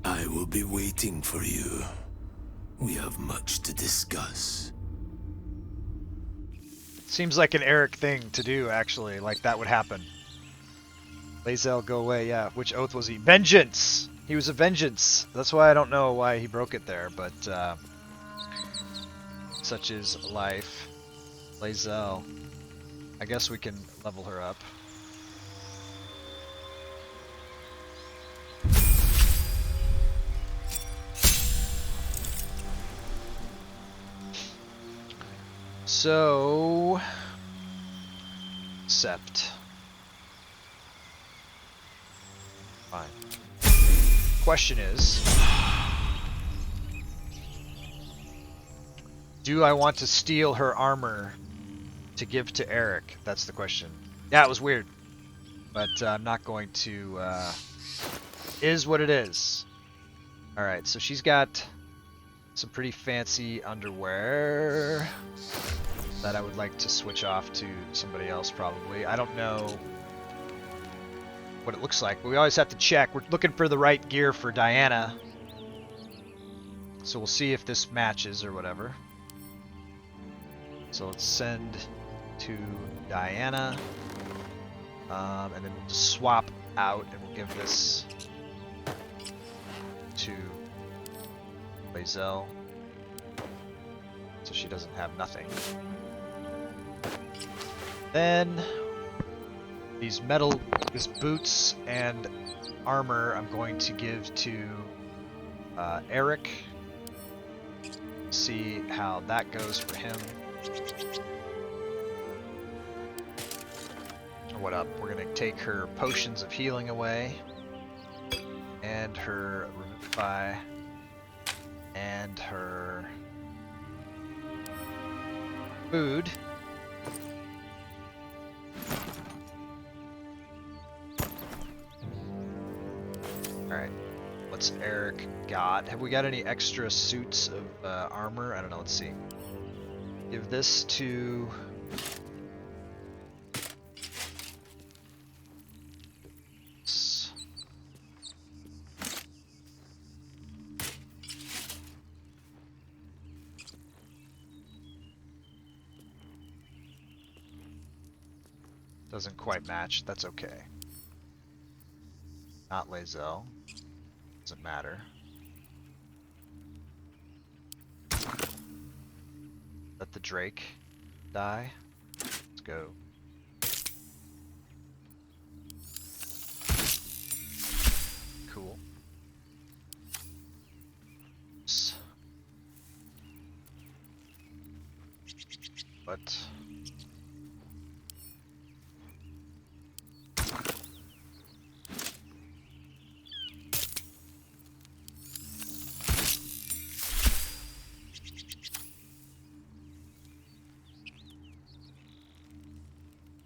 I will be waiting for you. We have much to discuss. Seems like an Eric thing to do, actually. Like that would happen. Lae'zel, go away. Yeah. Which oath was he? Vengeance! He was a vengeance. That's why I don't know why he broke it there, but such is life. Lae'zel. I guess we can level her up. So, Sept. Fine. Question is, do I want to steal her armor to give to Eric? That's the question. Yeah, it was weird, but I'm not going to. Is what it is. All right, so she's got some pretty fancy underwear that I would like to switch off to somebody else probably. I don't know what it looks like, but we always have to check. We're looking for the right gear for Diana. So we'll see if this matches or whatever. So let's send to Diana. And then we'll just swap out and we'll give this to Lae'zel, so she doesn't have nothing. Then these boots and armor I'm going to give to Eric. See how that goes for him. What up? We're gonna take her potions of healing away, and her revivify, and her food. Alright, what's Eric got? Have we got any extra suits of armor? I don't know, let's see. Give this to... Doesn't quite match. That's okay. Not Lae'zel. Doesn't matter. Let the Drake die. Let's go. Cool. But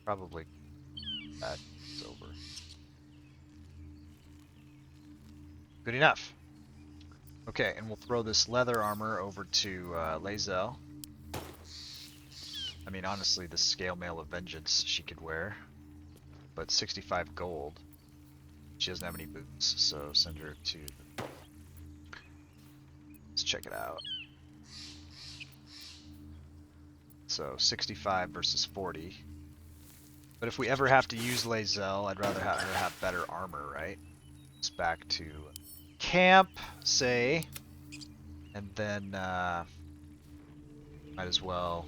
probably that's over. Good enough. Okay, and we'll throw this leather armor over to Lae'zel. I mean, honestly, the scale mail of vengeance she could wear, but 65 gold. She doesn't have any boots, so send her to. Let's check it out. So 65 versus 40. But if we ever have to use Lae'zel, I'd rather have her have better armor, right? It's back to camp, say, and then might as well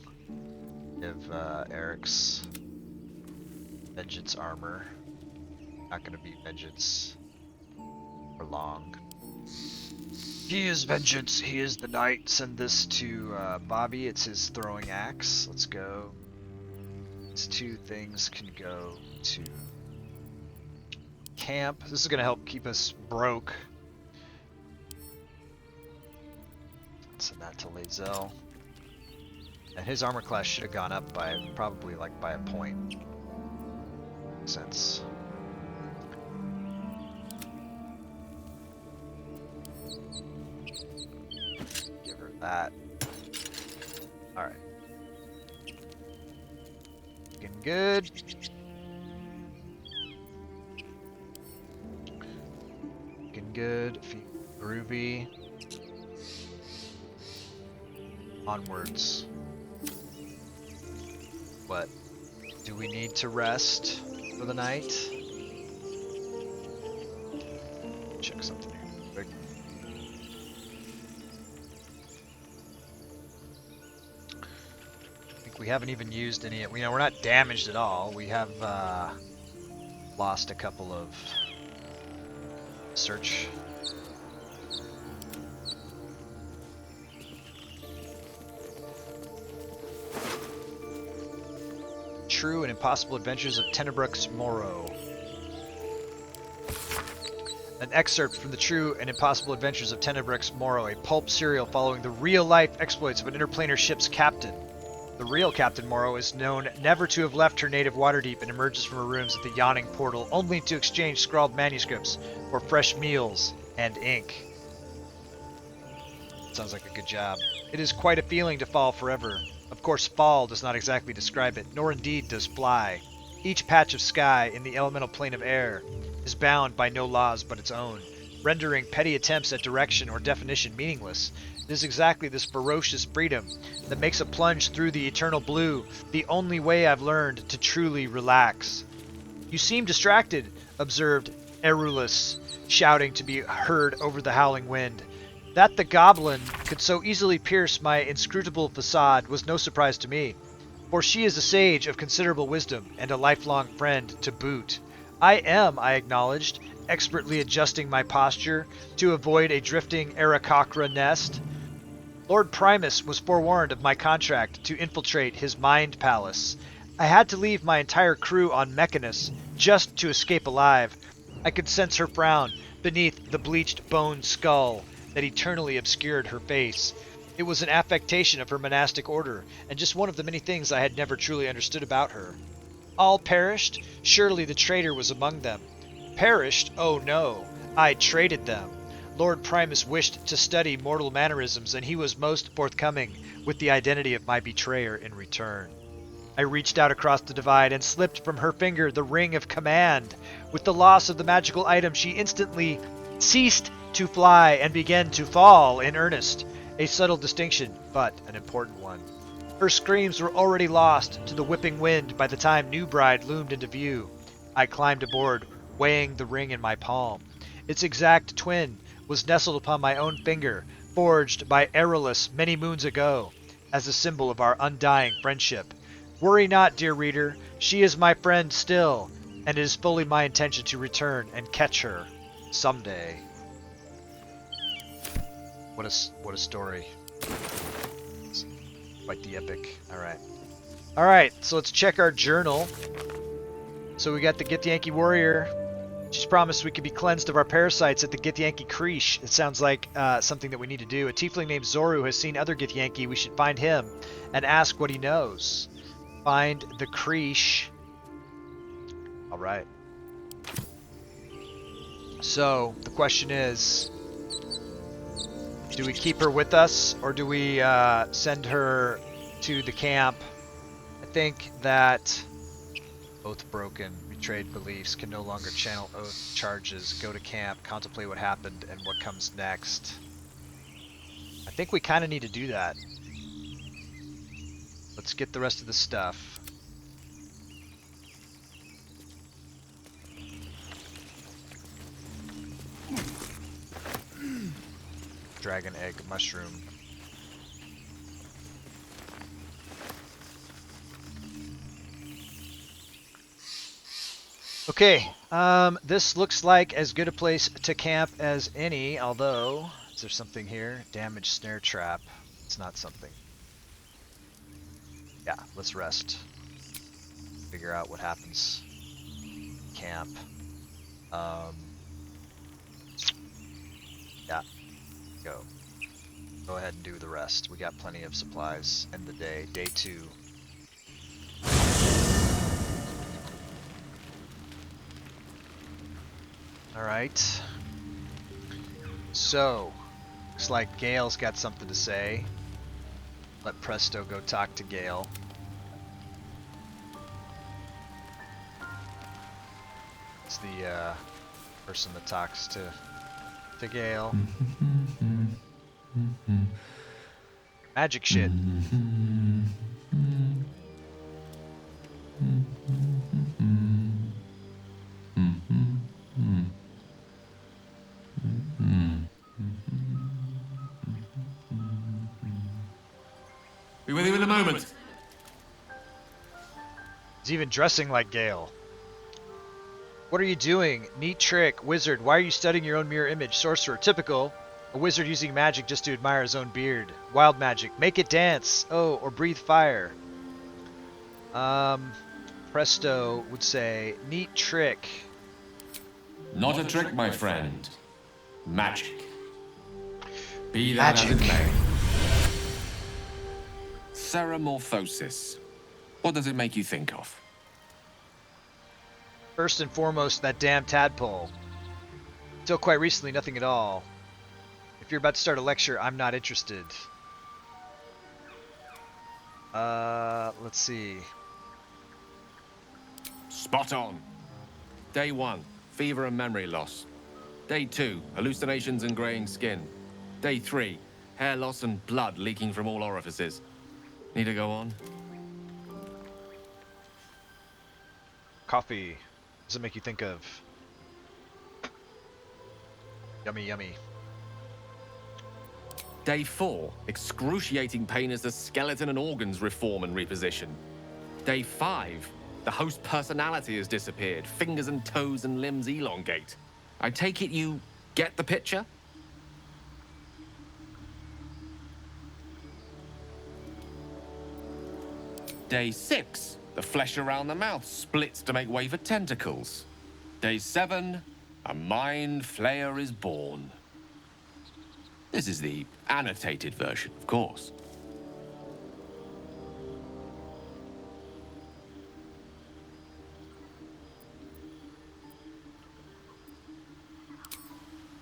give Eric's vengeance armor. Not gonna be vengeance for long. He is vengeance. He is the knight. Send this to Bobby. It's his throwing axe. Let's go. These two things can go to camp. This is gonna help keep us broke. Send that to Lae'zel. And his armor class should have gone up by probably like by a point. Makes sense. that. Alright. Looking good. Looking good. Groovy. Onwards. What? Do we need to rest for the night? Check something here quick. I think we haven't even used any. You know, we're not damaged at all. We have lost a couple of search. True and Impossible Adventures of Tenebrux Morrow. An excerpt from the True and Impossible Adventures of Tenebrux Morrow, a pulp serial following the real-life exploits of an interplanar ship's captain. The real Captain Morrow is known never to have left her native Waterdeep and emerges from her rooms at the yawning portal only to exchange scrawled manuscripts for fresh meals and ink. Sounds like a good job. It is quite a feeling to fall forever. Of course, fall does not exactly describe it, nor indeed does fly. Each patch of sky in the elemental plane of air is bound by no laws but its own, rendering petty attempts at direction or definition meaningless. It is exactly this ferocious freedom that makes a plunge through the eternal blue the only way I've learned to truly relax. You seem distracted, observed Erulus, shouting to be heard over the howling wind. That the goblin could so easily pierce my inscrutable facade was no surprise to me, for she is a sage of considerable wisdom and a lifelong friend to boot. I acknowledged, expertly adjusting my posture to avoid a drifting Aarakocra nest. Lord Primus was forewarned of my contract to infiltrate his mind palace. I had to leave my entire crew on Mechanus just to escape alive. I could sense her frown beneath the bleached bone skull that eternally obscured her face. It was an affectation of her monastic order, and just one of the many things I had never truly understood about her. All perished? Surely the traitor was among them. Perished? Oh no, I traded them. Lord Primus wished to study mortal mannerisms, and he was most forthcoming with the identity of my betrayer in return. I reached out across the divide and slipped from her finger the ring of command. With the loss of the magical item, she instantly ceased to fly and began to fall in earnest. A subtle distinction, but an important one. Her screams were already lost to the whipping wind by the time New Bride loomed into view. I climbed aboard, weighing the ring in my palm. Its exact twin was nestled upon my own finger, forged by Erulus many moons ago, as a symbol of our undying friendship. Worry not, dear reader, she is my friend still, and it is fully my intention to return and catch her someday. What a story. It's quite the epic. Alright, so let's check our journal. So we got the Githyanki warrior. She's promised we could be cleansed of our parasites at the Githyanki Creche. It sounds like something that we need to do. A tiefling named Zoru has seen other Githyanki. We should find him and ask what he knows. Find the Creche. Alright. So, the question is, do we keep her with us, or do we send her to the camp? I think that oath broken, betrayed beliefs, can no longer channel oath charges, go to camp, contemplate what happened and what comes next. I think we kind of need to do that. Let's get the rest of the stuff. Dragon egg mushroom. Okay, this looks like as good a place to camp as any, although, is there something here? Damaged snare trap. It's not something. Yeah, let's rest. Figure out what happens. Camp. Yeah. Go ahead and do the rest. We got plenty of supplies. End the day. Day 2. Alright. So, looks like Gale's got something to say. Let Presto go talk to Gale. It's the person that talks to Gale. Magic shit. Be with you in a moment. He's even dressing like Gale. What are you doing? Neat trick. Wizard, why are you studying your own mirror image? Sorcerer, typical. A wizard using magic just to admire his own beard. Wild magic. Make it dance. Oh, or breathe fire. Presto would say, neat trick. Not a trick, my friend. Magic. Be that as it may. Ceramorphosis. What does it make you think of? First and foremost, that damn tadpole. Until quite recently, nothing at all. If you're about to start a lecture, I'm not interested. Let's see. Spot on. Day 1, fever and memory loss. Day 2, hallucinations and graying skin. Day 3, hair loss and blood leaking from all orifices. Need to go on? Coffee. Does it make you think of? Yummy, yummy. Day 4, excruciating pain as the skeleton and organs reform and reposition. Day 5, the host personality has disappeared. Fingers and toes and limbs elongate. I take it you get the picture? Day 6, the flesh around the mouth splits to make way for tentacles. Day 7, a mind flayer is born. This is the annotated version, of course.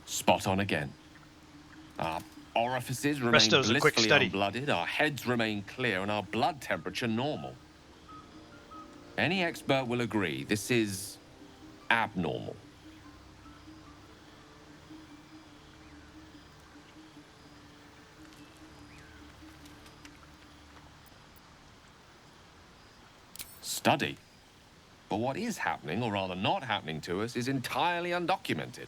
Spot on again. Our orifices remain Presto's a quick blissfully study. unblooded, our heads remain clear, and our blood temperature normal. Any expert will agree this is abnormal. Study. But what is happening, or rather not happening to us, is entirely undocumented.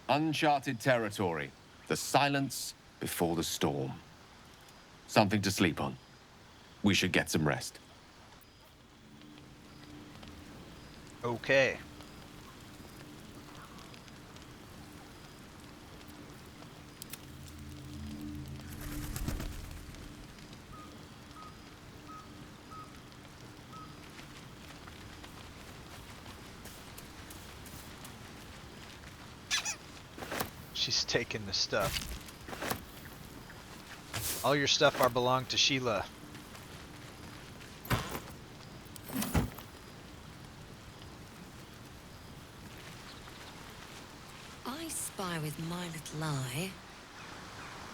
Uncharted territory. The silence before the storm. Something to sleep on. We should get some rest. Okay. She's taking the stuff. All your stuff are belong to Sheila. I spy with my little eye.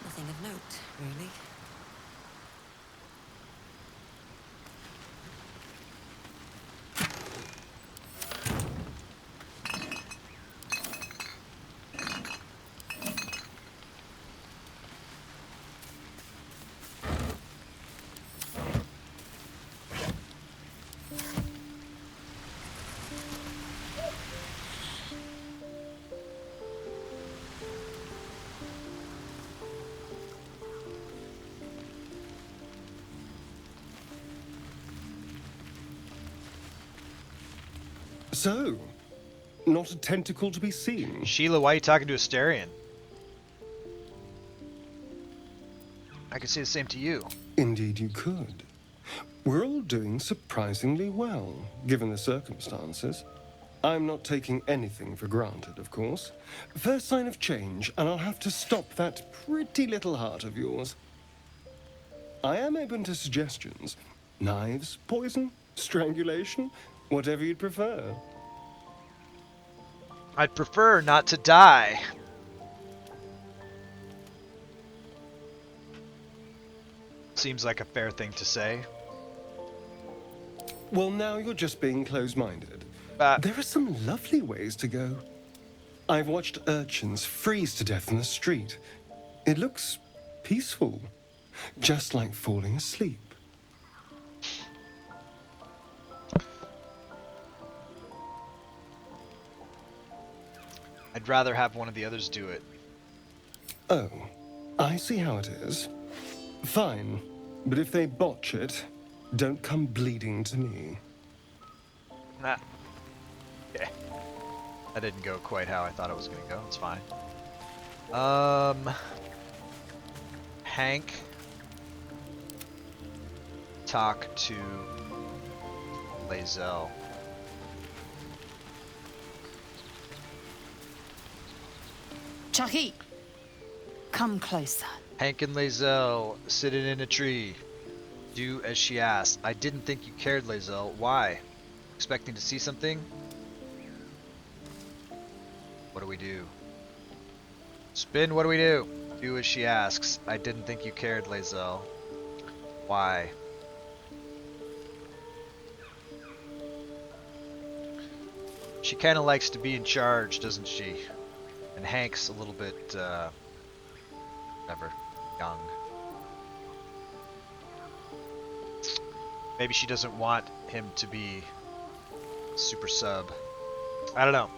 Nothing of note, really. So, not a tentacle to be seen. Sheila, why are you talking to Asterion? I could say the same to you. Indeed you could. We're all doing surprisingly well, given the circumstances. I'm not taking anything for granted, of course. First sign of change, and I'll have to stop that pretty little heart of yours. I am open to suggestions. Knives, poison, strangulation, whatever you'd prefer. I'd prefer not to die. seems like a fair thing to say. Well, now you're just being close-minded. There are some lovely ways to go. I've watched urchins freeze to death in the street. It looks peaceful, just like falling asleep. I'd rather have one of the others do it. Oh, I see how it is. Fine, but if they botch it, don't come bleeding to me. Nah. Okay. That didn't go quite how I thought it was going to go. It's fine. Hank. Talk to Lae'zel. Chucky, come closer. Hank and Lae'zel sitting in a tree. Do as she asked. I didn't think you cared, Lae'zel. Why? Expecting to see something? What do we do? Spin, what do we do? Do as she asks. I didn't think you cared, Lae'zel. Why? She kind of likes to be in charge, doesn't she? And Hank's a little bit, whatever, young. Maybe she doesn't want him to be super sub. I don't know.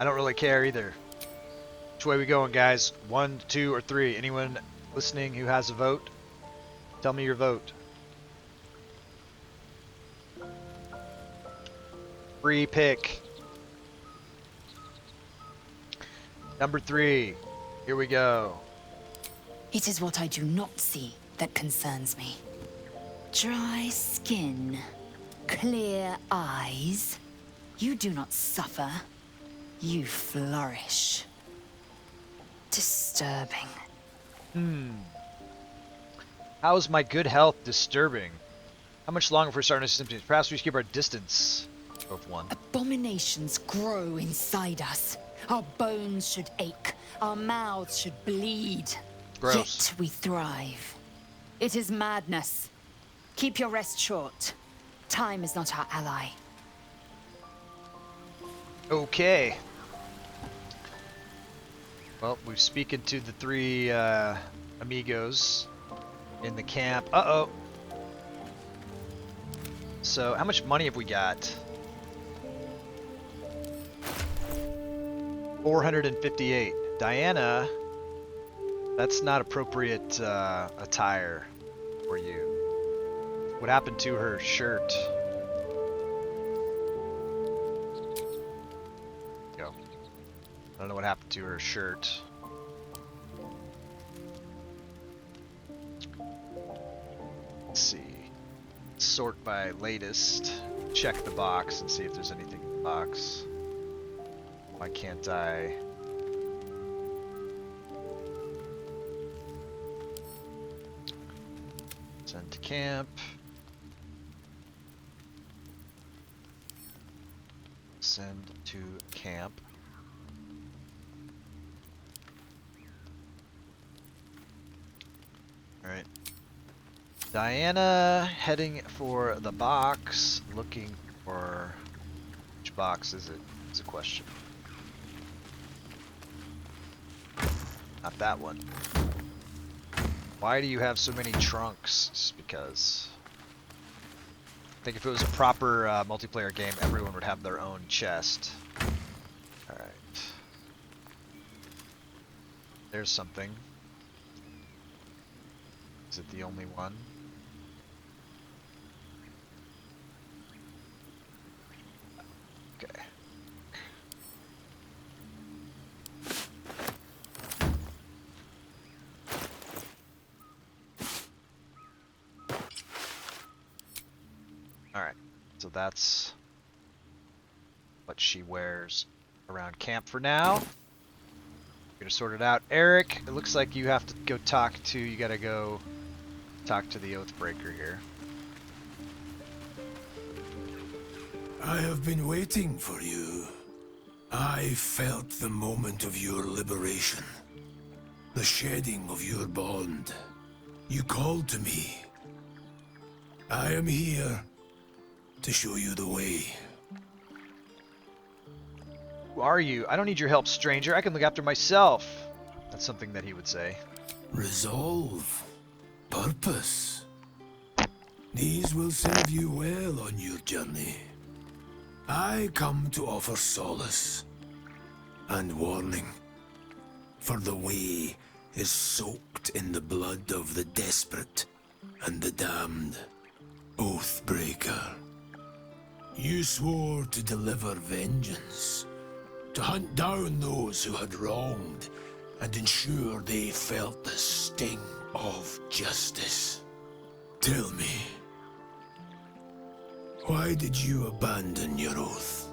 I don't really care either. Which way we going, guys? 1, 2, or 3? Anyone listening who has a vote? Tell me your vote. Free pick. Number 3. Here we go. It is what I do not see that concerns me. Dry skin, clear eyes. You do not suffer. You flourish. Disturbing. How is my good health disturbing? How much longer for starting to symptoms? Perhaps we should keep our distance. Both 1. Abominations grow inside us. Our bones should ache. Our mouths should bleed. Gross. Yet we thrive. It is madness. Keep your rest short. Time is not our ally. Okay. Well, we've spoken to the 3 amigos in the camp. Uh-oh. So, how much money have we got? 458. Diana, that's not appropriate attire for you. What happened to her shirt? Go. I don't know what happened to her shirt. Let's see. Sort by latest. Check the box and see if there's anything in the box. Why can't I? Send to camp. Send to camp. Alright. Diana heading for the box, looking for... Which box is it? Is a question. Not that one. Why do you have so many trunks? Just because. I think if it was a proper multiplayer game, everyone would have their own chest. Alright. There's something. Is it the only one? Okay. Alright, so that's what she wears around camp for now. We're gonna sort it out. Eric, it looks like you have to go talk to, you gotta go talk to the Oathbreaker here. I have been waiting for you. I felt the moment of your liberation. The shedding of your bond. You called to me. I am here to show you the way. Who are you? I don't need your help, stranger. I can look after myself. That's something that he would say. Resolve. Purpose. These will serve you well on your journey. I come to offer solace and warning, for the way is soaked in the blood of the desperate and the damned. Oathbreaker. You swore to deliver vengeance, to hunt down those who had wronged and ensure they felt the sting of justice. Tell me, why did you abandon your oath?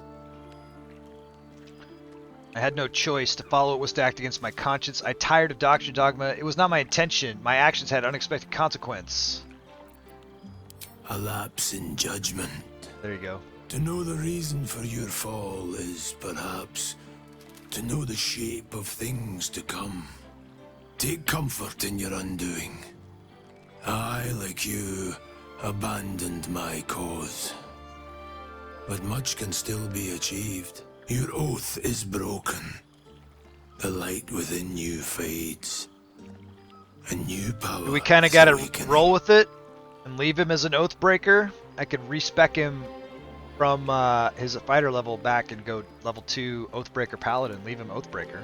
I had no choice. To follow it was to act against my conscience. I tired of doctrine dogma. It was not my intention. My actions had unexpected consequence. A lapse in judgment. There you go. To know the reason for your fall is, perhaps, to know the shape of things to come. Take comfort in your undoing. I, like you, abandoned my cause. But much can still be achieved. Your oath is broken. The light within you fades. A new power. We kind of got to roll with it and leave him as an oathbreaker. I could respec him from his fighter level back and go level 2 Oathbreaker Paladin, leave him Oathbreaker.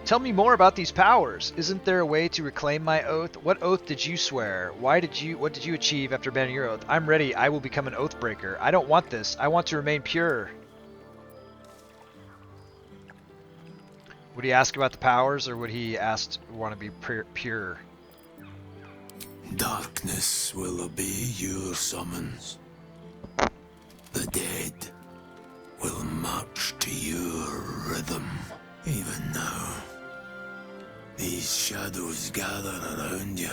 Tell me more about these powers. Isn't there a way to reclaim my oath? What oath did you swear? What did you achieve after abandoning your oath? I'm ready. I will become an Oathbreaker. I don't want this. I want to remain pure. Would he ask about the powers, or would he want to be pure? Darkness will obey your summons. The dead will march to your rhythm. Even now, these shadows gather around you.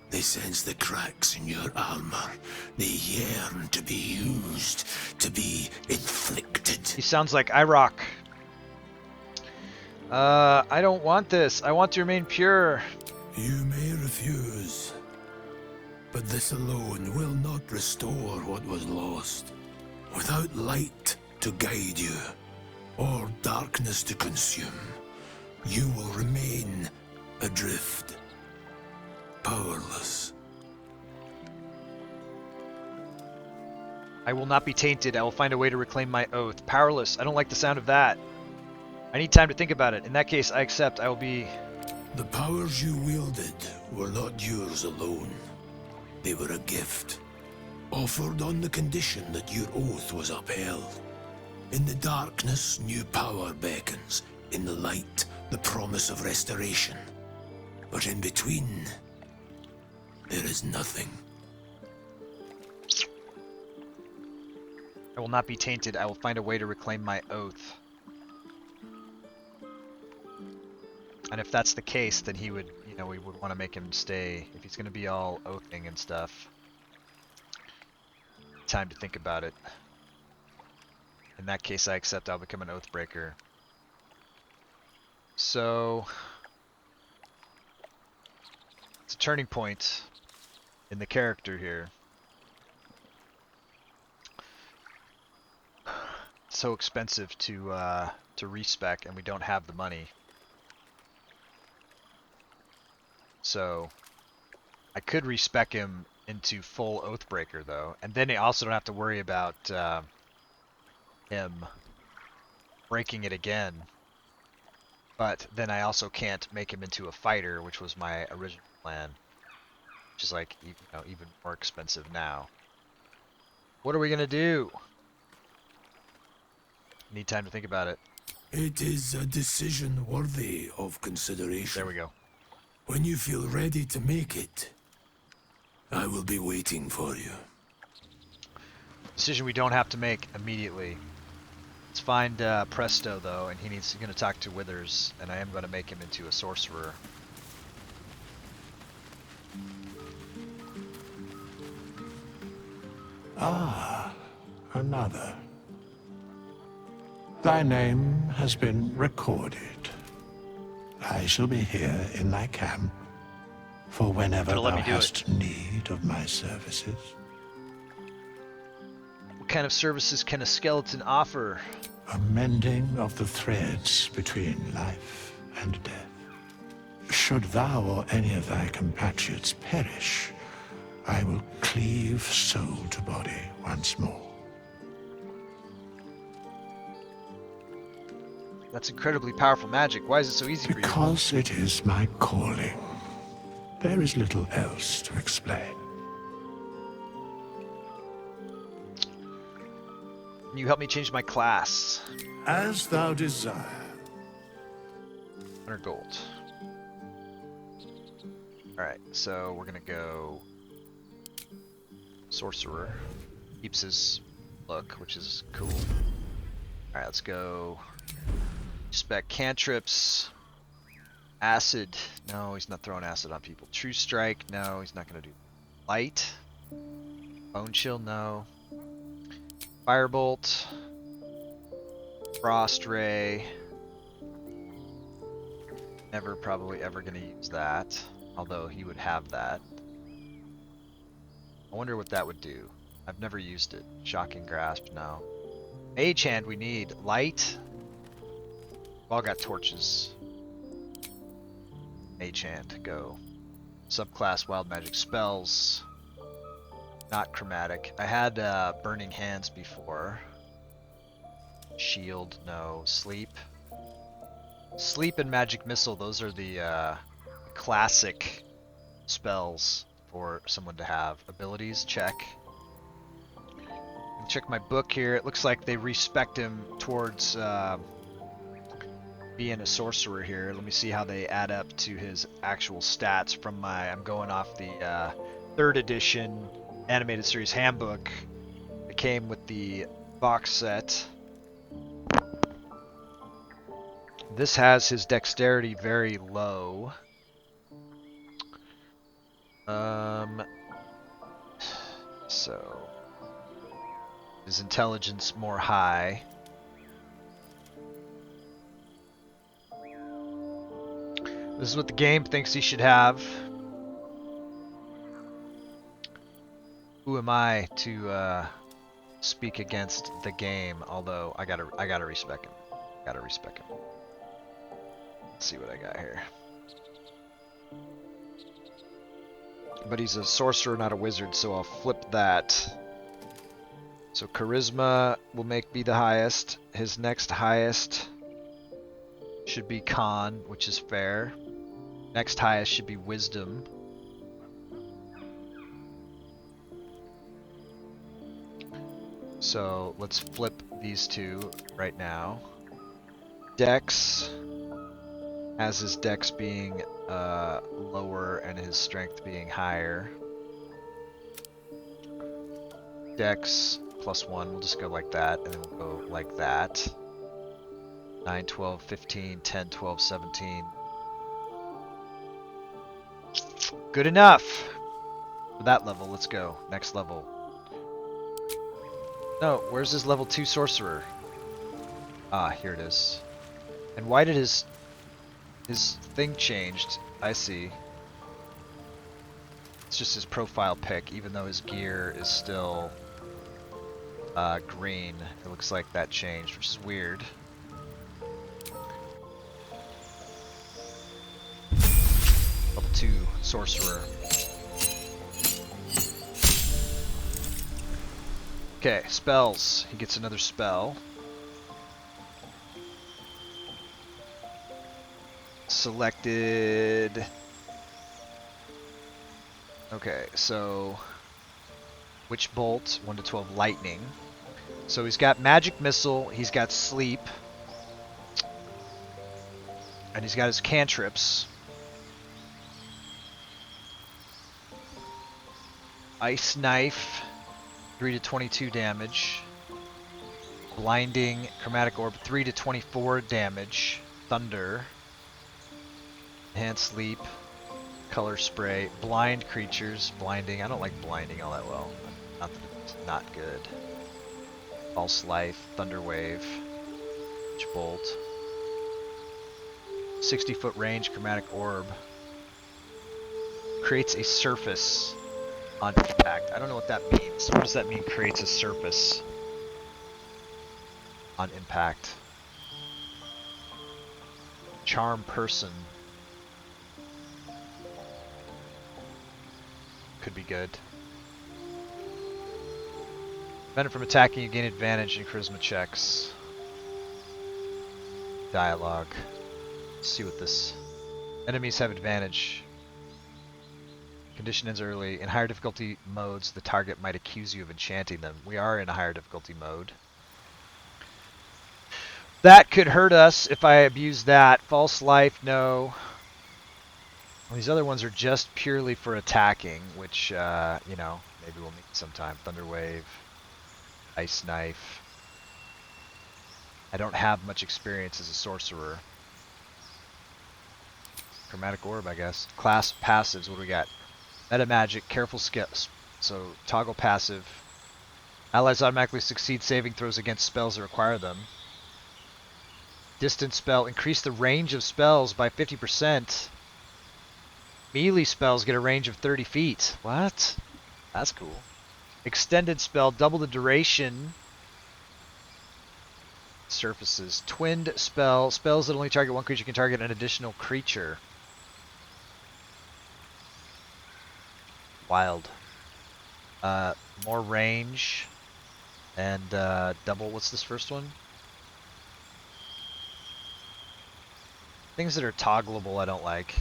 They sense the cracks in your armor. They yearn to be used, to be inflicted. He sounds like IROC. I don't want this. I want to remain pure. You may refuse, but this alone will not restore what was lost. Without light to guide you, or darkness to consume, you will remain adrift, powerless. I will not be tainted. I will find a way to reclaim my oath. Powerless. I don't like the sound of that. I need time to think about it. In that case, I accept. I will be... The powers you wielded were not yours alone. They were a gift, offered on the condition that your oath was upheld. In the darkness, new power beckons. In the light, the promise of restoration. But in between, there is nothing. I will not be tainted. I will find a way to reclaim my oath. And if that's the case, then he would, we would want to make him stay. If he's going to be all oathing and stuff. Time to think about it. In that case, I accept. I'll become an Oathbreaker. So... it's a turning point in the character here. It's so expensive to respec, and we don't have the money. So I could respec him into full Oathbreaker though, and then I also don't have to worry about him breaking it again. But then I also can't make him into a fighter, which was my original plan, which is like even more expensive now. What are we gonna do? Need time to think about it. It is a decision worthy of consideration. There we go. When you feel ready to make it, I will be waiting for you. Decision we don't have to make immediately. Let's find Presto though, and he's going to talk to Withers, and I am going to make him into a sorcerer. Ah, another. Thy name has been recorded. I shall be here in thy camp for whenever It'll let thou me do hast need of my services. What kind of services can a skeleton offer? A mending of the threads between life and death. Should thou or any of thy compatriots perish, I will cleave soul to body once more. That's incredibly powerful magic. Why is it so easy for you? Because it is my calling. There is little else to explain. Can you help me change my class? As thou desire. 100 gold. Alright, so we're gonna go Sorcerer. Keeps his look, which is cool. Alright, let's go spec cantrips. Acid. No, he's not throwing acid on people. True Strike. No, he's not gonna do. Light. Bone Chill. No. Firebolt. Frost Ray. Never probably ever gonna use that. Although he would have that. I wonder what that would do. I've never used it. Shocking Grasp, no. Mage Hand we need. Light. We've all got torches. Mage Hand, go. Subclass Wild Magic Spells. Not chromatic. I had Burning Hands before. Shield, no. Sleep. Sleep and Magic Missile, those are the classic spells for someone to have. Abilities, check. Check my book here. It looks like they respect him towards being a sorcerer here. Let me see how they add up to his actual stats from my... I'm going off the 3rd edition animated series handbook. It came with the box set. This has his dexterity very low. So his intelligence more high. This is what the game thinks he should have. Who am I to speak against the game? Although I gotta respect him. Gotta respect him. Let's see what I got here. But he's a sorcerer, not a wizard, so I'll flip that. So charisma will be the highest. His next highest should be con, which is fair. Next highest should be wisdom. So let's flip these two right now. Dex has his dex being lower and his strength being higher. Dex +1, we'll just go like that, and then we'll go like that. 9, 12, 15, 10, 12, 17. Good enough for that level. Let's go. Next level. No, where's his level 2 sorcerer? Ah, here it is. And why did his thing changed? I see. It's just his profile pic, even though his gear is still green. It looks like that changed, which is weird. Level 2 sorcerer. Okay, spells. He gets another spell. Selected. Okay, so Witch Bolt, 1 to 12 lightning. So he's got Magic Missile, he's got Sleep, and he's got his cantrips. Ice Knife, 3 to 22 damage. Blinding Chromatic Orb, 3 to 24 damage. Thunder. Enhanced Sleep. Color Spray. Blind creatures. Blinding. I don't like blinding all that well. Not that it's not good. False Life. Thunder Wave. Witch Bolt. 60-foot range Chromatic Orb. Creates a surface on impact. I don't know what that means. What does that mean, creates a surface on impact? Charm person. Could be good. Prevent it from attacking, you gain advantage in charisma checks. Dialogue. Let's see what this... Enemies have advantage. Condition ends early. In higher difficulty modes, the target might accuse you of enchanting them. We are in a higher difficulty mode. That could hurt us if I abuse that. False life, no. Well, these other ones are just purely for attacking, which, you know, maybe we'll meet sometime. Thunder Wave, Ice Knife. I don't have much experience as a sorcerer. Chromatic Orb, I guess. Class passives, what do we got? Meta Magic, Careful Skills. So, toggle passive. Allies automatically succeed saving throws against spells that require them. Distance spell, increase the range of spells by 50%. Melee spells get a range of 30 feet. What? That's cool. Extended spell, double the duration. Surfaces. Twinned spell, spells that only target one creature can target an additional creature. Wild. More range. And double, what's this first one? Things that are toggleable I don't like.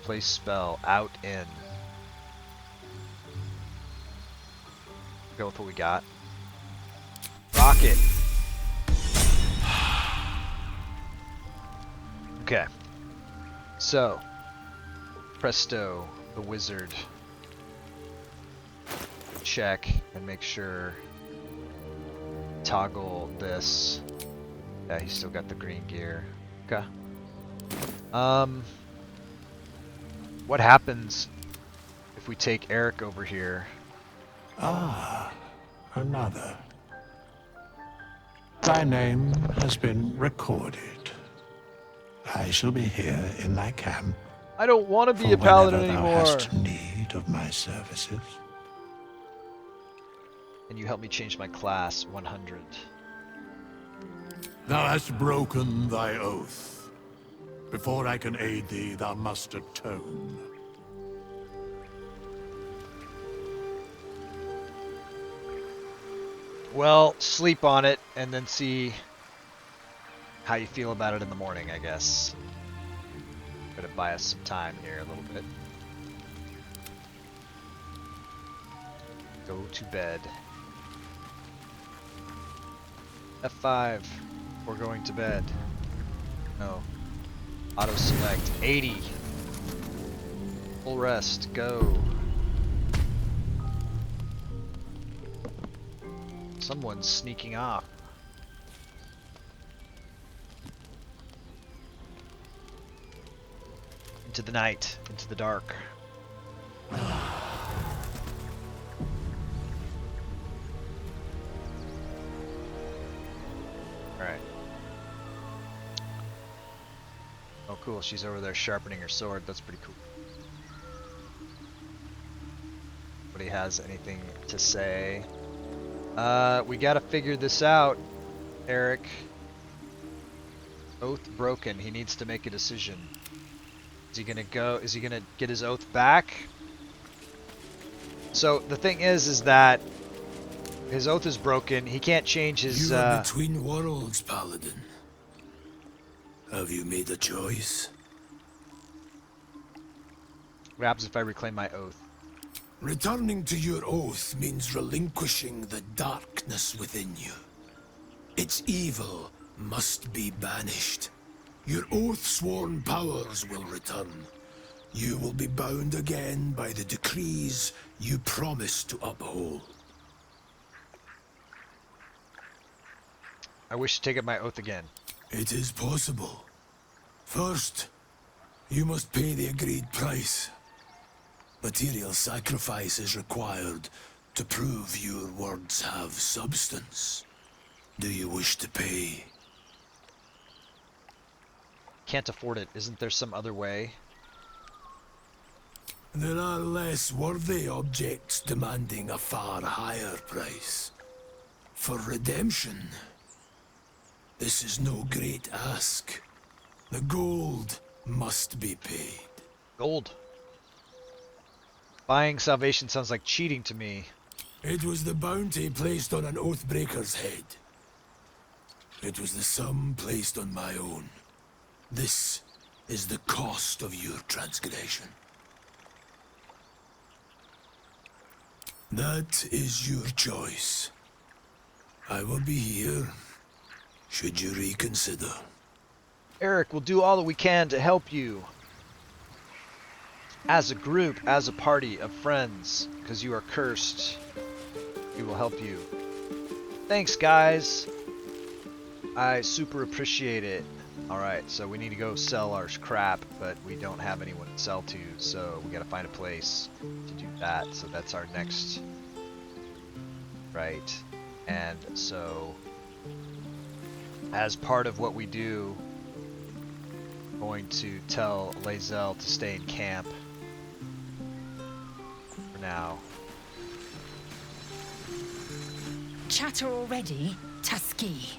Place spell, out, in. Go with what we got. Rocket. Okay. So, Presto, the wizard. Check and make sure. Toggle this. Yeah, he's still got the green gear. Okay. What happens if we take Eric over here? Ah, another. Thy name has been recorded. I shall be here in thy camp. I don't want to be a paladin whenever anymore. thou hast need of my services. And you help me change my class 100. Thou hast broken thy oath. Before I can aid thee, thou must atone. Well, sleep on it and then see how you feel about it in the morning, I guess. Gonna buy us some time here a little bit. Go to bed. F5. We're going to bed. No. Auto select 80. Full rest. Go. Someone's sneaking off. Into the night, into the dark. Alright. Oh cool, she's over there sharpening her sword. That's pretty cool. Nobody has anything to say. We gotta figure this out, Eric. Oath broken. He needs to make a decision. Is he gonna go? Is he gonna get his oath back? So the thing is that his oath is broken. He can't change his. You are between worlds, Paladin. Have you made a choice? What happens if I reclaim my oath? Returning to your oath means relinquishing the darkness within you. Its evil must be banished. Your oath-sworn powers will return. You will be bound again by the decrees you promised to uphold. I wish to take up my oath again. It is possible. First, you must pay the agreed price. Material sacrifice is required to prove your words have substance. Do you wish to pay? Can't afford it. Isn't there some other way? There are less worthy objects demanding a far higher price. For redemption, this is no great ask. The gold must be paid. Gold. Buying salvation sounds like cheating to me. It was the bounty placed on an Oathbreaker's head. It was the sum placed on my own. This is the cost of your transgression. That is your choice. I will be here, should you reconsider. Eric, we'll do all that we can to help you. As a group, as a party of friends, because you are cursed, we will help you. Thanks, guys. I super appreciate it. Alright, so we need to go sell our crap, but we don't have anyone to sell to, so we gotta find a place to do that. So that's our next... Right. And so, as part of what we do, I'm going to tell Lae'zel to stay in camp for now. Chatter already, Tusky.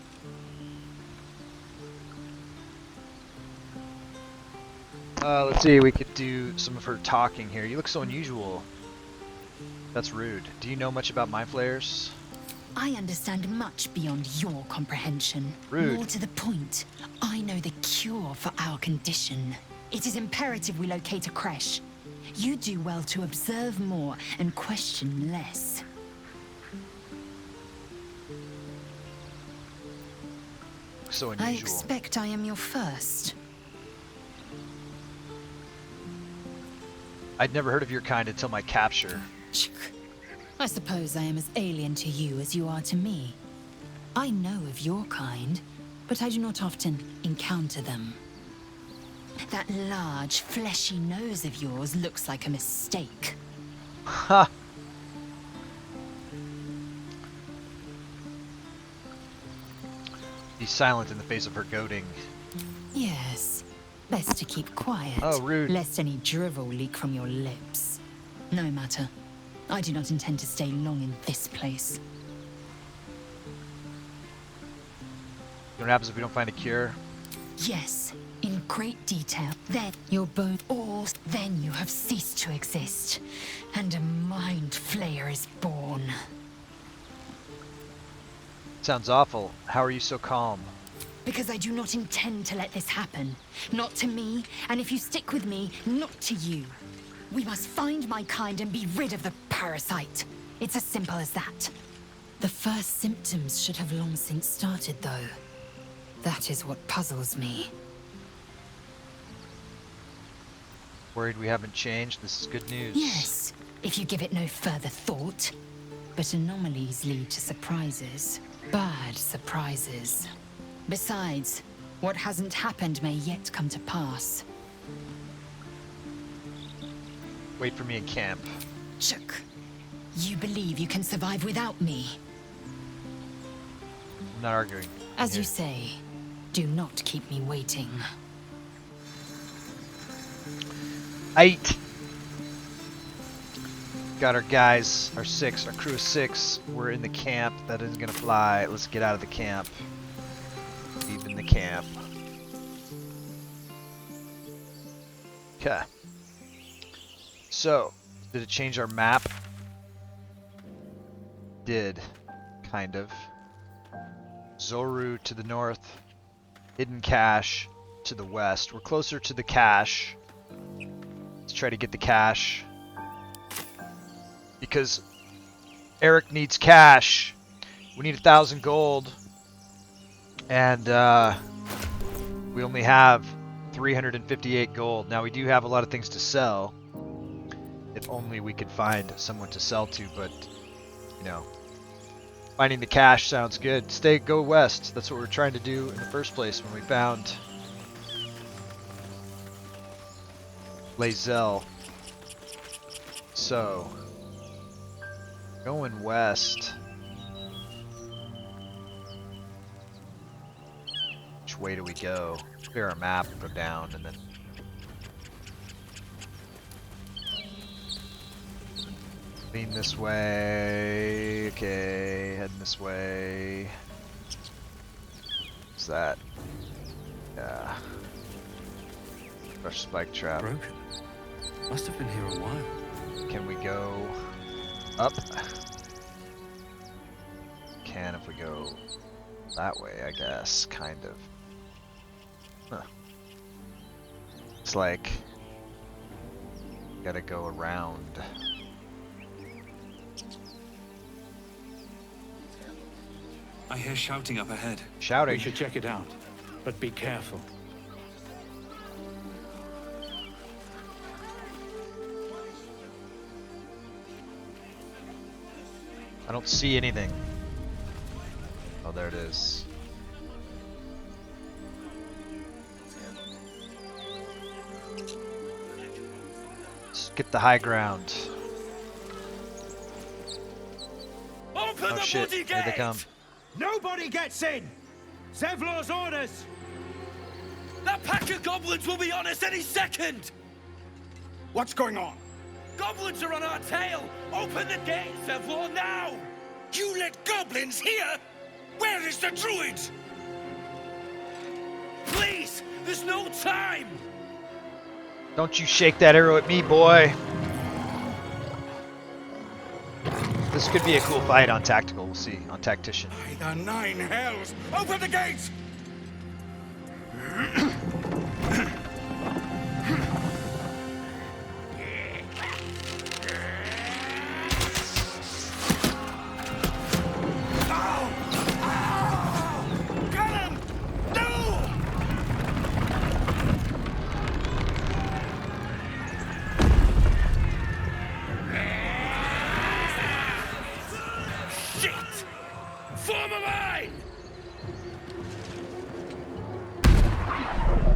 Let's see, we could do some of her talking here. You look so unusual. That's rude. Do you know much about mind flayers? I understand much beyond your comprehension. Rude. More to the point, I know the cure for our condition. It is imperative we locate a creche. You do well to observe more and question less. So unusual. I expect I am your first. I'd never heard of your kind until my capture. I suppose I am as alien to you as you are to me. I know of your kind, but I do not often encounter them. That large, fleshy nose of yours looks like a mistake. Ha! Be silent in the face of her goading. Yes, best to keep quiet. Oh, rude. Lest any drivel leak from your lips. No matter. I do not intend to stay long in this place. What happens if we don't find a cure? Yes, in great detail. Then you're both all. Then you have ceased to exist, and a mind flayer is born. Sounds awful. How are you so calm? Because I do not intend to let this happen. Not to me, and if you stick with me, not to you. We must find my kind and be rid of the parasite. It's as simple as that. The first symptoms should have long since started, though. That is what puzzles me. Worried we haven't changed? This is good news. Yes, if you give it no further thought. But anomalies lead to surprises. Bad surprises. Besides, what hasn't happened may yet come to pass. Wait for me in camp. Chook. You believe you can survive without me? I'm not arguing. As you say, do not keep me waiting. 8. Got our guys, our crew of 6. We're in the camp. That isn't gonna fly. Let's get out of the camp. Leaving the camp. Okay. So, did it change our map? Did. Kind of. Zoru to the north. Hidden cache to the west. We're closer to the cache. Let's try to get the cache. Because Eric needs cash. We need 1,000 gold. And we only have 358 gold. Now we do have a lot of things to sell. If only we could find someone to sell to, but you know, finding the cash sounds good. Go west. That's what we're trying to do in the first place when we found Lae'zel. So, going west. Which way do we go? Clear our map and go down and then... Lean this way. Okay, heading this way. What's that? Yeah. Fresh spike trap. Broken. Must have been here a while. Can we go up? Can if we go that way, I guess, kind of. Huh. It's like gotta go around. I hear shouting up ahead. Shouting. We should check it out, but be careful. I don't see anything. Oh, there it is. Let's get the high ground. Open Oh the shit, bloody here they gate! come. Nobody gets in! Zevlor's orders! That pack of goblins will be on us any second! What's going on? Goblins are on our tail! Open the gate, Zevlor, now! You let goblins here? Where is the druid? Please! There's no time! Don't you shake that arrow at me, boy! This could be a cool fight on Tactical, we'll see, on Tactician. By the 9 hells! Open the gates!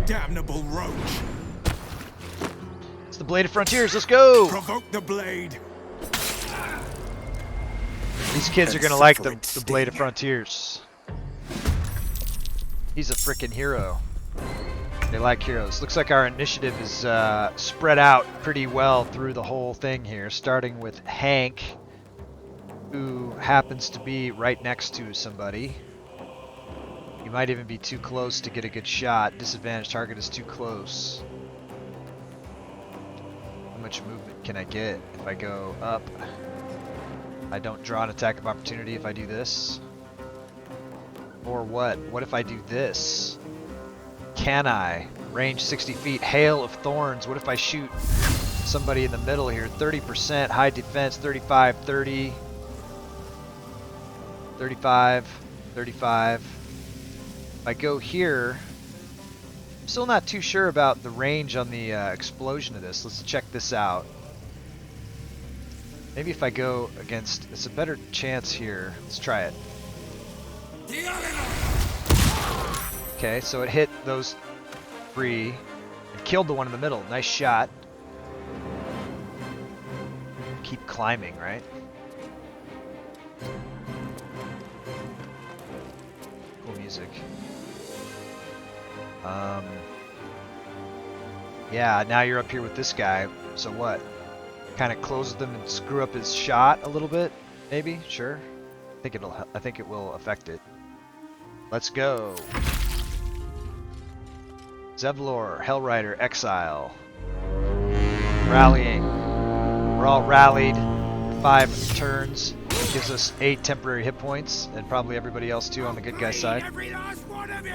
Damnable roach! It's the Blade of Frontiers, let's go! Provoke the blade! These kids are gonna like the Blade of Frontiers. He's a freaking hero. They like heroes. Looks like our initiative is spread out pretty well through the whole thing here, starting with Hank, who happens to be right next to somebody. You might even be too close to get a good shot. Disadvantaged target is too close. How much movement can I get if I go up? I don't draw an attack of opportunity if I do this. Or what? What if I do this? Can I? Range 60 feet. Hail of Thorns. What if I shoot somebody in the middle here? 30%. High defense. 35, 30. 35, 35. If I go here, I'm still not too sure about the range on the explosion of this. Let's check this out. Maybe if I go against, it's a better chance here. Let's try it. Okay, so it hit those three and killed the one in the middle. Nice shot. Keep climbing, right? Cool music. Yeah, now you're up here with this guy. So what? Kind of close them and screw up his shot a little bit, maybe. Sure. I think it will affect it. Let's go. Zevlor, Hellrider, Exile. Rallying. We're all rallied. 5 turns. Gives us 8 temporary hit points, and probably everybody else too on the good guy side. Every last one of you!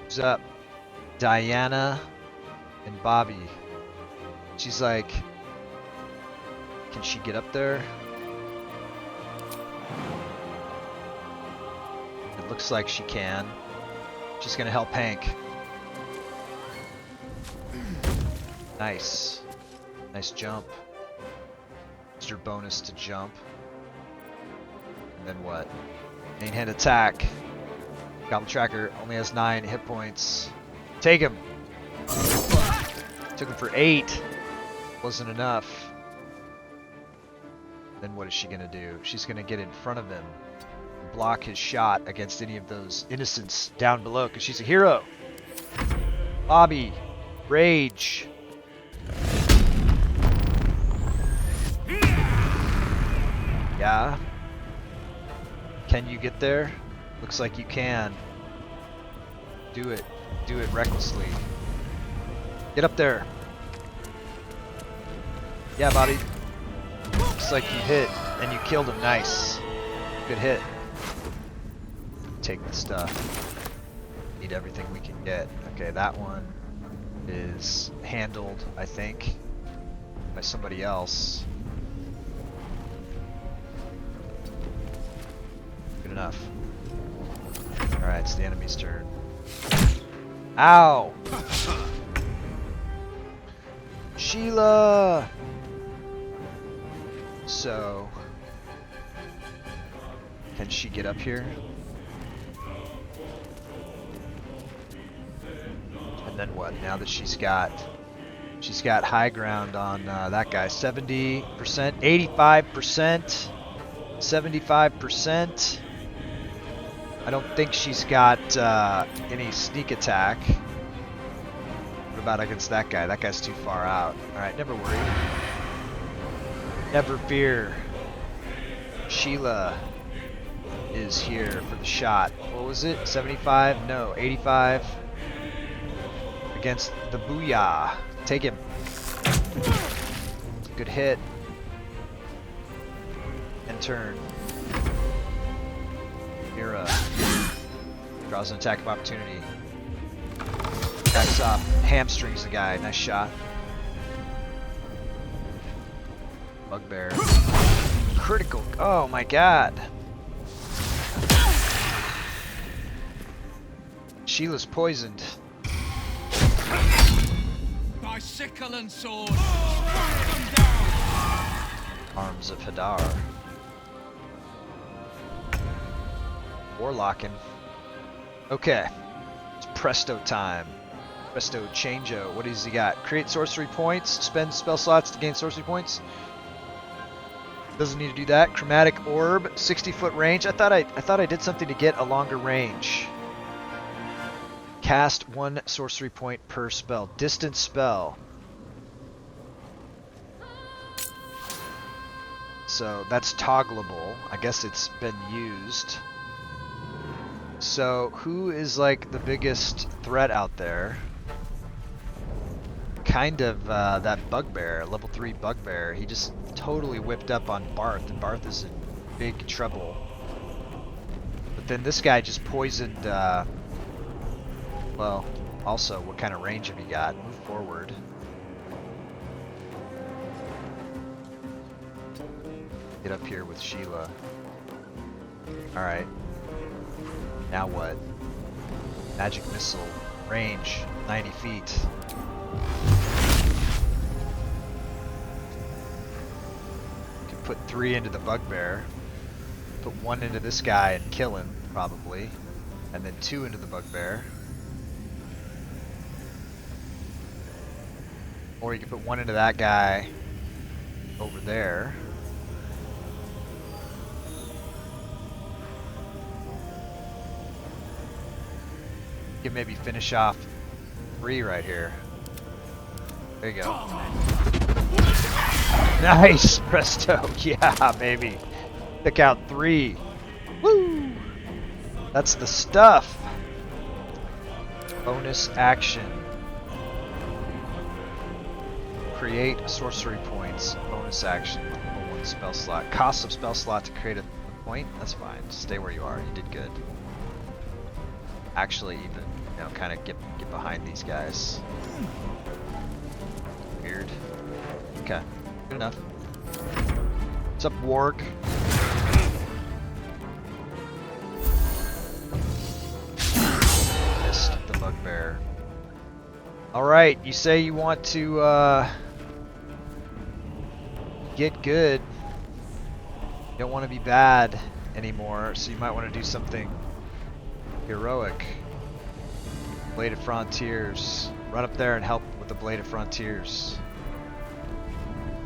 Who's up? Diana and Bobby. She's like, can she get up there? It looks like she can. She's gonna help Hank. Nice. Nice jump. It's your bonus to jump. And then what? Main hand attack. Goblin Tracker only has 9 hit points. Take him. Took him for 8. Wasn't enough. Then what is she gonna do? She's gonna get in front of him. Block his shot against any of those innocents down below because she's a hero. Bobby, rage. Yeah. Can you get there? Looks like you can. Do it. Do it recklessly. Get up there. Yeah, Bobby. Looks like you hit and you killed him. Nice. Good hit. Take the stuff. Need everything we can get. Okay, that one is handled, I think, by somebody else. Good enough. Alright, it's the enemy's turn. Ow! Sheila! So, can she get up here? And then what? Now that she's got high ground on that guy. 70%, 85%, 75%. I don't think she's got any sneak attack. What about against that guy? That guy's too far out. Alright, never worry. Never fear. Sheila is here for the shot. What was it? 75? No, 85. Against the Booyah. Take him. Good hit. And turn. Mira draws an attack of opportunity. Attacks off. Hamstrings the guy. Nice shot. Bugbear. Critical. Oh my god. Sheila's poisoned. By sickle and sword. Arms of Hadar. Warlocking. Okay. It's presto time. Presto changeo. What does he got? Create sorcery points. Spend spell slots to gain sorcery points. Doesn't need to do that. Chromatic orb. 60-foot range. I thought I did something to get a longer range. Cast 1 sorcery point per spell. Distance spell. So that's toggleable. I guess it's been used. So who is like the biggest threat out there? Kind of that Bugbear, level 3 Bugbear. He just totally whipped up on Barth, and Barth is in big trouble. But then this guy just poisoned, well, also, what kind of range have you got? Move forward. Get up here with Sheila. Alright. Now what? Magic missile. Range. 90 feet. You can put 3 into the Bugbear. Put 1 into this guy and kill him, probably. And then 2 into the Bugbear. Or you can put 1 into that guy over there. You can maybe finish off 3 right here. There you go. Nice! Presto! Yeah, baby. Pick out 3. Woo! That's the stuff! Bonus action. Create sorcery points. Bonus action. Level 1 spell slot. Cost of spell slot to create a point? That's fine. Stay where you are. You did good. Actually, even, you know, kind of get behind these guys. Weird. Okay. Good enough. What's up, Warg? Missed the Bugbear. Alright, you say you want to, get good. You don't want to be bad anymore, so you might want to do something heroic. Blade of Frontiers. Run up there and help with the Blade of Frontiers.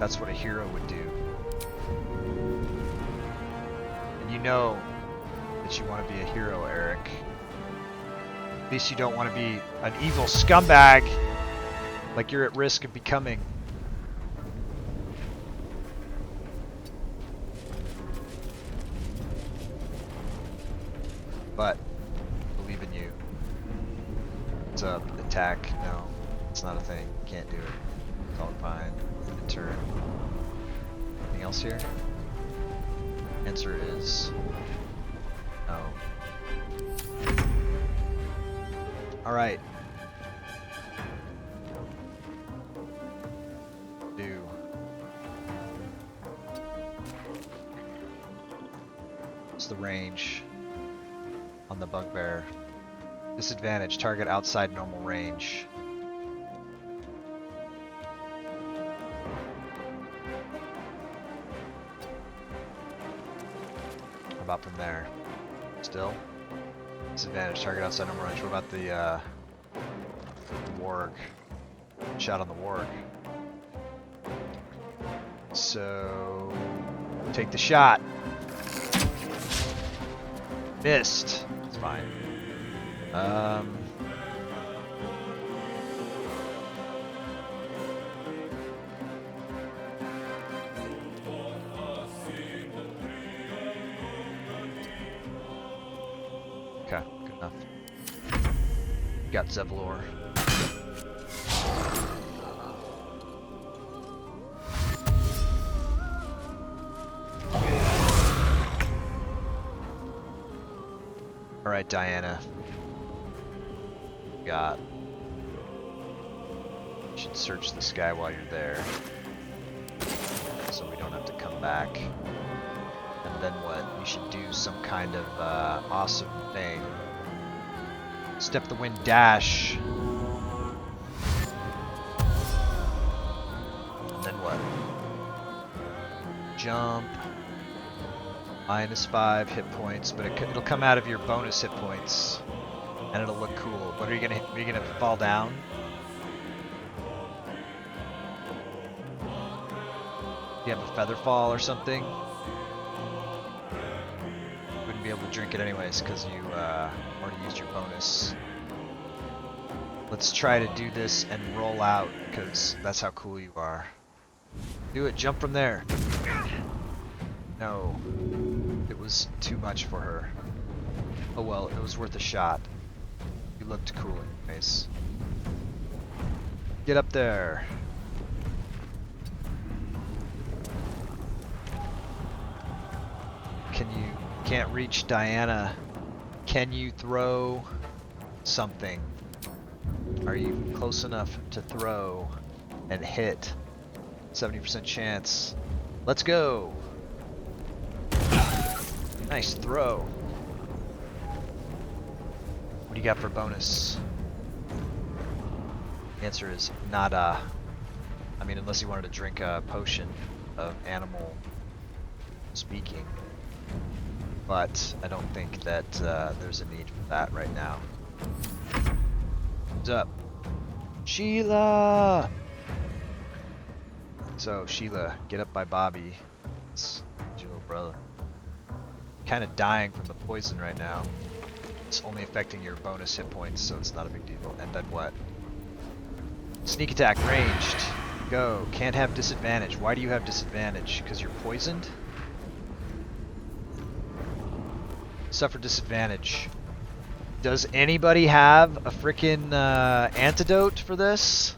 That's what a hero would do. And you know that you want to be a hero, Eric. At least you don't want to be an evil scumbag like you're at risk of becoming. But believe in you. What's up? Attack? No, it's not a thing. Can't do it. It's all fine. Enter. Anything else here? Answer is no. All right. Do. What's the range on the bugbear? Disadvantage, target outside normal range. What about from there? Still? Disadvantage, target outside normal range. What about the warg? Shot on the warg. So take the shot. Missed. It's fine. Okay, good enough. Got Zevlor. Alright, Diana. Got. You should search the sky while you're there, so we don't have to come back. And then what? You should do some kind of awesome thing. Step the wind dash. And then what? Jump. -5 hit points, but it'll come out of your bonus hit points, and it'll look cool. What are you gonna fall down? Do you have a feather fall or something? Wouldn't be able to drink it anyways because you already used your bonus. Let's try to do this and roll out because that's how cool you are. Do it. Jump from there. No. It was too much for her. Oh well, it was worth a shot. You looked cool anyways. Get up there. Can't reach Diana. Can you throw something? Are you close enough to throw and hit? 70% chance. Let's go. Nice throw. What do you got for bonus? The answer is nada. I mean, unless you wanted to drink a potion of animal speaking. But I don't think that there's a need for that right now. What's up? Sheila! So, Sheila, get up by Bobby. It's your little brother. Kind of dying from the poison right now. It's only affecting your bonus hit points, so it's not a big deal. And then what? Sneak attack ranged. Go. Can't have disadvantage. Why do you have disadvantage? Because you're poisoned? Suffer disadvantage. Does anybody have a frickin' antidote for this?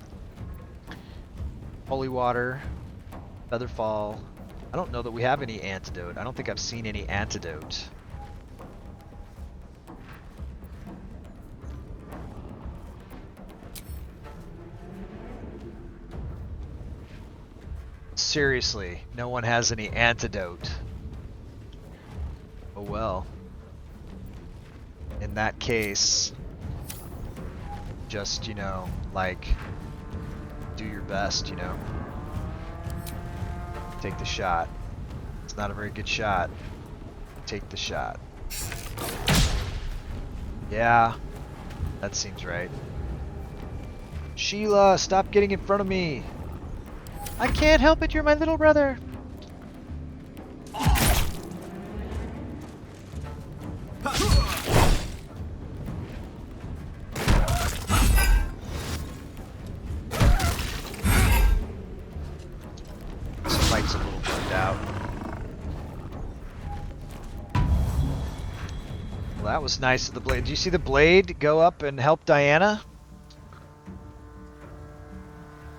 Holy water. Featherfall. I don't know that we have any antidote. I don't think I've seen any antidote. Seriously, no one has any antidote. Oh well. In that case, just, you know, like, do your best, you know. Take the shot. It's not a very good shot. Take the shot. Yeah, that seems right. Sheila, stop getting in front of me. I can't help it, you're my little brother. Eric's a little burned out. Well, that was nice of the blade. Did you see the blade go up and help Diana?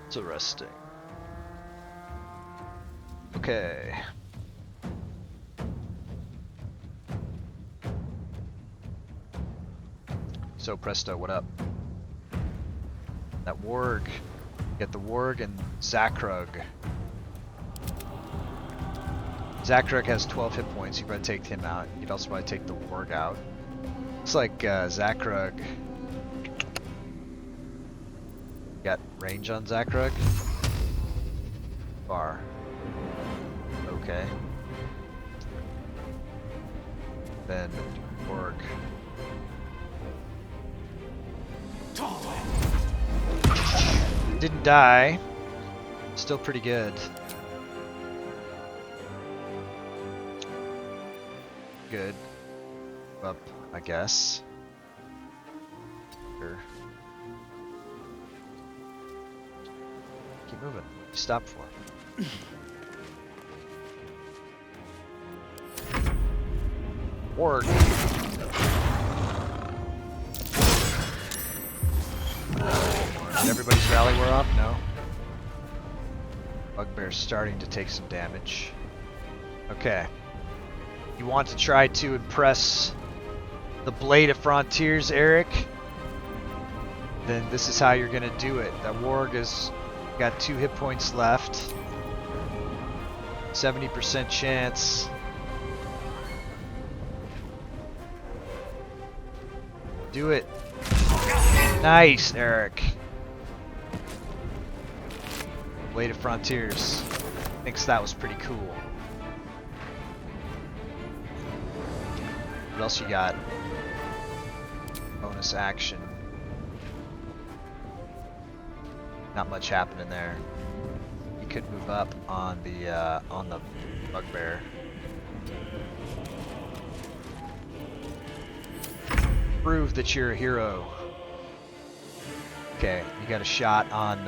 Interesting. Okay. So Presto, what up? That warg. Get the warg and Zakrug. Zakrug has 12 hit points. You probably take him out. You'd also probably take the warg out. Looks like Zakrug. Got range on Zakrug? Far. Okay. Then warg. Didn't die. Still pretty good. Good. Up, I guess. Sure. Keep moving. Stop for. Ward. Did everybody's rally wear off? No. Bugbear's starting to take some damage. Okay. You want to try to impress the Blade of Frontiers, Eric? Then this is how you're gonna do it. That warg has got 2 hit points left. 70% chance. Do it. Nice, Eric. Blade of Frontiers thinks that was pretty cool. What else you got? Bonus action. Not much happening there. You could move up on the bugbear. Prove that you're a hero. Okay, you got a shot on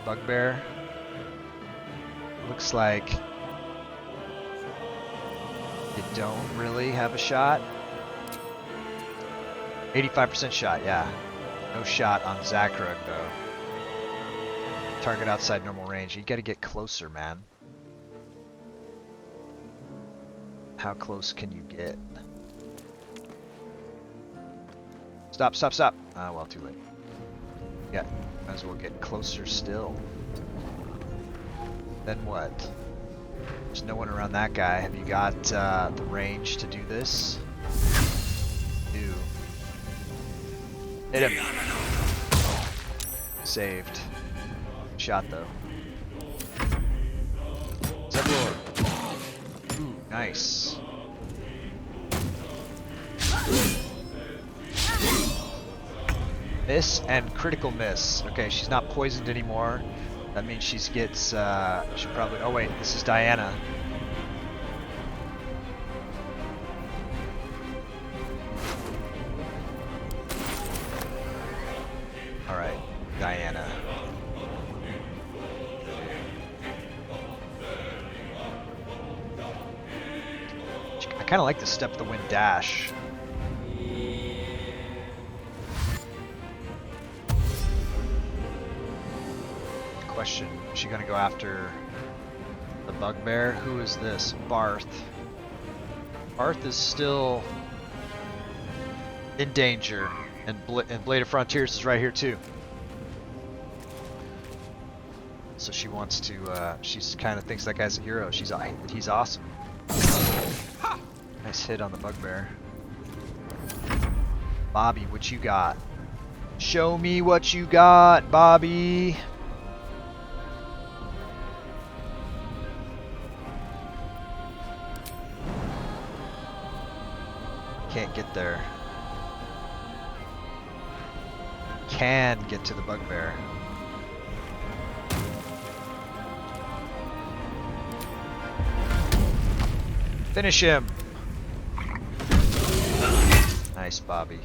bugbear. Looks like you don't really have a shot. 85% shot, yeah. No shot on Zakrug though. Target outside normal range. You gotta get closer, man. How close can you get? Stop, stop, stop. Ah, well, too late. Yeah, might as well get closer still. Then what? There's no one around that guy. Have you got the range to do this? Do. Hit him. Saved. Shot though. Zeblor. Ooh, nice. Miss and critical miss. Okay, she's not poisoned anymore. That means she gets, she probably, oh wait, this is Diana. Alright, Diana. I kind of like the step the wind dash. Question, is she gonna go after the bugbear? Who is this? Barth. Barth is still in danger, and Blade of Frontiers is right here too. So she wants to, she's kind of thinks that guy's a hero. He's awesome. Nice hit on the bugbear. Bobby, what you got? Show me what you got, Bobby. Can't get there. Can get to the bugbear. Finish him. Nice, Bobby.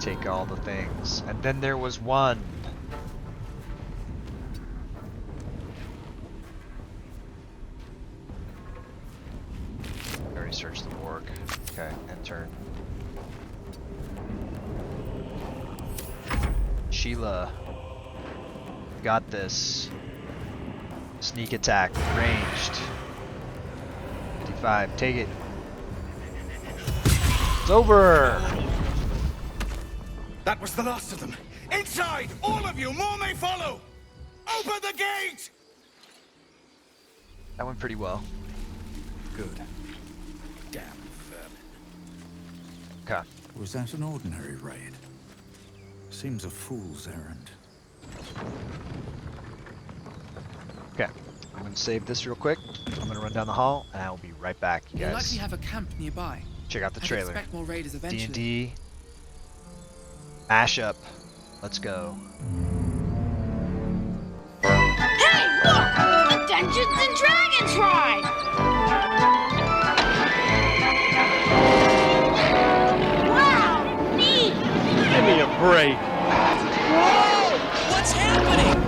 take all the things. And then there was one. I already searched the morgue. Okay, and turn. Sheila. Got this. Sneak attack, ranged. 55, take it. It's over! That was the last of them. Inside! All of you! More may follow! Open the gate! That went pretty well. Good. Damn vermin. Okay. Was that an ordinary raid? Seems a fool's errand. Okay. I'm gonna save this real quick. I'm gonna run down the hall, and I'll be right back, you We'll guys. likely have a camp nearby. Check out the I'd trailer. expect more raiders eventually. D&D. Mashup. Let's go. Hey, look! A Dungeons and Dragons ride! Wow, neat! Give me a break. Whoa! What's happening?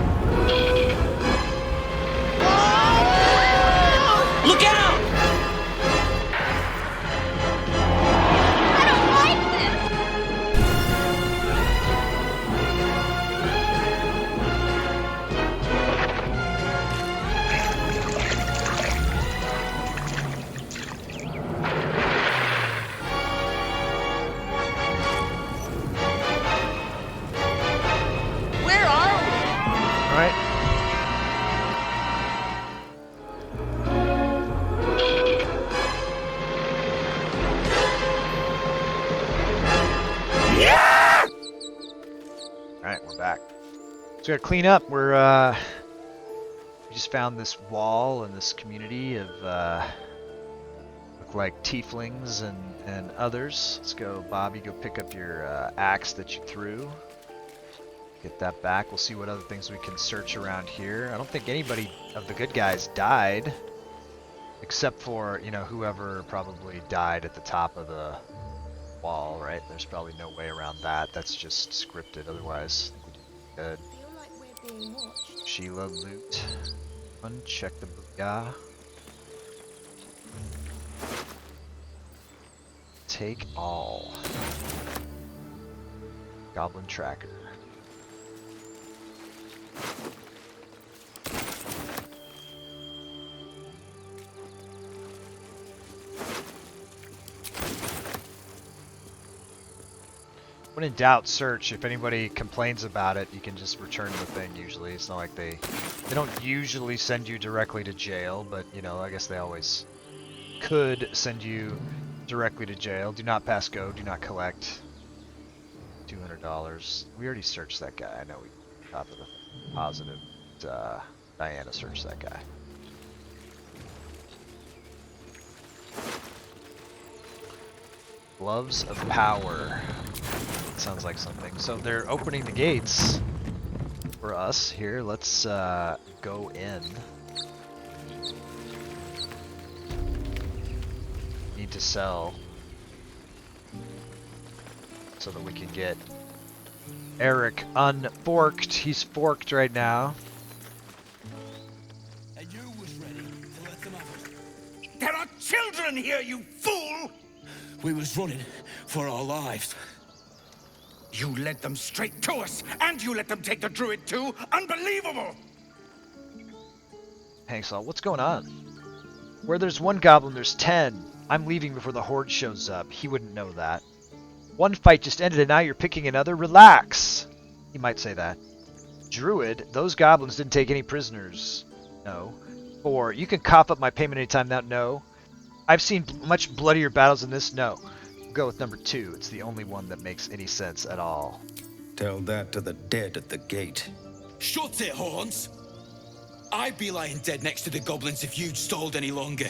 Look out! I don't like this! Where are we? Alright. Alright, we're back. So we gotta clean up. We just found this wall and this community of look like tieflings and others. Let's go, Bobby, go pick up your axe that you threw. Get that back. We'll see what other things we can search around here. I don't think anybody of the good guys died. Except for, you know, whoever probably died at the top of the wall, right? There's probably no way around that. That's just scripted otherwise. I think we did good. Sheila loot. Check the booyah. Take all. Goblin tracker. When in doubt, search. If anybody complains about it, you can just return the thing usually. It's not like they don't usually send you directly to jail, but you know, I guess they always could send you directly to jail. Do not pass go, do not collect. $200. We already searched that guy. I know we top of the positive. Diana searched that guy. Gloves of Power. Sounds like something. So they're opening the gates for us here. Let's go in. Need to sell so that we can get Eric unforked. He's forked right now. And you was ready to let them have it. There are children here, you fool! We was running for our lives. You led them straight to us, and you let them take the druid too? Unbelievable! Hanksaw, what's going on? Where there's one goblin, there's 10. I'm leaving before the horde shows up. He wouldn't know that. One fight just ended and now you're picking another? Relax! He might say that. Druid, those goblins didn't take any prisoners. No. 4, you can cough up my payment anytime now. No. I've seen much bloodier battles than this. No. Go with number 2. It's the only one that makes any sense at all. Tell that to the dead at the gate. Shut it, Horns! I'd be lying dead next to the goblins if you'd stalled any longer.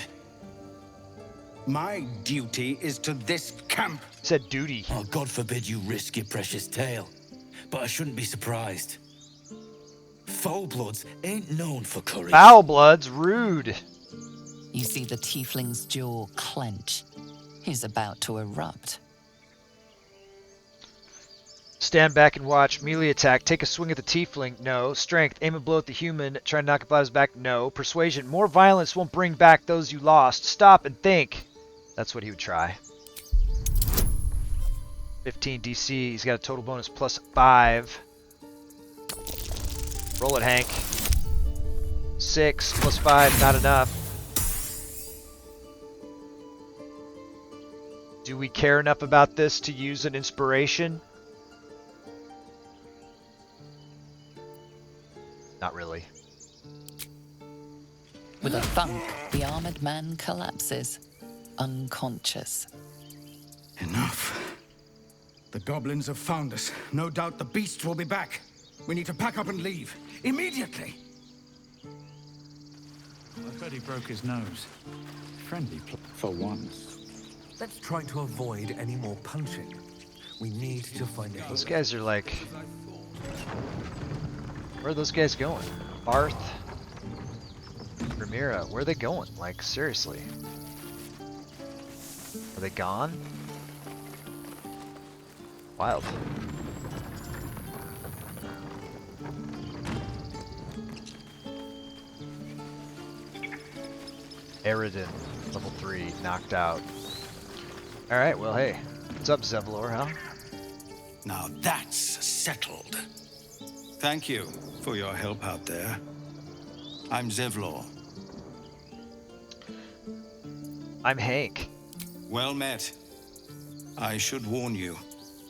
My duty is to this camp. Said duty. Oh, God forbid you risk your precious tail. But I shouldn't be surprised. Foulbloods ain't known for courage. Foul Bloods, rude. You see the tiefling's jaw clench. He's about to erupt. Stand back and watch. Melee attack. Take a swing at the tiefling. No. Strength. Aim a blow at the human. Try to knock it out of his back. No. Persuasion. More violence won't bring back those you lost. Stop and think. That's what he would try. 15 DC. He's got a total bonus plus 5. Roll it, Hank. 6 plus 5. Not enough. Do we care enough about this to use an inspiration? Not really. With a thunk, the armored man collapses, unconscious. Enough. The goblins have found us. No doubt the beasts will be back. We need to pack up and leave. Immediately! I bet he broke his nose. Friendly for once. Let's try to avoid any more punching. We need to find a... Those guys are like... Where are those guys going? Barth? Ramira, where are they going? Like, seriously. Are they gone? Wild. Eridan, level 3, knocked out. Alright, well hey. What's up, Zevlor, huh? Now that's settled. Thank you for your help out there. I'm Zevlor. I'm Hank. Well met. I should warn you,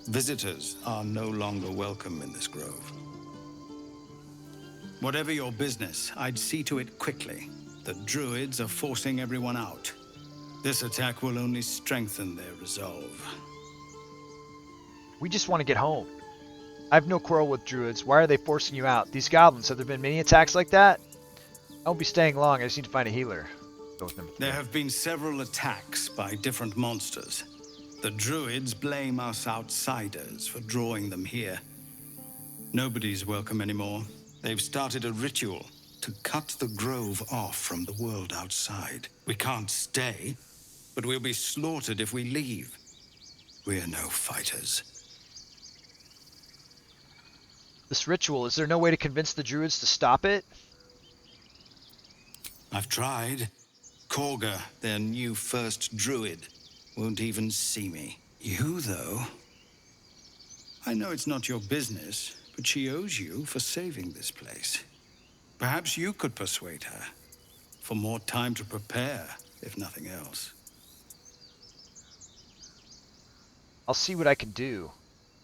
visitors are no longer welcome in this grove. Whatever your business, I'd see to it quickly. The druids are forcing everyone out. This attack will only strengthen their resolve. We just want to get home. I have no quarrel with druids. Why are they forcing you out? These goblins, have there been many attacks like that? I won't be staying long. I just need to find a healer. Go with number 3. There have been several attacks by different monsters. The druids blame us outsiders for drawing them here. Nobody's welcome anymore. They've started a ritual to cut the grove off from the world outside. We can't stay, but we'll be slaughtered if we leave. We're no fighters. This ritual, is there no way to convince the druids to stop it? I've tried. Korga, their new first druid, won't even see me. You, though? I know it's not your business, but she owes you for saving this place. Perhaps you could persuade her. For more time to prepare, if nothing else. I'll see what I can do.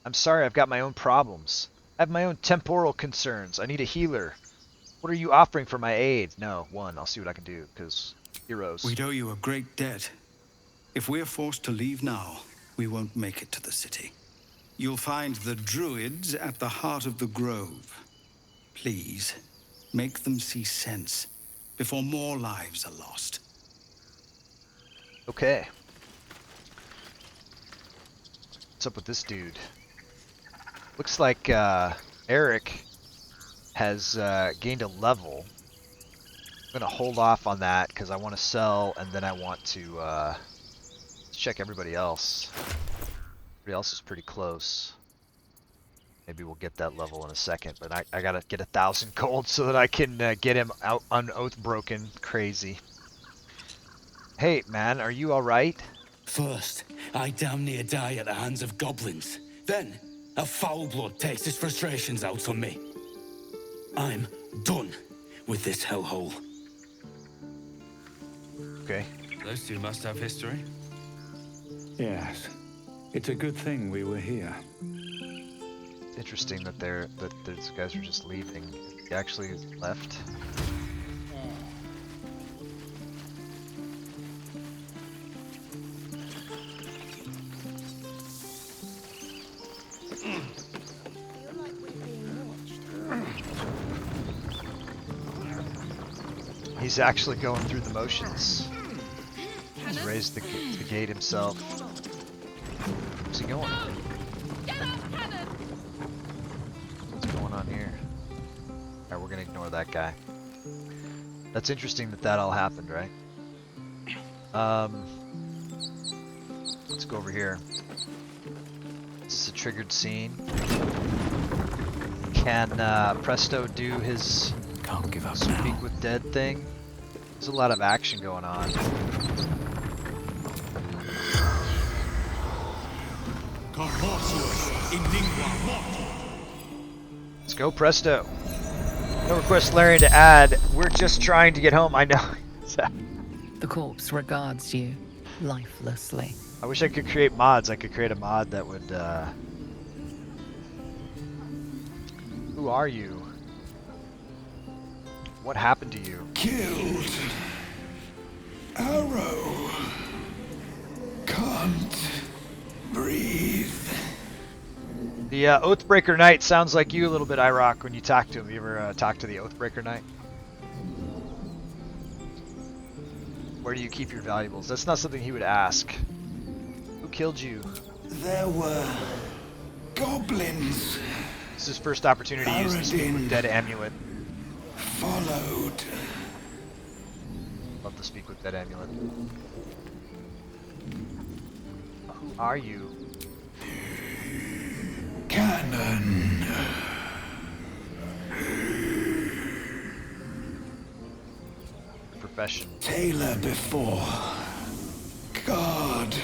I'm sorry, I've got my own problems. I have my own temporal concerns. I need a healer. What are you offering for my aid? No, I'll see what I can do, because heroes. We'd owe you a great debt. If we're forced to leave now, we won't make it to the city. You'll find the druids at the heart of the grove. Please, make them see sense before more lives are lost. Okay. What's up with this dude? Looks like Eric has gained a level. I'm gonna hold off on that because I want to sell, and then I want to check everybody else. Everybody else is pretty close. Maybe we'll get that level in a second, but I gotta get 1,000 gold so that I can get him out unoath-broken. Crazy. Hey, man, are you all right? First, I damn near die at the hands of goblins. Then, a foul blood takes his frustrations out on me. I'm done with this hellhole. Okay. Those two must have history. Yes. It's a good thing we were here. Interesting that these guys are just leaving. He actually left. He's actually going through the motions. He's raised the gate himself. Where's he going? What's going on here? Alright, we're gonna ignore that guy. That's interesting that all happened, right? Let's go over here. This is a triggered scene. Can Presto do his Can't give up speak now. with dead thing? There's a lot of action going on. Let's go, Presto. No request, Larian, to add. We're just trying to get home. I know. The corpse regards you lifelessly. I wish I could create mods. I could create a mod that would. Who are you? What happened to you? Killed. Arrow. Can't breathe. The Oathbreaker Knight sounds like you a little bit, Irock, when you talk to him. You ever talk to the Oathbreaker Knight? Where do you keep your valuables? That's not something he would ask. Who killed you? There were goblins. This is his first opportunity to use the Speak with Dead amulet. Followed. Love the Speak with Dead amulet. Who are you? Cannon. Profession. Tailor before. God.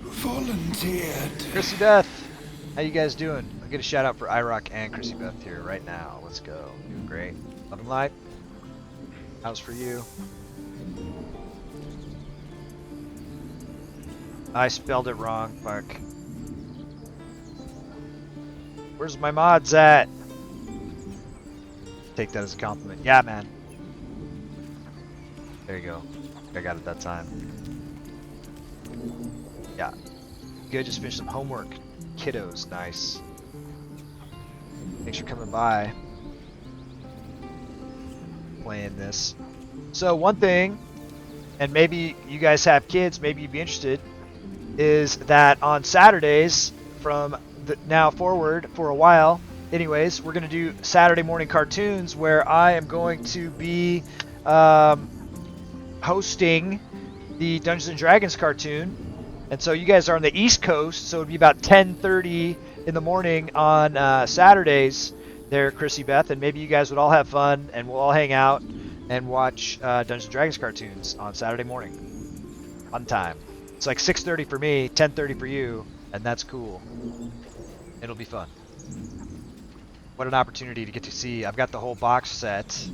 Volunteered. Chrissy Beth, how you guys doing? I'll get a shout out for Irock and Chrissy Beth here right now. Let's go. Doing great. Love and light. How's for you? I spelled it wrong. Fuck. Where's my mods at? Take that as a compliment. Yeah, man. There you go. I got it that time. Yeah. Good, just finished some homework. Kiddos, nice. Thanks for coming by. Playing this. So one thing, and maybe you guys have kids, maybe you'd be interested, is that on Saturdays from now forward for a while, anyways, we're going to do Saturday morning cartoons where I am going to be hosting the Dungeons and Dragons cartoon. And so you guys are on the East Coast, so it'd be about 10:30 in the morning on Saturdays there, Chrissy Beth, and maybe you guys would all have fun and we'll all hang out and watch Dungeons and Dragons cartoons on Saturday morning. Fun time. It's like 6:30 for me, 10:30 for you, and that's cool. It'll be fun. What an opportunity to get to see. I've got the whole box set.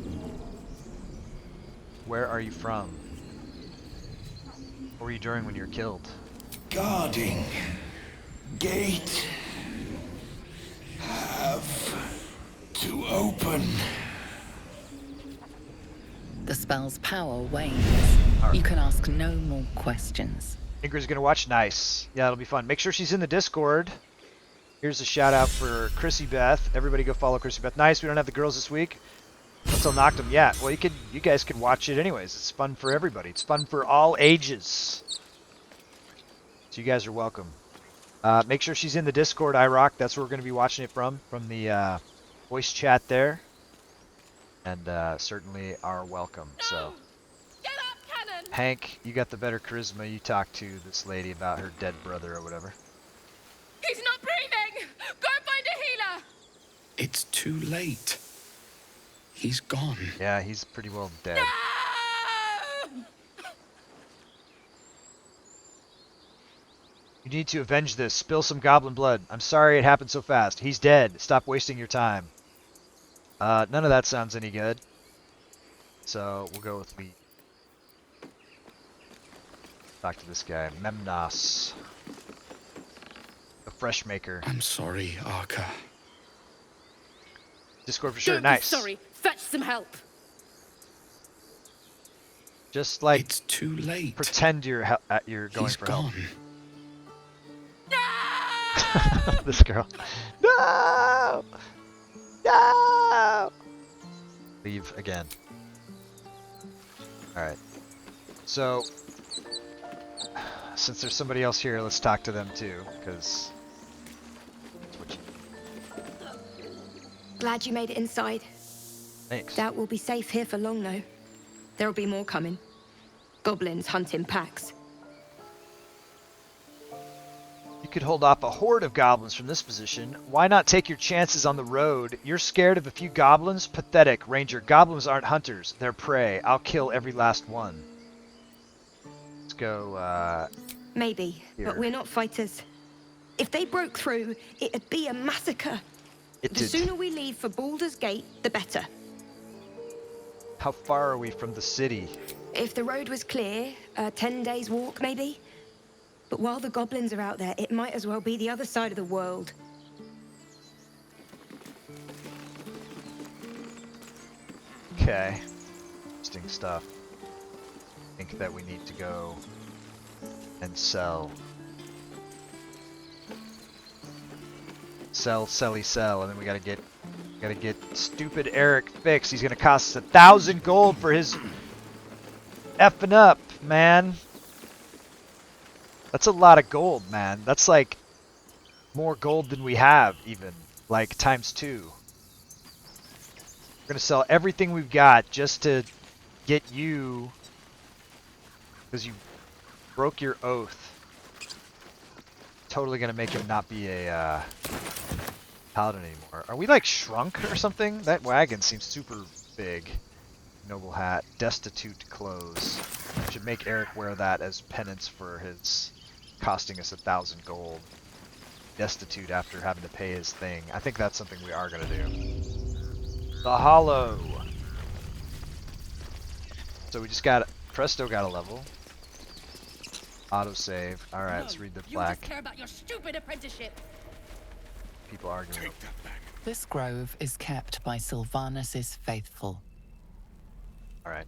Where are you from? What were you doing when you were killed? Guarding. Gate. Have to open. The spell's power wanes. You can ask no more questions. Ingrid's gonna watch. Nice. Yeah, it'll be fun. Make sure she's in the Discord. Here's a shout out for Chrissy Beth. Everybody go follow Chrissy Beth. Nice. We don't have the girls this week. Let's unlock them. Yeah. Well, you guys could watch it anyways. It's fun for everybody. It's fun for all ages. So you guys are welcome. Make sure she's in the Discord, iRock. That's where we're going to be watching it from the voice chat there. And certainly are welcome. So, Hank, you got the better charisma. You talk to this lady about her dead brother or whatever. He's not breathing! Go find a healer! It's too late. He's gone. Yeah, he's pretty well dead. No! You need to avenge this. Spill some goblin blood. I'm sorry it happened so fast. He's dead. Stop wasting your time. None of that sounds any good. So we'll go with the... Talk to this guy. Memnos. The fresh maker. I'm sorry, Arca. Discord for sure. Don't be Nice. sorry. Fetch some help. Just like... It's too late. Pretend you're going He's for gone. help. This girl. No! No! Leave again. Alright. So, since there's somebody else here, let's talk to them too, because... Glad you made it inside. Thanks. Doubt we'll be safe here for long, though. There'll be more coming. Goblins hunt in packs. You could hold off a horde of goblins from this position. Why not take your chances on the road? You're scared of a few goblins? Pathetic, Ranger. Goblins aren't hunters. They're prey. I'll kill every last one. Let's go, Maybe, here. but we're not fighters. If they broke through, it'd be a massacre. The sooner we leave for Baldur's Gate, the better. How far are we from the city? If the road was clear, 10 days walk maybe. But while the goblins are out there, it might as well be the other side of the world. Okay. Interesting stuff. I think that we need to go and sell. Sell, selly, sell, and then we gotta get stupid Eric fixed. He's gonna cost us 1,000 gold for his effing up, man. That's a lot of gold, man. That's like more gold than we have, even. Like, ×2. We're gonna sell everything we've got just to get you, because you broke your oath. Totally gonna make him not be a paladin anymore. Are we like shrunk or something? That wagon seems super big. Noble hat, destitute clothes. Should make Eric wear that as penance for his costing us 1,000 gold. Destitute after having to pay his thing. I think that's something we are gonna do. The Hollow. So we just got Presto got a level. Autosave. Alright, let's read the plaque. You care about your stupid apprenticeship. People arguing. This grove is kept by Sylvanus's faithful. Alright.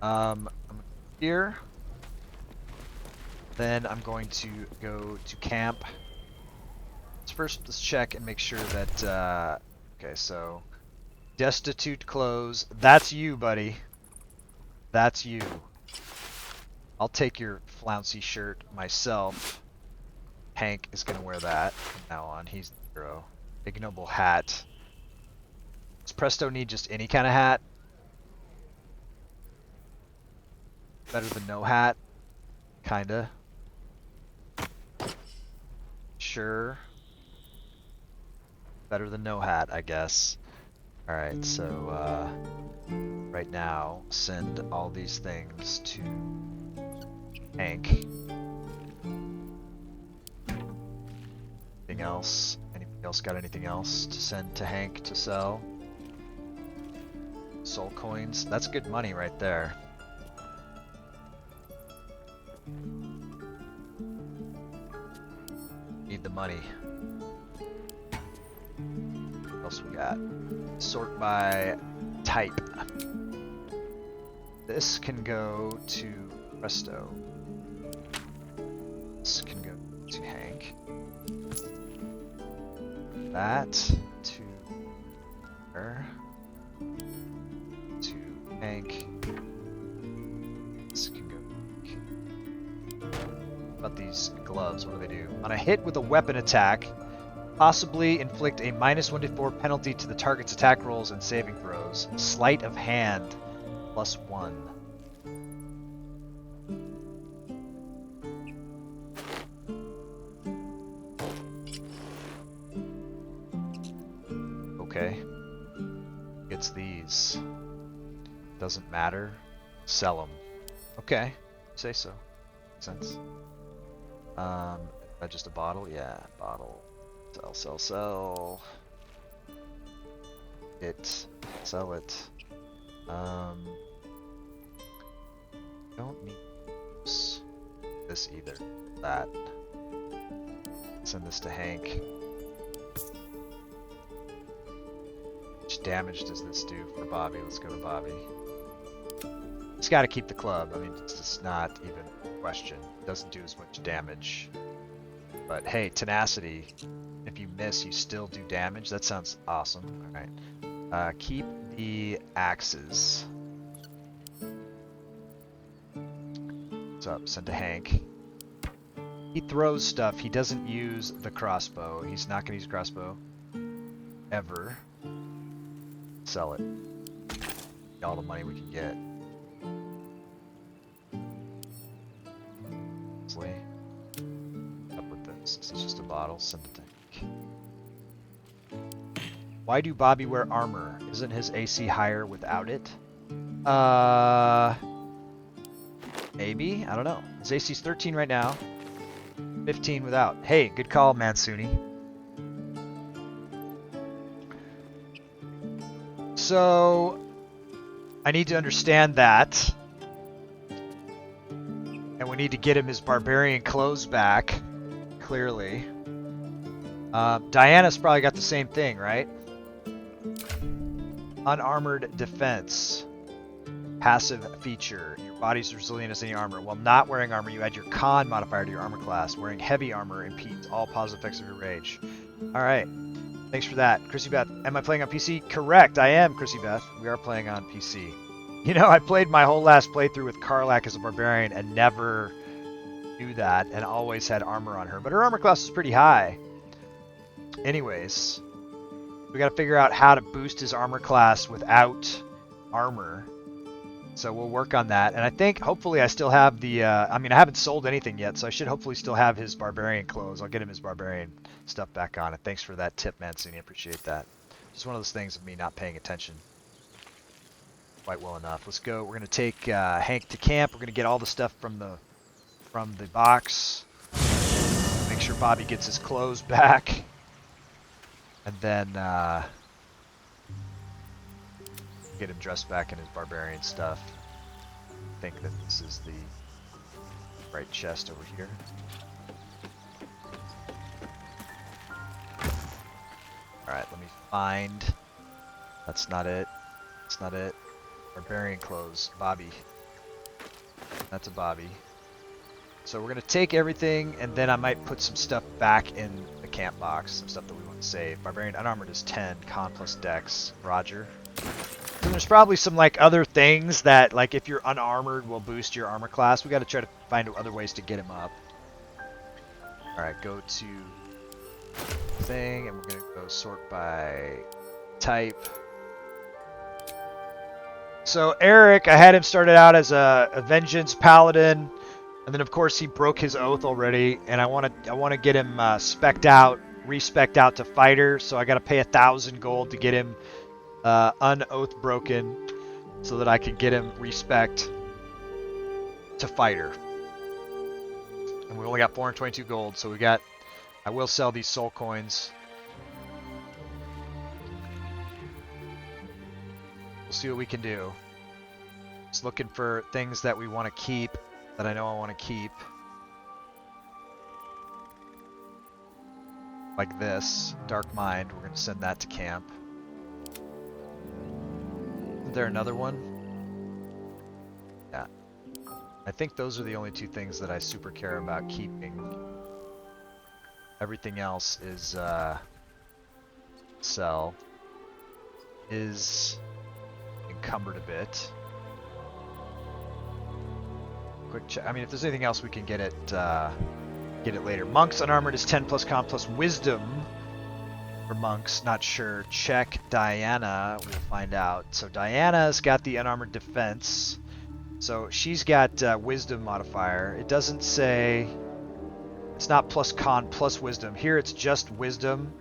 I'm here. Then I'm going to go to camp. Let's check and make sure that okay, so destitute clothes. That's you, buddy. That's you. I'll take your flouncy shirt myself. Hank is gonna wear that from now on. He's the hero. Ignoble hat. Does Presto need just any kind of hat? Better than no hat? Kinda. Sure. Better than no hat, I guess. Alright, so right now, send all these things to Hank. Anything else? Anybody else got anything else to send to Hank to sell? Soul coins? That's good money right there. Need the money. What else we got? Sort by type. This can go to Presto. This can go to Hank. That to her. To Hank. This can go to Hank. About these gloves, what do they do? On a hit with a weapon attack, possibly inflict a -1 to 4 penalty to the target's attack rolls and saving throws. Sleight of hand, +1. Okay. Gets these. Doesn't matter. Sell them. Okay. Say so. Makes sense. Just a bottle? Yeah, bottle. Sell, sell, sell. It. Sell it. Don't need this either. That. Send this to Hank. How much damage does this do for Bobby? Let's go to Bobby. He's got to keep the club. I mean, it's just not even a question. It doesn't do as much damage. But hey, tenacity. If you miss, you still do damage. That sounds awesome. Alright. Keep the axes. What's up? Send to Hank. He throws stuff. He doesn't use the crossbow. He's not going to use crossbow. Ever. Sell it. Get all the money we can get. Up with this. bottles. Send it to Why do Bobby wear armor? Isn't his AC higher without it? Maybe? I don't know. His AC's 13 right now. 15 without. Hey, good call, Mansuni. So, I need to understand that. And we need to get him his barbarian clothes back. Clearly. Diana's probably got the same thing, right? Unarmored defense. Passive feature. Your body's resilient as any armor. While not wearing armor, you add your con modifier to your armor class. Wearing heavy armor impedes all positive effects of your rage. Alright. Thanks for that. Chrissy Beth, am I playing on PC? Correct, I am, Chrissy Beth. We are playing on PC. You know, I played my whole last playthrough with Karlak as a barbarian and never knew that and always had armor on her. But her armor class is pretty high. Anyways, we gotta figure out how to boost his armor class without armor. So we'll work on that. And I think, hopefully, I still have the, I mean, I haven't sold anything yet, so I should hopefully still have his barbarian clothes. I'll get him his barbarian stuff back on. And thanks for that tip, Mancini. I appreciate that. Just one of those things of me not paying attention quite well enough. Let's go. We're going to take Hank to camp. We're going to get all the stuff from the box. Make sure Bobby gets his clothes back. And then get him dressed back in his barbarian stuff. I think that this is the right chest over here. Alright, let me find. That's not it. That's not it. Barbarian clothes. Bobby. That's a Bobby. So we're going to take everything, and then I might put some stuff back in the camp box. Some stuff that we want to save. Barbarian unarmored is 10. Con plus dex. Roger. So there's probably some like other things that like if you're unarmored will boost your armor class. We got to try to find other ways to get him up. Alright, go to thing, and we're going to go sort by type. So Eric, I had him started out as a vengeance paladin, and then of course he broke his oath already, and I want to get him spec'd out, respec'd out to fighter. So I got to pay 1,000 gold to get him unoath broken, so that I can get him respect to fighter. And we only got 422 gold, so I will sell these soul coins. We'll see what we can do. Just looking for things that we want to keep, that I know I want to keep. Like this, Dark Mind, we're going to send that to camp. Is there another one? Yeah. I think those are the only two things that I super care about keeping. Everything else is, sell. Is encumbered a bit. Quick check. I mean, if there's anything else, we can get it later. Monks unarmored is 10 plus con plus wisdom. For monks, not sure. Check Diana, we'll find out. So Diana's got the unarmored defense. So she's got wisdom modifier. It doesn't say, it's not plus con plus wisdom. Here it's just wisdom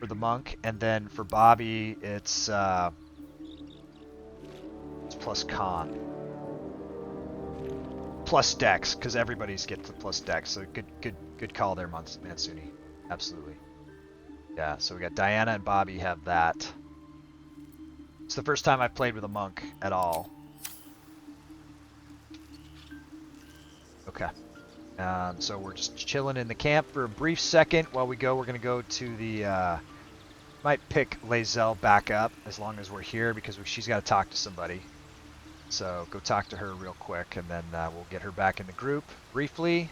for the monk, and then for Bobby it's plus con. Plus dex, because everybody's get the plus dex. So good call there, Mansuni. Absolutely. Yeah, so we got Diana and Bobby have that. It's the first time I've played with a monk at all. Okay. So we're just chilling in the camp for a brief second while we go. We're going to go to the... might pick Lazelle back up as long as we're here, because she's got to talk to somebody. So go talk to her real quick, and then we'll get her back in the group briefly.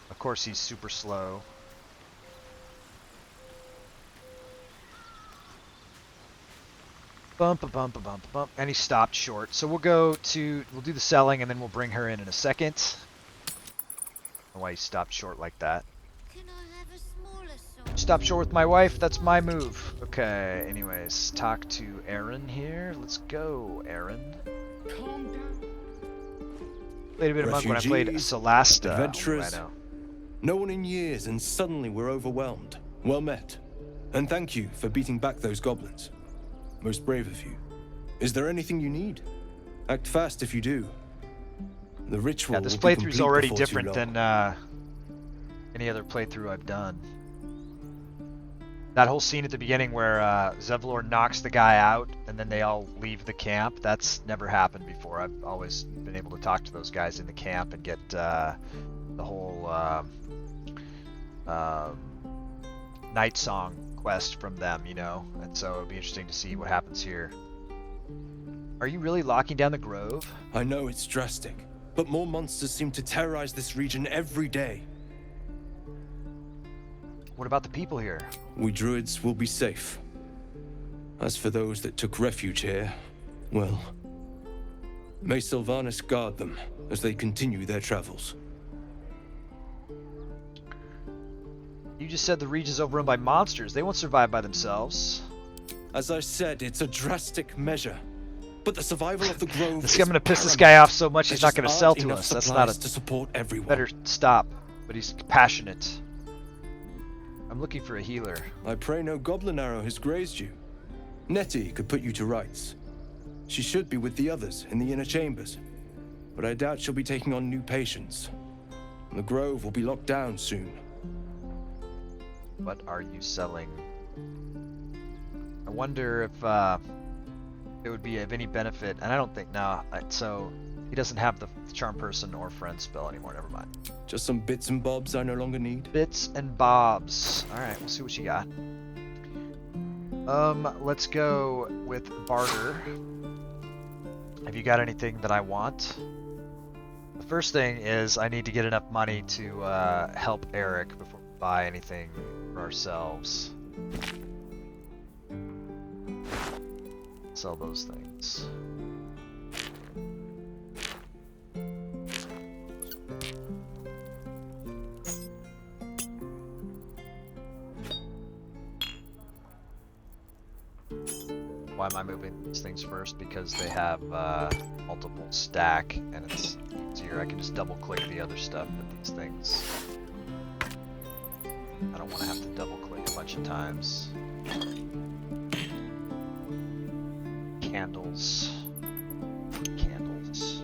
Of course, he's super slow. Bump, and he stopped short. So we'll do the selling, and then we'll bring her in a second. I don't know why he stopped short like that. Stop short with my wife, that's my move. Okay, anyways, talk to Aaron here. Let's go, Aaron. Calm down. Played a bit of monk when I played Refugees, Solasta. adventurers. I know. No one in years, and suddenly we're overwhelmed. Well met. And thank you for beating back those goblins. Most brave of you. Is there anything you need? Act fast if you do. The ritual. Yeah, this will be playthrough's complete already before too different long. than any other playthrough I've done. That whole scene at the beginning where Zevlor knocks the guy out and then they all leave the camp, that's never happened before. I've always been able to talk to those guys in the camp and get the whole night song quest from them, you know? And so it'll be interesting to see what happens here. Are you really locking down the grove? I know it's drastic, but more monsters seem to terrorize this region every day. What about the people here? We druids will be safe. As for those that took refuge here, well, may Sylvanas guard them as they continue their travels. You just said the region's overrun by monsters. They won't survive by themselves. As I said, it's a drastic measure. But the survival of the grove This I'm gonna piss this guy off so much he's not gonna sell to us. That's not a to support everyone. better stop. But he's passionate. I'm looking for a healer. I pray no goblin arrow has grazed you. Nettie could put you to rights. She should be with the others in the inner chambers. But I doubt she'll be taking on new patients. The grove will be locked down soon. What are you selling? I wonder if it would be of any benefit, and I don't think, so he doesn't have the charm person or friend spell anymore, never mind. Just some bits and bobs I no longer need. Bits and bobs. Alright, we'll see what you got. Let's go with barter. Have you got anything that I want? The first thing is I need to get enough money to help Eric before we buy anything for ourselves. Sell those things. Why am I moving these things first? Because they have multiple stack and it's easier. I can just double click the other stuff with these things. I don't want to have to double click a bunch of times. Candles. Candles.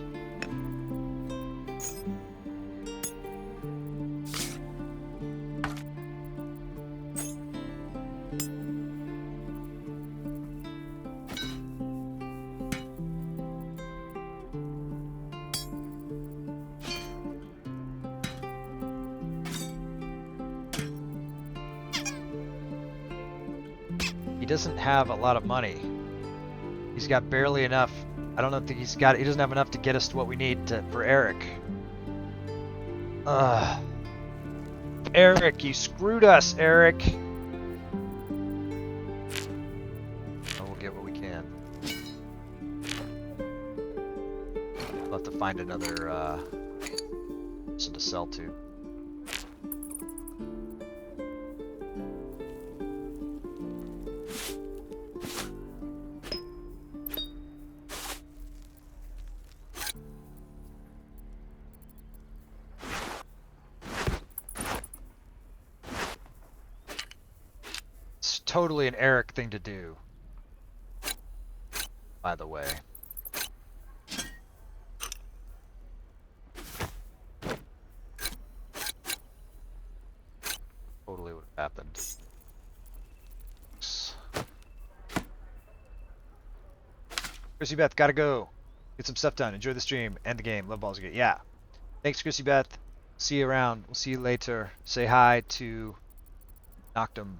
He doesn't have a lot of money. He's got barely enough. I don't think he doesn't have enough to get us to what we need for Eric. Eric, you screwed us, Eric. Oh, we'll get what we can. We'll have to find another person to sell to. Totally an Eric thing to do, by the way. Totally would have happened. Chrissy Beth, gotta go. Get some stuff done. Enjoy the stream. End the game. Love Baldur's Gate. Yeah. Thanks, Chrissy Beth. See you around. We'll see you later. Say hi to Noctum.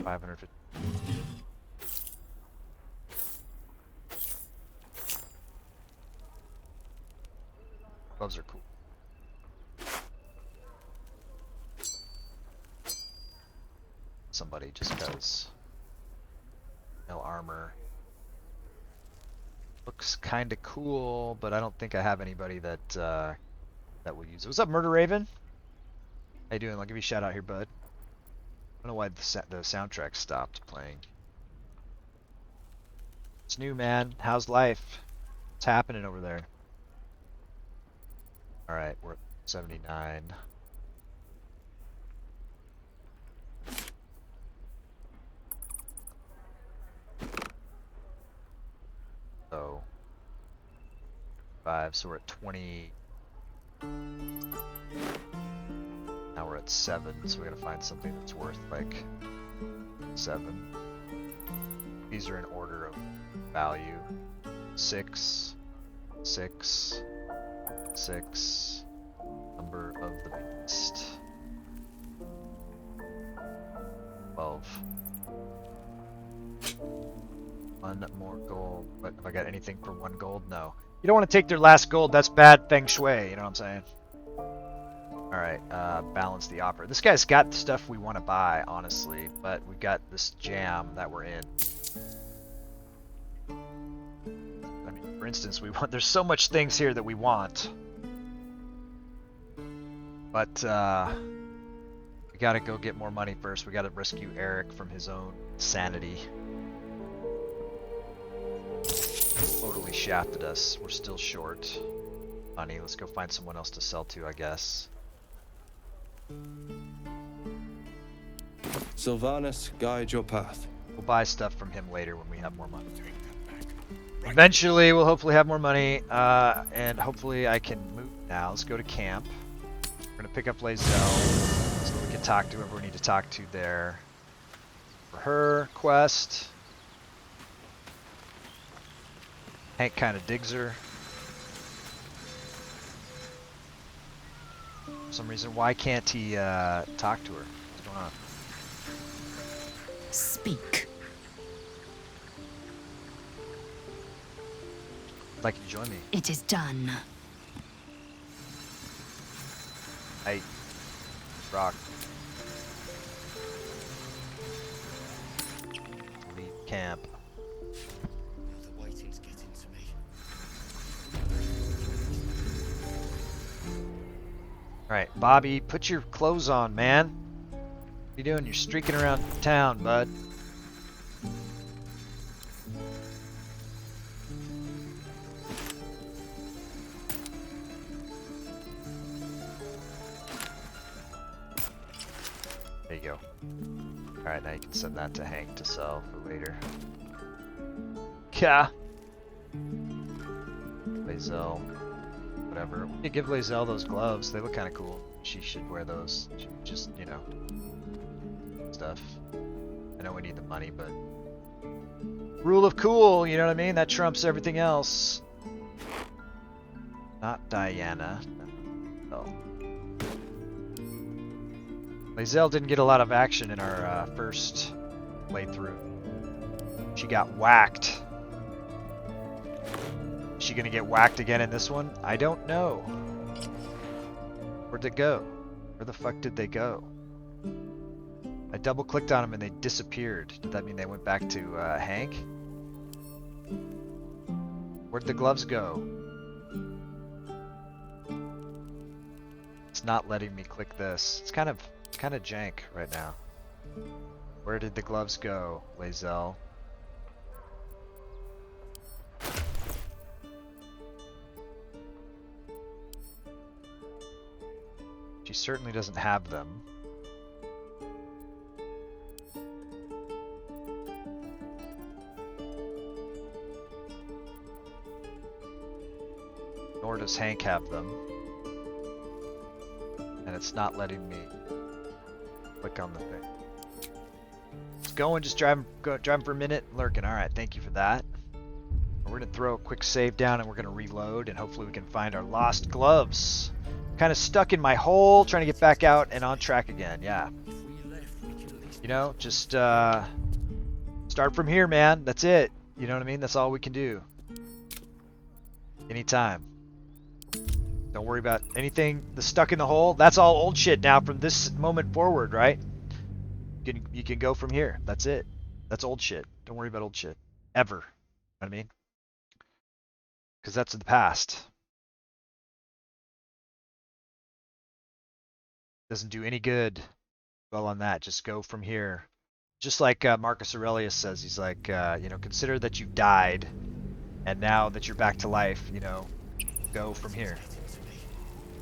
550. Gloves are cool. Somebody just does. No armor. Looks kind of cool, but I don't think I have anybody that that will use it. What's up, Murder Raven? How you doing? I'll give you a shout out here, bud. don't know why the soundtrack stopped playing. It's new, man. How's life? What's happening over there? Alright, we're at 79. So 5, so we're at 20. Now we're at 7, so we gotta find something that's worth like 7. These are in order of value. 6, 6, 6. Number of the beast. 12. 1 more gold. But have I got anything for 1 gold? No. You don't want to take their last gold. That's bad feng shui. You know what I'm saying? Alright, balance the opera. This guy's got stuff we want to buy, honestly. But we've got this jam that we're in. I mean, for instance, there's so much things here that we want. But, we gotta go get more money first. We gotta rescue Eric from his own sanity. Totally shafted us. We're still short money. Let's go find someone else to sell to, I guess. Sylvanus, guide your path. We'll buy stuff from him later when we have more money. Eventually, we'll hopefully have more money, and hopefully I can move now. Let's go to camp. We're gonna pick up Lae'zel so we can talk to whoever we need to talk to there. For her quest. Hank kind of digs her. For some reason, why can't he talk to her? What's going on? Speak. I'd like you to join me. It is done. Hey, rock. Leave camp. The waiting's getting to me. Alright, Bobby, put your clothes on, man. What are you doing? You're streaking around town, bud. There you go. Alright, now you can send that to Hank to sell for later. Yeah. Lae'zel. Whatever. We could give Lae'zel those gloves. They look kind of cool. She should wear those. Just, you know, stuff. I know we need the money, but rule of cool, you know what I mean? That trumps everything else. Not Diana. No. Lae'zel didn't get a lot of action in our first playthrough. She got whacked. Is she gonna get whacked again in this one? I don't know. Where'd they go? Where the fuck did they go? I double clicked on them and they disappeared. Did that mean they went back to Hank? Where'd the gloves go? It's not letting me click this. It's kind of jank right now. Where did the gloves go, Lae'zel? She certainly doesn't have them. Nor does Hank have them. And it's not letting me click on the thing. Let's go and just driving for a minute. Lurking. Alright, thank you for that. We're going to throw a quick save down and we're going to reload and hopefully we can find our lost gloves. Kind of stuck in my hole, trying to get back out and on track again. Yeah. You know, just start from here, man. That's it. You know what I mean? That's all we can do. Anytime. Don't worry about anything that's stuck in the hole. That's all old shit now from this moment forward, right? You can go from here. That's it. That's old shit. Don't worry about old shit. Ever. You know what I mean? Because that's in the past. Doesn't do any good. Well, on that, just go from here. Just like Marcus Aurelius says, he's like, you know, consider that you died, and now that you're back to life, you know, go from here.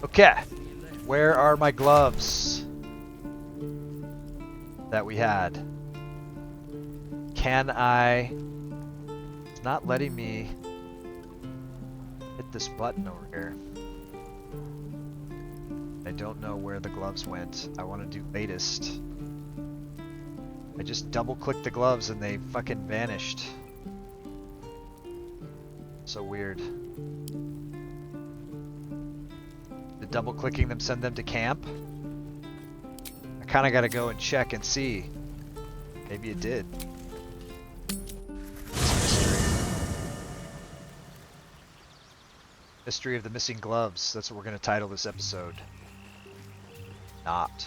Okay, where are my gloves that we had? Can I... It's not letting me hit this button over here. I don't know where the gloves went. I want to do latest. I just double-clicked the gloves and they fucking vanished. So weird. Did double-clicking them send them to camp? I kind of got to go and check and see. Maybe it did. Mystery of the missing gloves. That's what we're going to title this episode. Not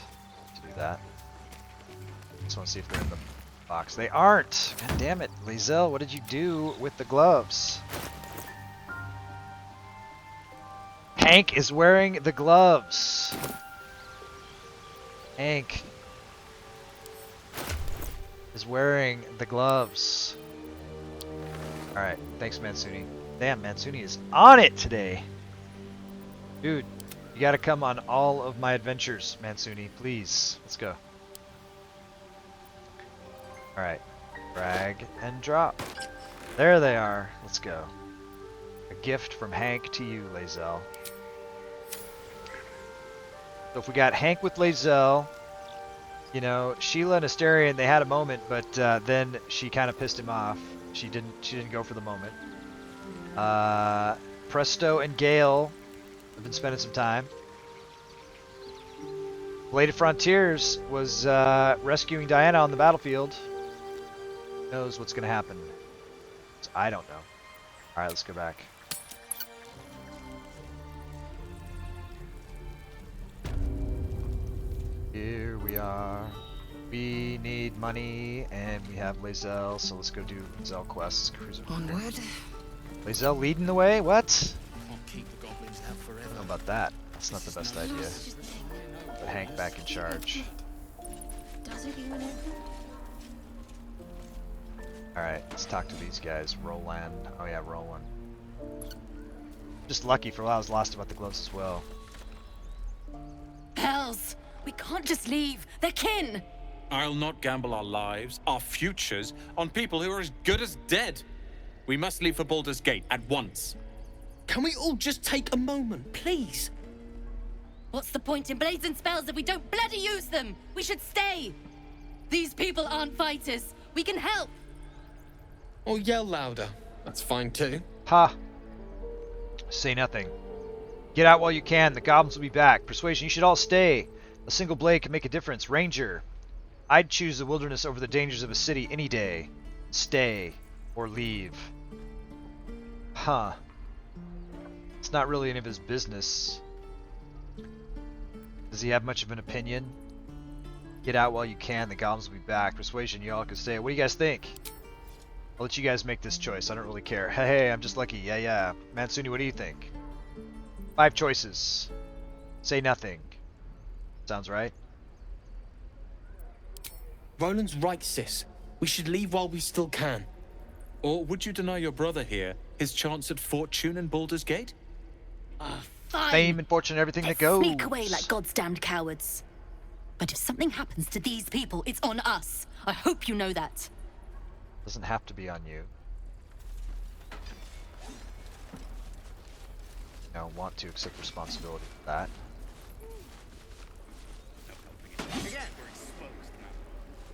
to do that. Just want to see if they're in the box. They aren't! God damn it. Lae'zel, what did you do with the gloves? Hank is wearing the gloves. Hank is wearing the gloves. Alright, thanks Mansuni. Damn, Mansuni is on it today. Dude, you gotta come on all of my adventures, Mansuni, please. Let's go. Alright, drag and drop. There they are. Let's go. A gift from Hank to you, Lae'zel. So if we got Hank with Lae'zel, you know, Sheila and Asterion, they had a moment, but then she kind of pissed him off. She didn't go for the moment. Presto and Gale have been spending some time. Bladed Frontiers was rescuing Diana on the battlefield. Who knows what's gonna happen? I don't know. Alright, let's go back. Here we are. We need money, and we have Lae'zel, so let's go do Lae'zel quests. Onward. Lae'zel leading the way? What? I don't know about that. That's not the best idea. Put Hank back in charge. Alright, let's talk to these guys. Roland. Oh yeah, Roland. Just lucky for what I was lost about the gloves as well. Hells! We can't just leave. They're kin! I'll not gamble our lives, our futures, on people who are as good as dead. We must leave for Baldur's Gate at once. Can we all just take a moment, please? What's the point in blazing spells if we don't bloody use them? We should stay! These people aren't fighters. We can help! Or yell louder. That's fine too. Ha! Say nothing. Get out while you can. The goblins will be back. Persuasion, you should all stay. A single blade can make a difference. Ranger. I'd choose the wilderness over the dangers of a city any day. Stay. Or leave. Huh. It's not really any of his business. Does he have much of an opinion? Get out while you can. The goblins will be back. Persuasion, you all can stay. What do you guys think? I'll let you guys make this choice. I don't really care. Hey, I'm just lucky. Yeah. Mansuni, what do you think? 5 choices. Say nothing. Sounds right. Roland's right, sis. We should leave while we still can. Or would you deny your brother here his chance at fortune in Baldur's Gate? Fine. Fame and fortune, everything that goes. Sneak away like God's damned cowards. But if something happens to these people, it's on us. I hope you know that. Doesn't have to be on you. No, want to accept responsibility for that.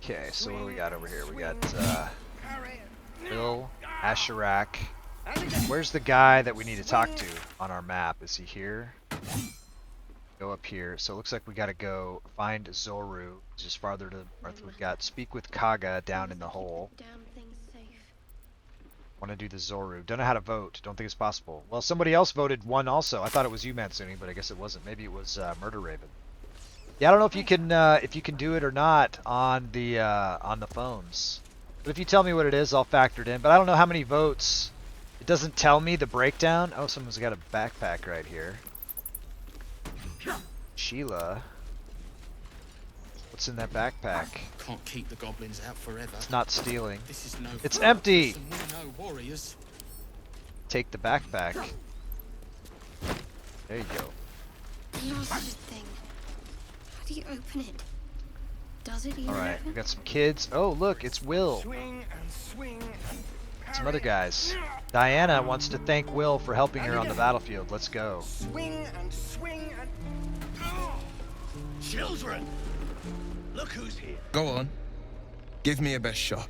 Okay, so what do we got over here? We got Bill, Asherak. Where's the guy that we need to talk to on our map? Is he here? Go up here. So it looks like we gotta go find Zoru, just farther to north. We've got speak with Kaga down in the hole. Want to do the Zoru. Don't know how to vote. Don't think it's possible. Well, somebody else voted 1 also. I thought it was you, Mansuni, but I guess it wasn't. Maybe it was Murder Raven. Yeah, I don't know if you can do it or not on the phones. But if you tell me what it is, I'll factor it in. But I don't know how many votes. It doesn't tell me the breakdown. Oh, someone's got a backpack right here. Sheila. What's in that backpack? Can't keep the goblins out forever. It's not stealing. This is no It's fun. empty! And we know warriors. Take the backpack. There you go. The last thing. How do you open it? Does it even Alright, open? we got some kids. Oh, look, it's Will. Swing and swing and Some other guys. Diana wants to thank Will for helping her on the battlefield. Let's go. swing and swing and... Oh! Children! Look who's here. Go on. Give me your best shot.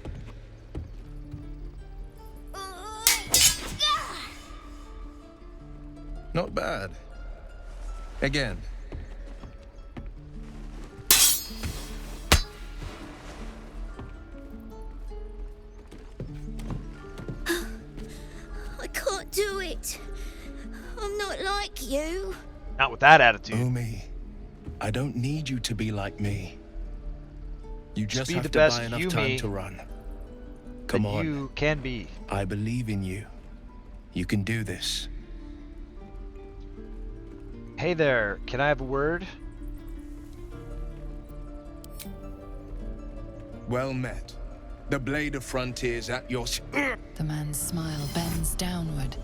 Not bad. Again. I can't do it. I'm not like you. Not with that attitude. Omi, I don't need you to be like me. You just be have the to best buy enough Yumi time to run. Come on. You can be. I believe in you. You can do this. Hey there, can I have a word? Well met. The blade of frontiers at your... The man's smile bends downward,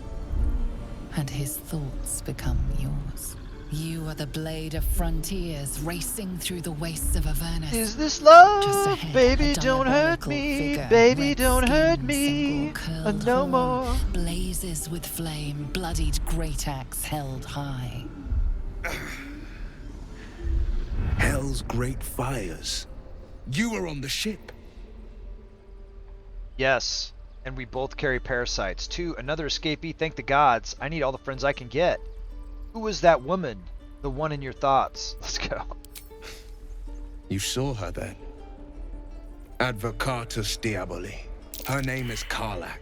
and his thoughts become yours. You are the blade of frontiers racing through the wastes of Avernus. Is this love? Just ahead, Baby, a don't hurt diabolical me. figure, Baby, red don't hurt skin, me. single curled No horn, more. blazes with flame, bloodied great axe held high. Hell's great fires. You were on the ship. Yes, and we both carry parasites. 2, another escapee, thank the gods. I need all the friends I can get. Who was that woman? The one in your thoughts. Let's go. You saw her then. Advocatus Diaboli. Her name is Karlak.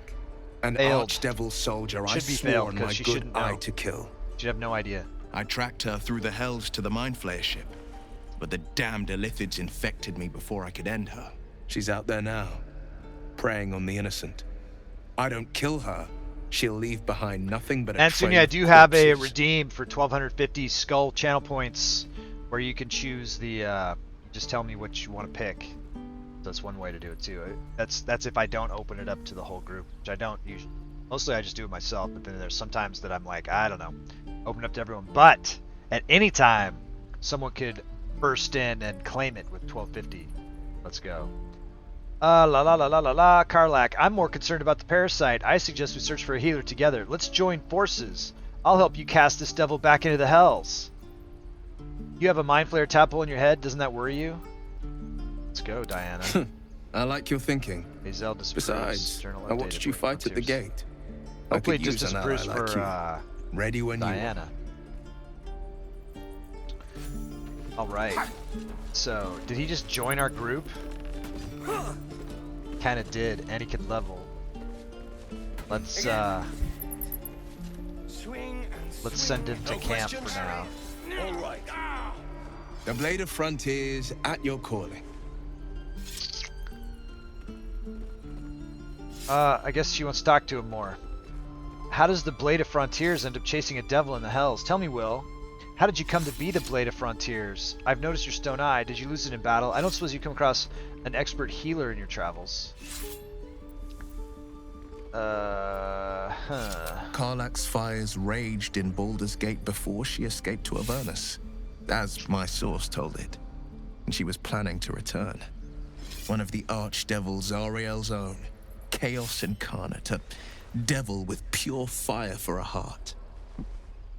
An Failed. archdevil soldier I Should be swore failed, on 'cause my she good shouldn't eye know. to kill. You have no idea. I tracked her through the hells to the Mindflayer ship, but the damned Illithids infected me before I could end her. She's out there now, preying on the innocent. I don't kill her, she'll leave behind nothing but a Anthony, trail I of do have a corpses. redeem for 1250 skull channel points where you can choose the, just tell me what you want to pick. That's one way to do it too. That's if I don't open it up to the whole group, which I don't usually. Mostly I just do it myself, but then there's sometimes that I'm like, I don't know, open it up to everyone. But at any time, someone could burst in and claim it with 1250. Let's go. La la la la la la, Karlak. I'm more concerned about the parasite. I suggest we search for a healer together. Let's join forces. I'll help you cast this devil back into the hells. You have a mind flayer tadpole in your head. Doesn't that worry you? Let's go, Diana. I like your thinking. Hazel disapproves. Besides, Journal I watched updated you with fight at the frontiers. gate. Hopefully I could it just use an ally disapproves like for you. Ready when Diana. Alright. So, did he just join our group? Kinda did, and he could level. Let's send him to camp for now. All right. The blade of frontiers at your calling. I guess she wants to talk to him more. How does the Blade of Frontiers end up chasing a devil in the hells? Tell me, Will. How did you come to be the Blade of Frontiers? I've noticed your stone eye. Did you lose it in battle? I don't suppose you come across an expert healer in your travels. Karlak's fires raged in Baldur's Gate before she escaped to Avernus, as my source told it, and she was planning to return. One of the archdevils Zariel's own, chaos incarnate, a devil with pure fire for a heart.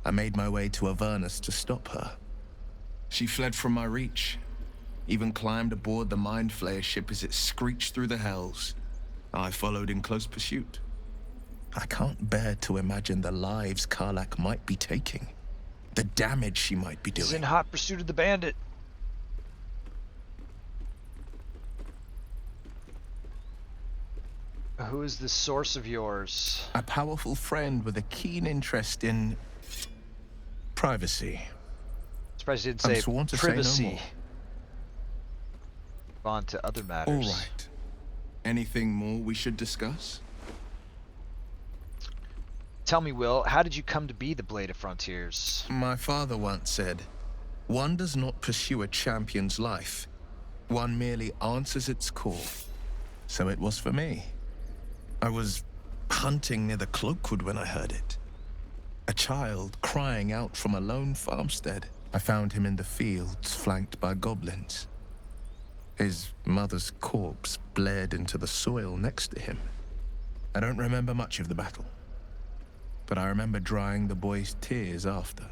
I made my way to Avernus to stop her. She fled from my reach, even climbed aboard the Mindflayer ship as it screeched through the hells. I followed in close pursuit. I can't bear to imagine the lives Karlak might be taking, the damage she might be doing. He's in hot pursuit of the bandit. Who is this source of yours? A powerful friend with a keen interest in privacy. Surprised you didn't I'm say sworn to say no privacy. more. On to other matters. All right. Anything more we should discuss? Tell me, Will, how did you come to be the Blade of Frontiers? My father once said, one does not pursue a champion's life. One merely answers its call. So it was for me. I was hunting near the Cloakwood when I heard it. A child crying out from a lone farmstead. I found him in the fields, flanked by goblins. His mother's corpse bled into the soil next to him. I don't remember much of the battle, but I remember drying the boy's tears after.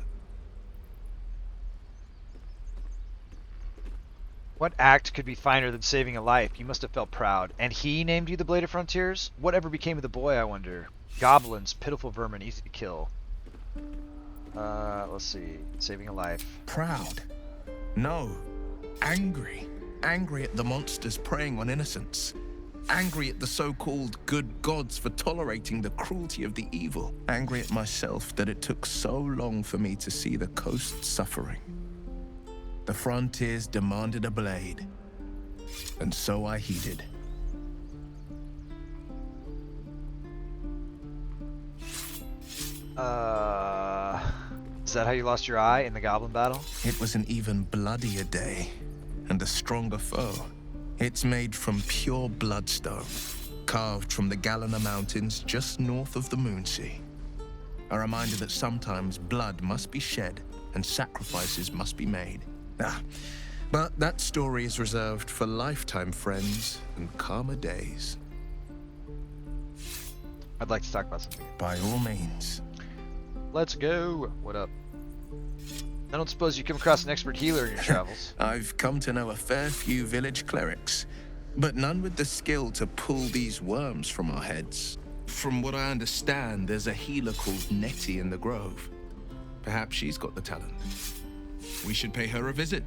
What act could be finer than saving a life? You must have felt proud. And he named you the Blade of Frontiers? Whatever became of the boy, I wonder? Goblins, pitiful vermin, easy to kill. Let's see. Saving a life. Proud? No. Angry. Angry at the monsters preying on innocents. Angry at the so-called good gods for tolerating the cruelty of the evil. Angry at myself that it took so long for me to see the coast suffering. The frontiers demanded a blade, and so I heeded. Is that how you lost your eye in the goblin battle? It was an even bloodier day, and a stronger foe. It's made from pure bloodstone, carved from the Galena Mountains just north of the Moonsea. A reminder that sometimes blood must be shed and sacrifices must be made. But that story is reserved for lifetime friends and calmer days. I'd like to talk about something. By all means. Let's go. What up? I don't suppose you come across an expert healer in your travels. I've come to know a fair few village clerics, but none with the skill to pull these worms from our heads. From what I understand, there's a healer called Nettie in the Grove. Perhaps she's got the talent. We should pay her a visit.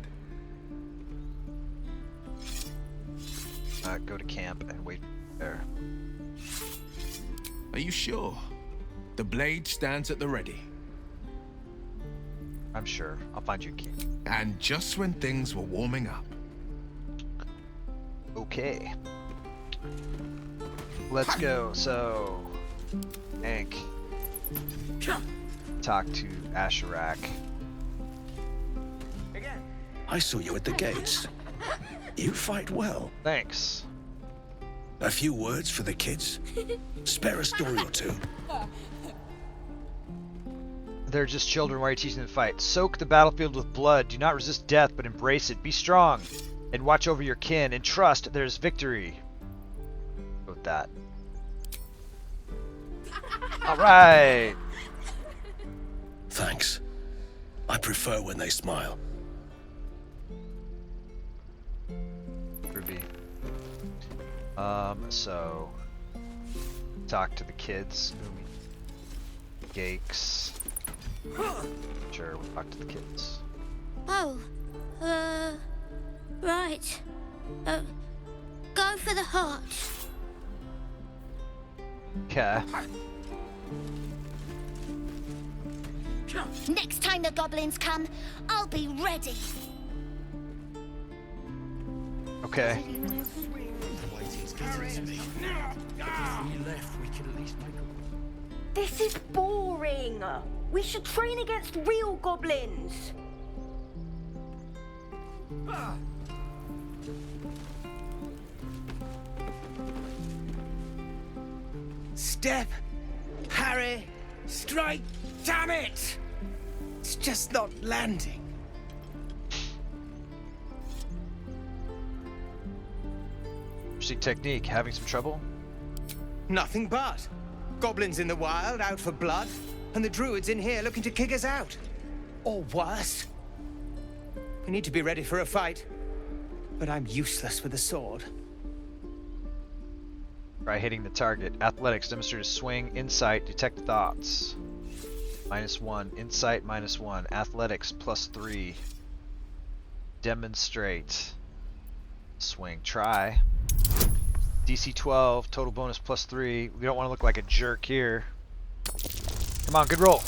Go to camp and wait there. Are you sure? The blade stands at the ready. I'm sure. I'll find you a key. And just when things were warming up. Okay. Let's go. So, Hank. Talk to Asherak. I saw you at the gates. You fight well. Thanks. A few words for the kids? Spare a story or two. They're just children. Why are you teaching them to fight? Soak the battlefield with blood. Do not resist death, but embrace it. Be strong and watch over your kin and trust there's victory. Go with that. All right. Thanks. I prefer when they smile. Ruby. So talk to the kids. Gakes. Sure, we'll talk to the kids. Oh, right. Go for the heart. Okay. Next time the goblins come, I'll be ready. Okay. This is boring. We should train against real goblins. Step, Harry, strike, damn it! It's just not landing. Interesting technique. Having some trouble? Nothing but. Goblins in the wild, out for blood, and the druids in here looking to kick us out. Or worse. We need to be ready for a fight, but I'm useless with a sword. Try hitting the target. Athletics. Demonstrate a swing. Insight. Detect thoughts. -1. Insight -1. Athletics +3. Demonstrate. Swing. Try. DC 12. Total bonus +3. We don't want to look like a jerk here. Come on. Good roll.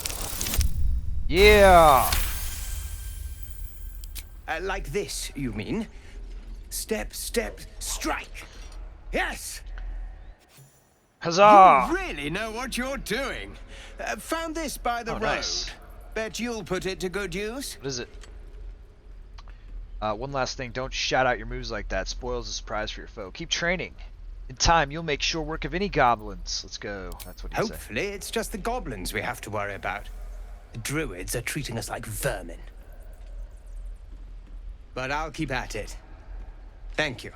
Yeah. Like this, you mean? Step, step, strike. Yes! Huzzah! You really know what you're doing. Found this by the road. Nice. Bet you'll put it to good use. What is it? One last thing, don't shout out your moves like that. Spoils the surprise for your foe. Keep training. In time, you'll make short work of any goblins. Let's go. That's what he said. Hopefully, it's just the goblins we have to worry about. The druids are treating us like vermin. But I'll keep at it. Thank you.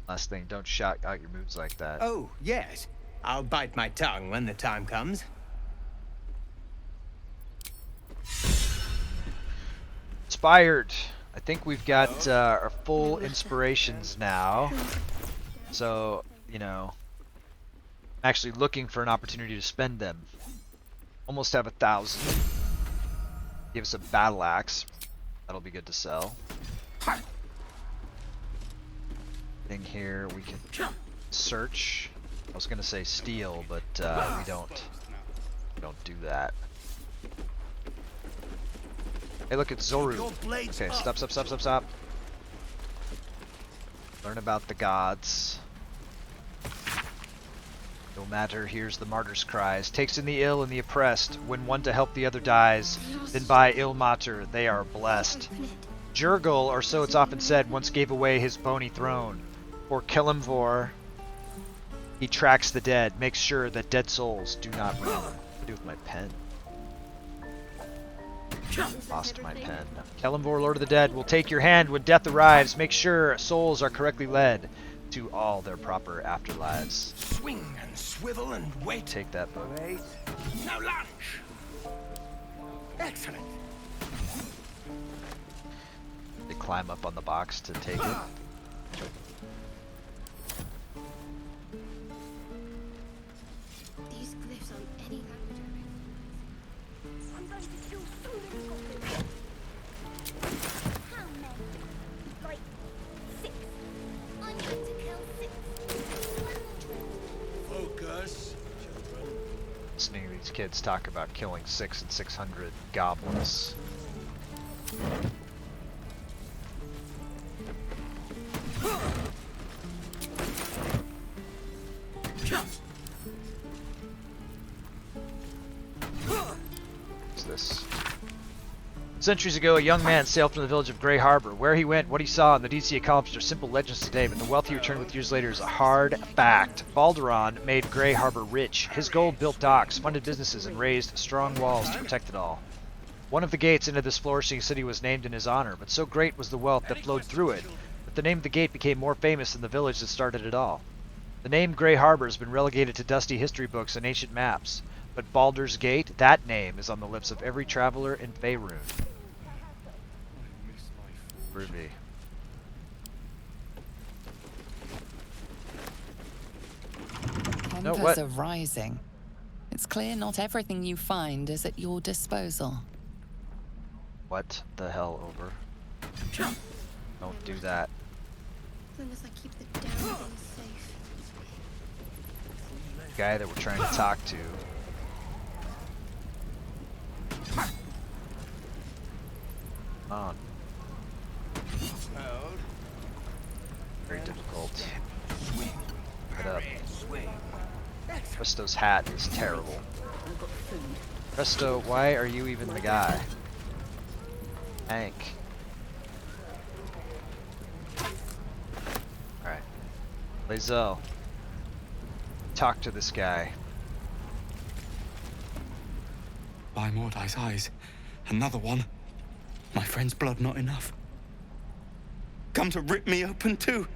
Last thing, don't shout out your moves like that. Oh, yes. I'll bite my tongue when the time comes. Inspired. I think we've got our full inspirations now. So, you know, I'm actually looking for an opportunity to spend them. Almost have 1,000. Give us a battle axe. That'll be good to sell. Thing here, we can search. I was gonna say steal, but we don't do that. Hey, look, it's Zoru. Okay, stop. Learn about the gods. No matter hears the martyr's cries, takes in the ill and the oppressed. When one to help the other dies, then by ill mater they are blessed. Jurgul, or so it's often said, once gave away his bony throne. For Kelemvor, he tracks the dead, makes sure that dead souls do not roam. What do I do with my pen? Lost my pen. Kelemvor, Lord of the Dead, will take your hand when death arrives. Make sure souls are correctly led to all their proper afterlives. Swing and swivel and wait. Take that book. Wait. Now launch. Excellent. They climb up on the box to take it. These glyphs on any language. I'm going to kill so many goblins. How many? Like 6. I'm going to kill 6. Focus. Listening to these kids talk about killing 6 and 600 goblins. What's this? Centuries ago, a young man sailed from the village of Grey Harbor. Where he went, what he saw, and the deeds he accomplished are simple legends today, but the wealth he returned with years later is a hard fact. Balderon made Grey Harbor rich. His gold built docks, funded businesses, and raised strong walls to protect it all. One of the gates into this flourishing city was named in his honor, but so great was the wealth that flowed through it, that the name of the gate became more famous than the village that started it all. The name Grey Harbor has been relegated to dusty history books and ancient maps, but Baldur's Gate, that name is on the lips of every traveler in Faerun. Ruby. Tempers are rising. It's clear not everything you find is at your disposal. What the hell, over? Don't do that. As long as I keep the damn thing safe. Guy that we're trying to talk to. On. Very difficult. Get up. Presto's hat is terrible. Presto, why are you even the guy? Hank. Alright. Lae'zel. Talk to this guy. By Mordai's eyes, another one. My friend's blood not enough. Come to rip me open too.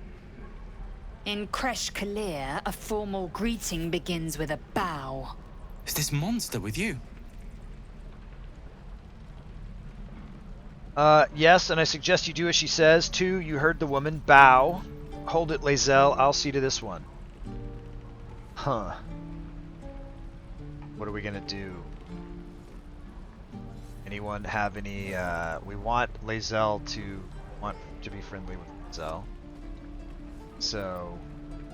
In Kresh Kalir, a formal greeting begins with a bow. Is this monster with you? Yes, and I suggest you do as she says. 2, you heard the woman. Bow. Hold it, Lae'zel. I'll see to this one. Huh. What are we gonna do? Anyone have any, we want Lae'zel to be friendly with Lae'zel. So,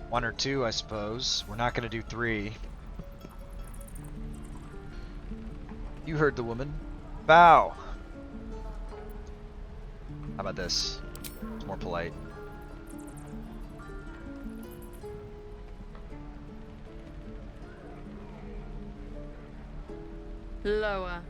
1 or 2, I suppose. We're not gonna do 3. You heard the woman. Bow! How about this? It's more polite. Lower.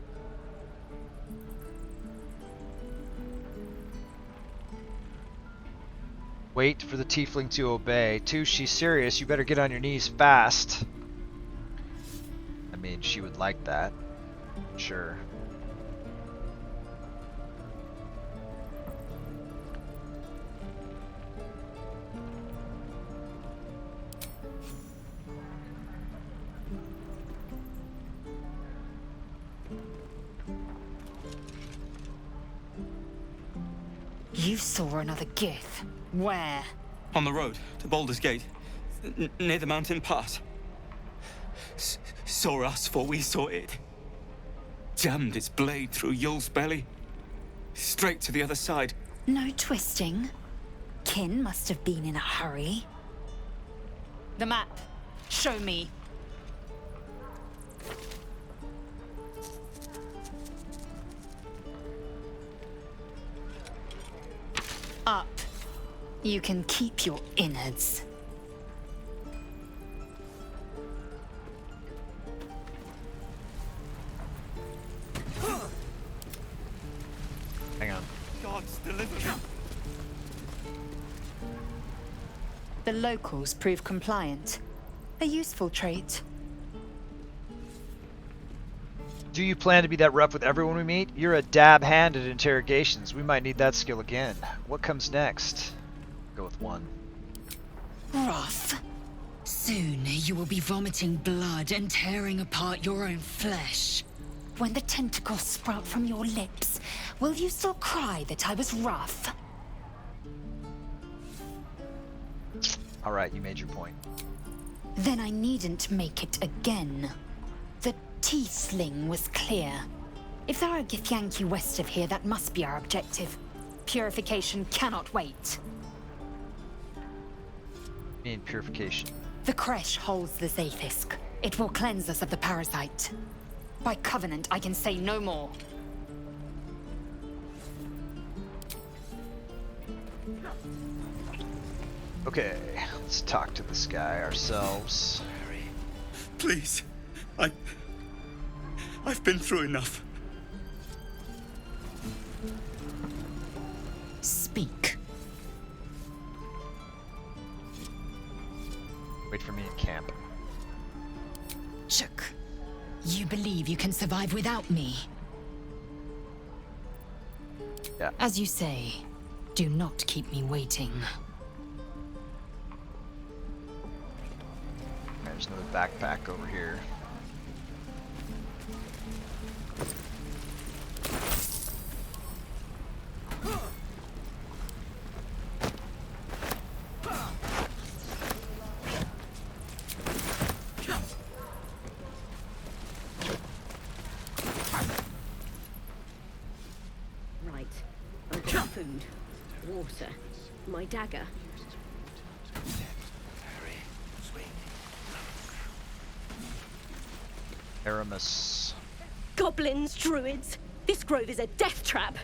Wait for the tiefling to obey. 2, she's serious. You better get on your knees fast. I mean, she would like that. Sure. You saw another Gith. Where? On the road to Baldur's Gate, near the mountain pass. Saw us before we saw it. Jammed its blade through Yul's belly. Straight to the other side. No twisting. Kin must have been in a hurry. The map. Show me. Up. You can keep your innards. Hang on. God's delivered. The locals prove compliant. A useful trait. Do you plan to be that rough with everyone we meet? You're a dab hand at interrogations. We might need that skill again. What comes next? Go with 1. Rough. Soon you will be vomiting blood and tearing apart your own flesh. When the tentacles sprout from your lips, will you still cry that I was rough? Alright, you made your point. Then I needn't make it again. The tiefling was clear. If there are Githyanki west of here, that must be our objective. Purification cannot wait. Mean purification. The Kresh holds the Zaithisk. It will cleanse us of the parasite. By covenant, I can say no more. Okay, let's talk to this guy ourselves. Please. I've been through enough. Speak. Wait for me in camp. Shook. You believe you can survive without me? Yeah. As you say, do not keep me waiting. There's another backpack over here. Right. I've got food, water, my dagger. Aramis. Goblins, druids. This grove is a death trap.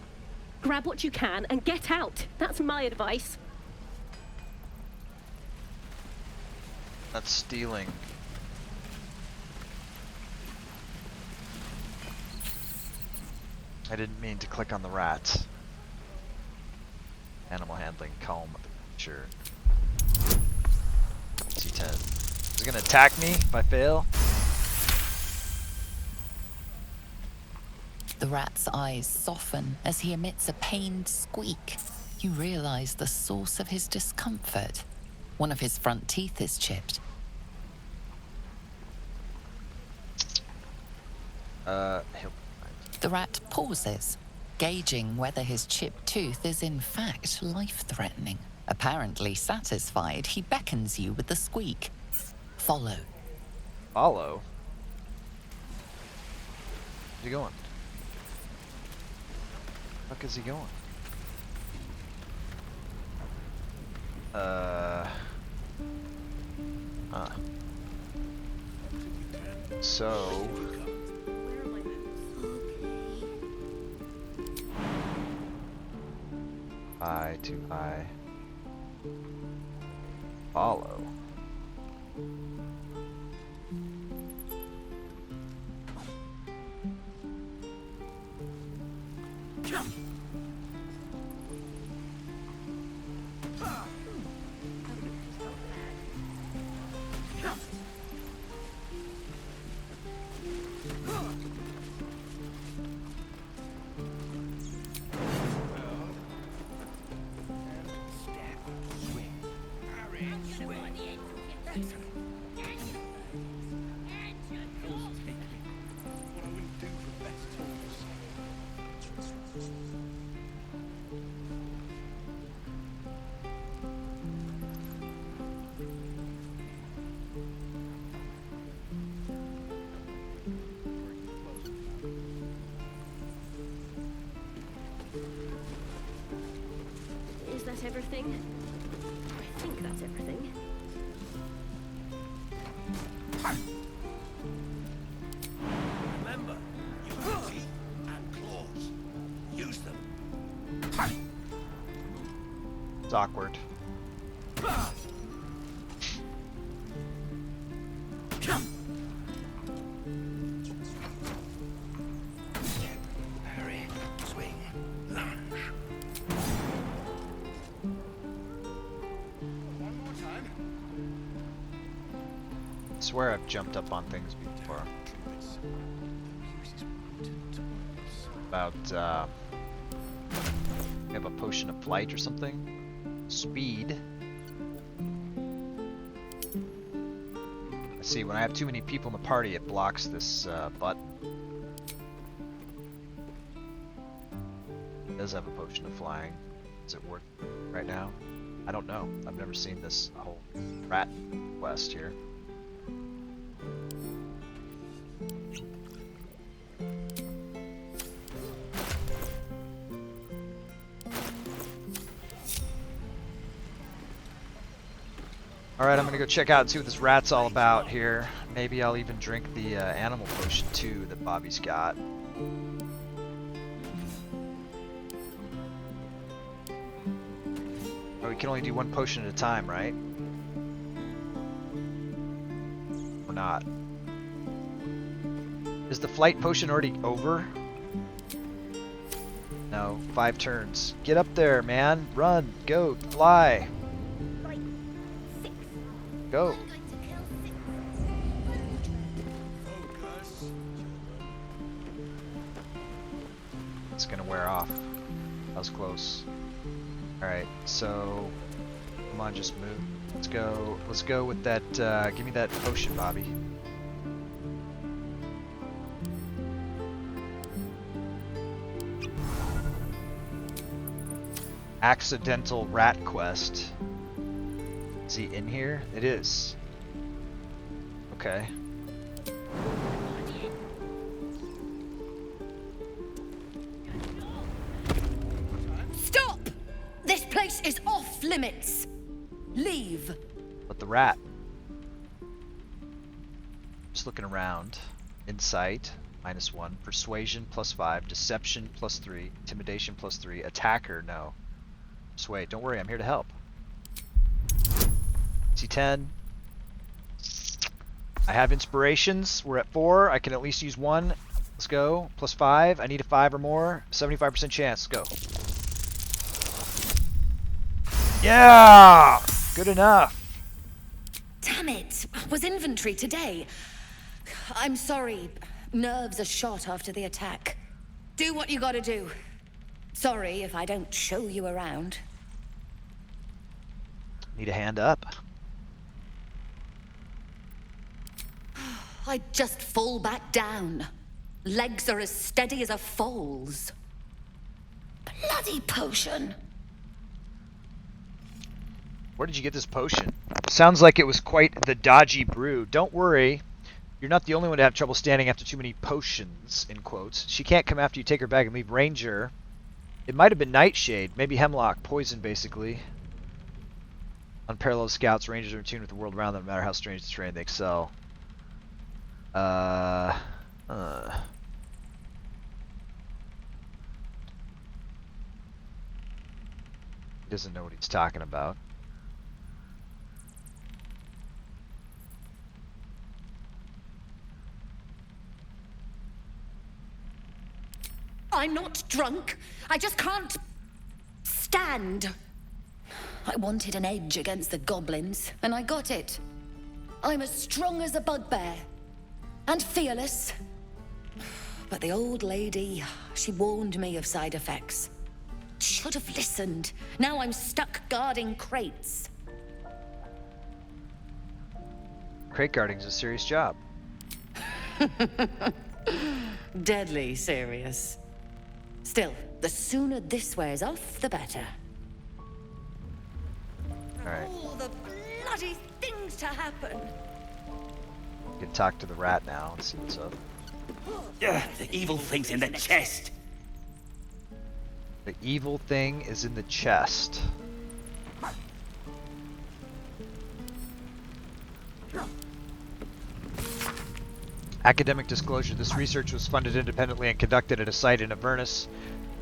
Grab what you can and get out. That's my advice. That's stealing. I didn't mean to click on the rats. Animal handling, calm, sure. C10. Is it gonna attack me if I fail? The rat's eyes soften as he emits a pained squeak. You realize the source of his discomfort. One of his front teeth is chipped. The rat pauses, gauging whether his chipped tooth is in fact life-threatening. Apparently satisfied, he beckons you with the squeak. Follow. Follow? Where's he going? Where the fuck is he going? So... I to I follow. everything. I think that's everything. Remember, you have teeth and claws. Use them. It's awkward. Parry, swing, lunge. One more time. I swear I've jumped up on things before. About, we have a potion of flight or something? Speed. See, when I have too many people in the party, it blocks this button. It does have a potion of flying. Is it worth it right now? I don't know. I've never seen this whole rat quest here. Alright, I'm gonna go check out and see what this rat's all about here. Maybe I'll even drink the animal potion too that Bobby's got. Oh, we can only do one potion at a time, right? Or not? Is the flight potion already over? No, 5 turns. Get up there, man. Run, go, fly. Go. It's gonna wear off. That was close. Alright, so come on, just move. Let's go. Let's go with that. Give me that potion, Bobby. Accidental rat quest. Is he in here? It is. Okay. Stop! This place is off limits. Leave. But the rat. Just looking around. Insight, -1. Persuasion, +5. Deception, +3. Intimidation, +3. Attacker, no. Persuade. Don't worry, I'm here to help. C10. I have inspirations. We're at 4. I can at least use 1. Let's go. +5. I need a 5 or more. 75% chance. Let's go. Yeah! Good enough. Damn it! Was inventory today? I'm sorry. Nerves are shot after the attack. Do what you gotta do. Sorry if I don't show you around. Need a hand up. I just fall back down. Legs are as steady as a foal's. Bloody potion. Where did you get this potion? Sounds like it was quite the dodgy brew. Don't worry. You're not the only one to have trouble standing after too many potions, in quotes. She can't come after you take her bag and leave Ranger. It might have been Nightshade. Maybe Hemlock. Poison, basically. Unparalleled scouts, Rangers are in tune with the world around them. No matter how strange the terrain, they excel. He doesn't know what he's talking about. I'm not drunk. I just can't stand. I wanted an edge against the goblins, and I got it. I'm as strong as a bugbear. And fearless. But the old lady, she warned me of side effects. Should have listened. Now I'm stuck guarding crates. Crate guarding's a serious job. Deadly serious. Still, the sooner this wears off, the better. Alright. All the bloody things to happen. We can talk to the rat now and see what's up. The evil thing's in the chest. The evil thing is in the chest. Academic disclosure. This research was funded independently and conducted at a site in Avernus.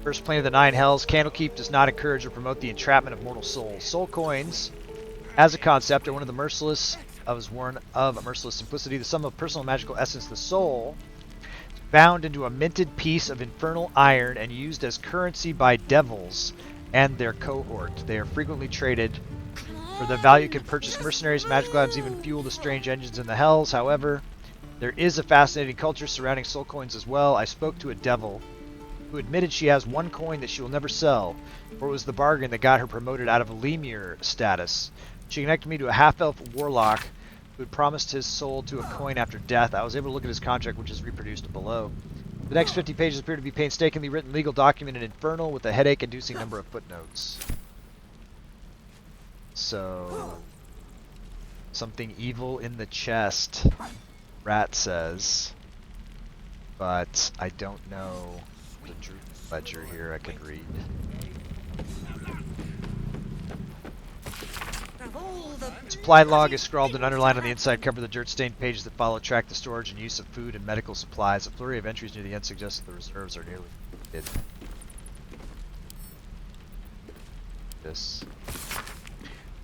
First plane of the Nine Hells, Candlekeep does not encourage or promote the entrapment of mortal souls. Soul coins, as a concept, are one of the merciless of merciless simplicity. The sum of personal magical essence, the soul, bound into a minted piece of infernal iron and used as currency by devils and their cohort. They are frequently traded. For the value can purchase mercenaries, magical items, even fuel the strange engines in the hells. However, there is a fascinating culture surrounding soul coins as well. I spoke to a devil who admitted she has one coin that she will never sell, for it was the bargain that got her promoted out of lemure status. She connected me to a half-elf warlock who had promised his soul to a coin after death. I was able to look at his contract, which is reproduced below. The next 50 pages appear to be painstakingly written legal document in Infernal with a headache-inducing number of footnotes. So, something evil in the chest, Rat says, but I don't know the Drew ledger here I can read. Supply log is scrawled and underlined on the inside cover of the dirt-stained pages that follow track the storage and use of food and medical supplies. A flurry of entries near the end suggests that the reserves are nearly completed. This.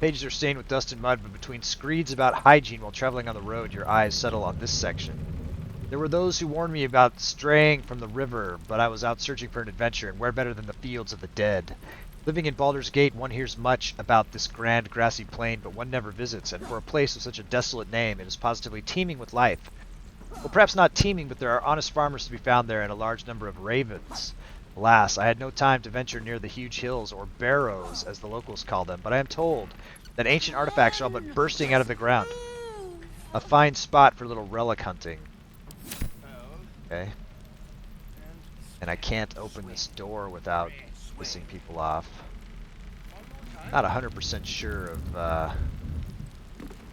Pages are stained with dust and mud, but between screeds about hygiene while traveling on the road, your eyes settle on this section. There were those who warned me about straying from the river, but I was out searching for an adventure, and where better than the fields of the dead. Living in Baldur's Gate, one hears much about this grand grassy plain, but one never visits, and for a place with such a desolate name, it is positively teeming with life. Well, perhaps not teeming, but there are honest farmers to be found there and a large number of ravens. Alas, I had no time to venture near the huge hills, or barrows, as the locals call them, but I am told that ancient artifacts are all but bursting out of the ground. A fine spot for little relic hunting. Okay. And I can't open this door without pissing people off. Not 100% sure of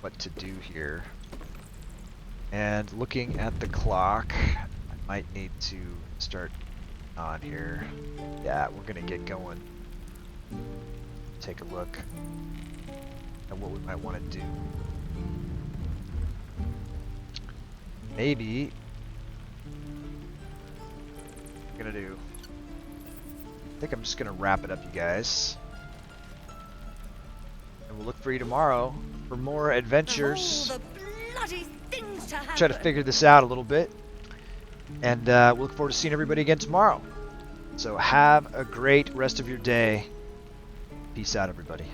what to do here. And looking at the clock, I might need to start on here. Yeah, we're gonna get going. Take a look at what we might want to do. Maybe I'm gonna do. I think I'm just gonna wrap it up, you guys. And we'll look for you tomorrow for more adventures. Try to figure this out a little bit. And we'll look forward to seeing everybody again tomorrow. So have a great rest of your day. Peace out, everybody.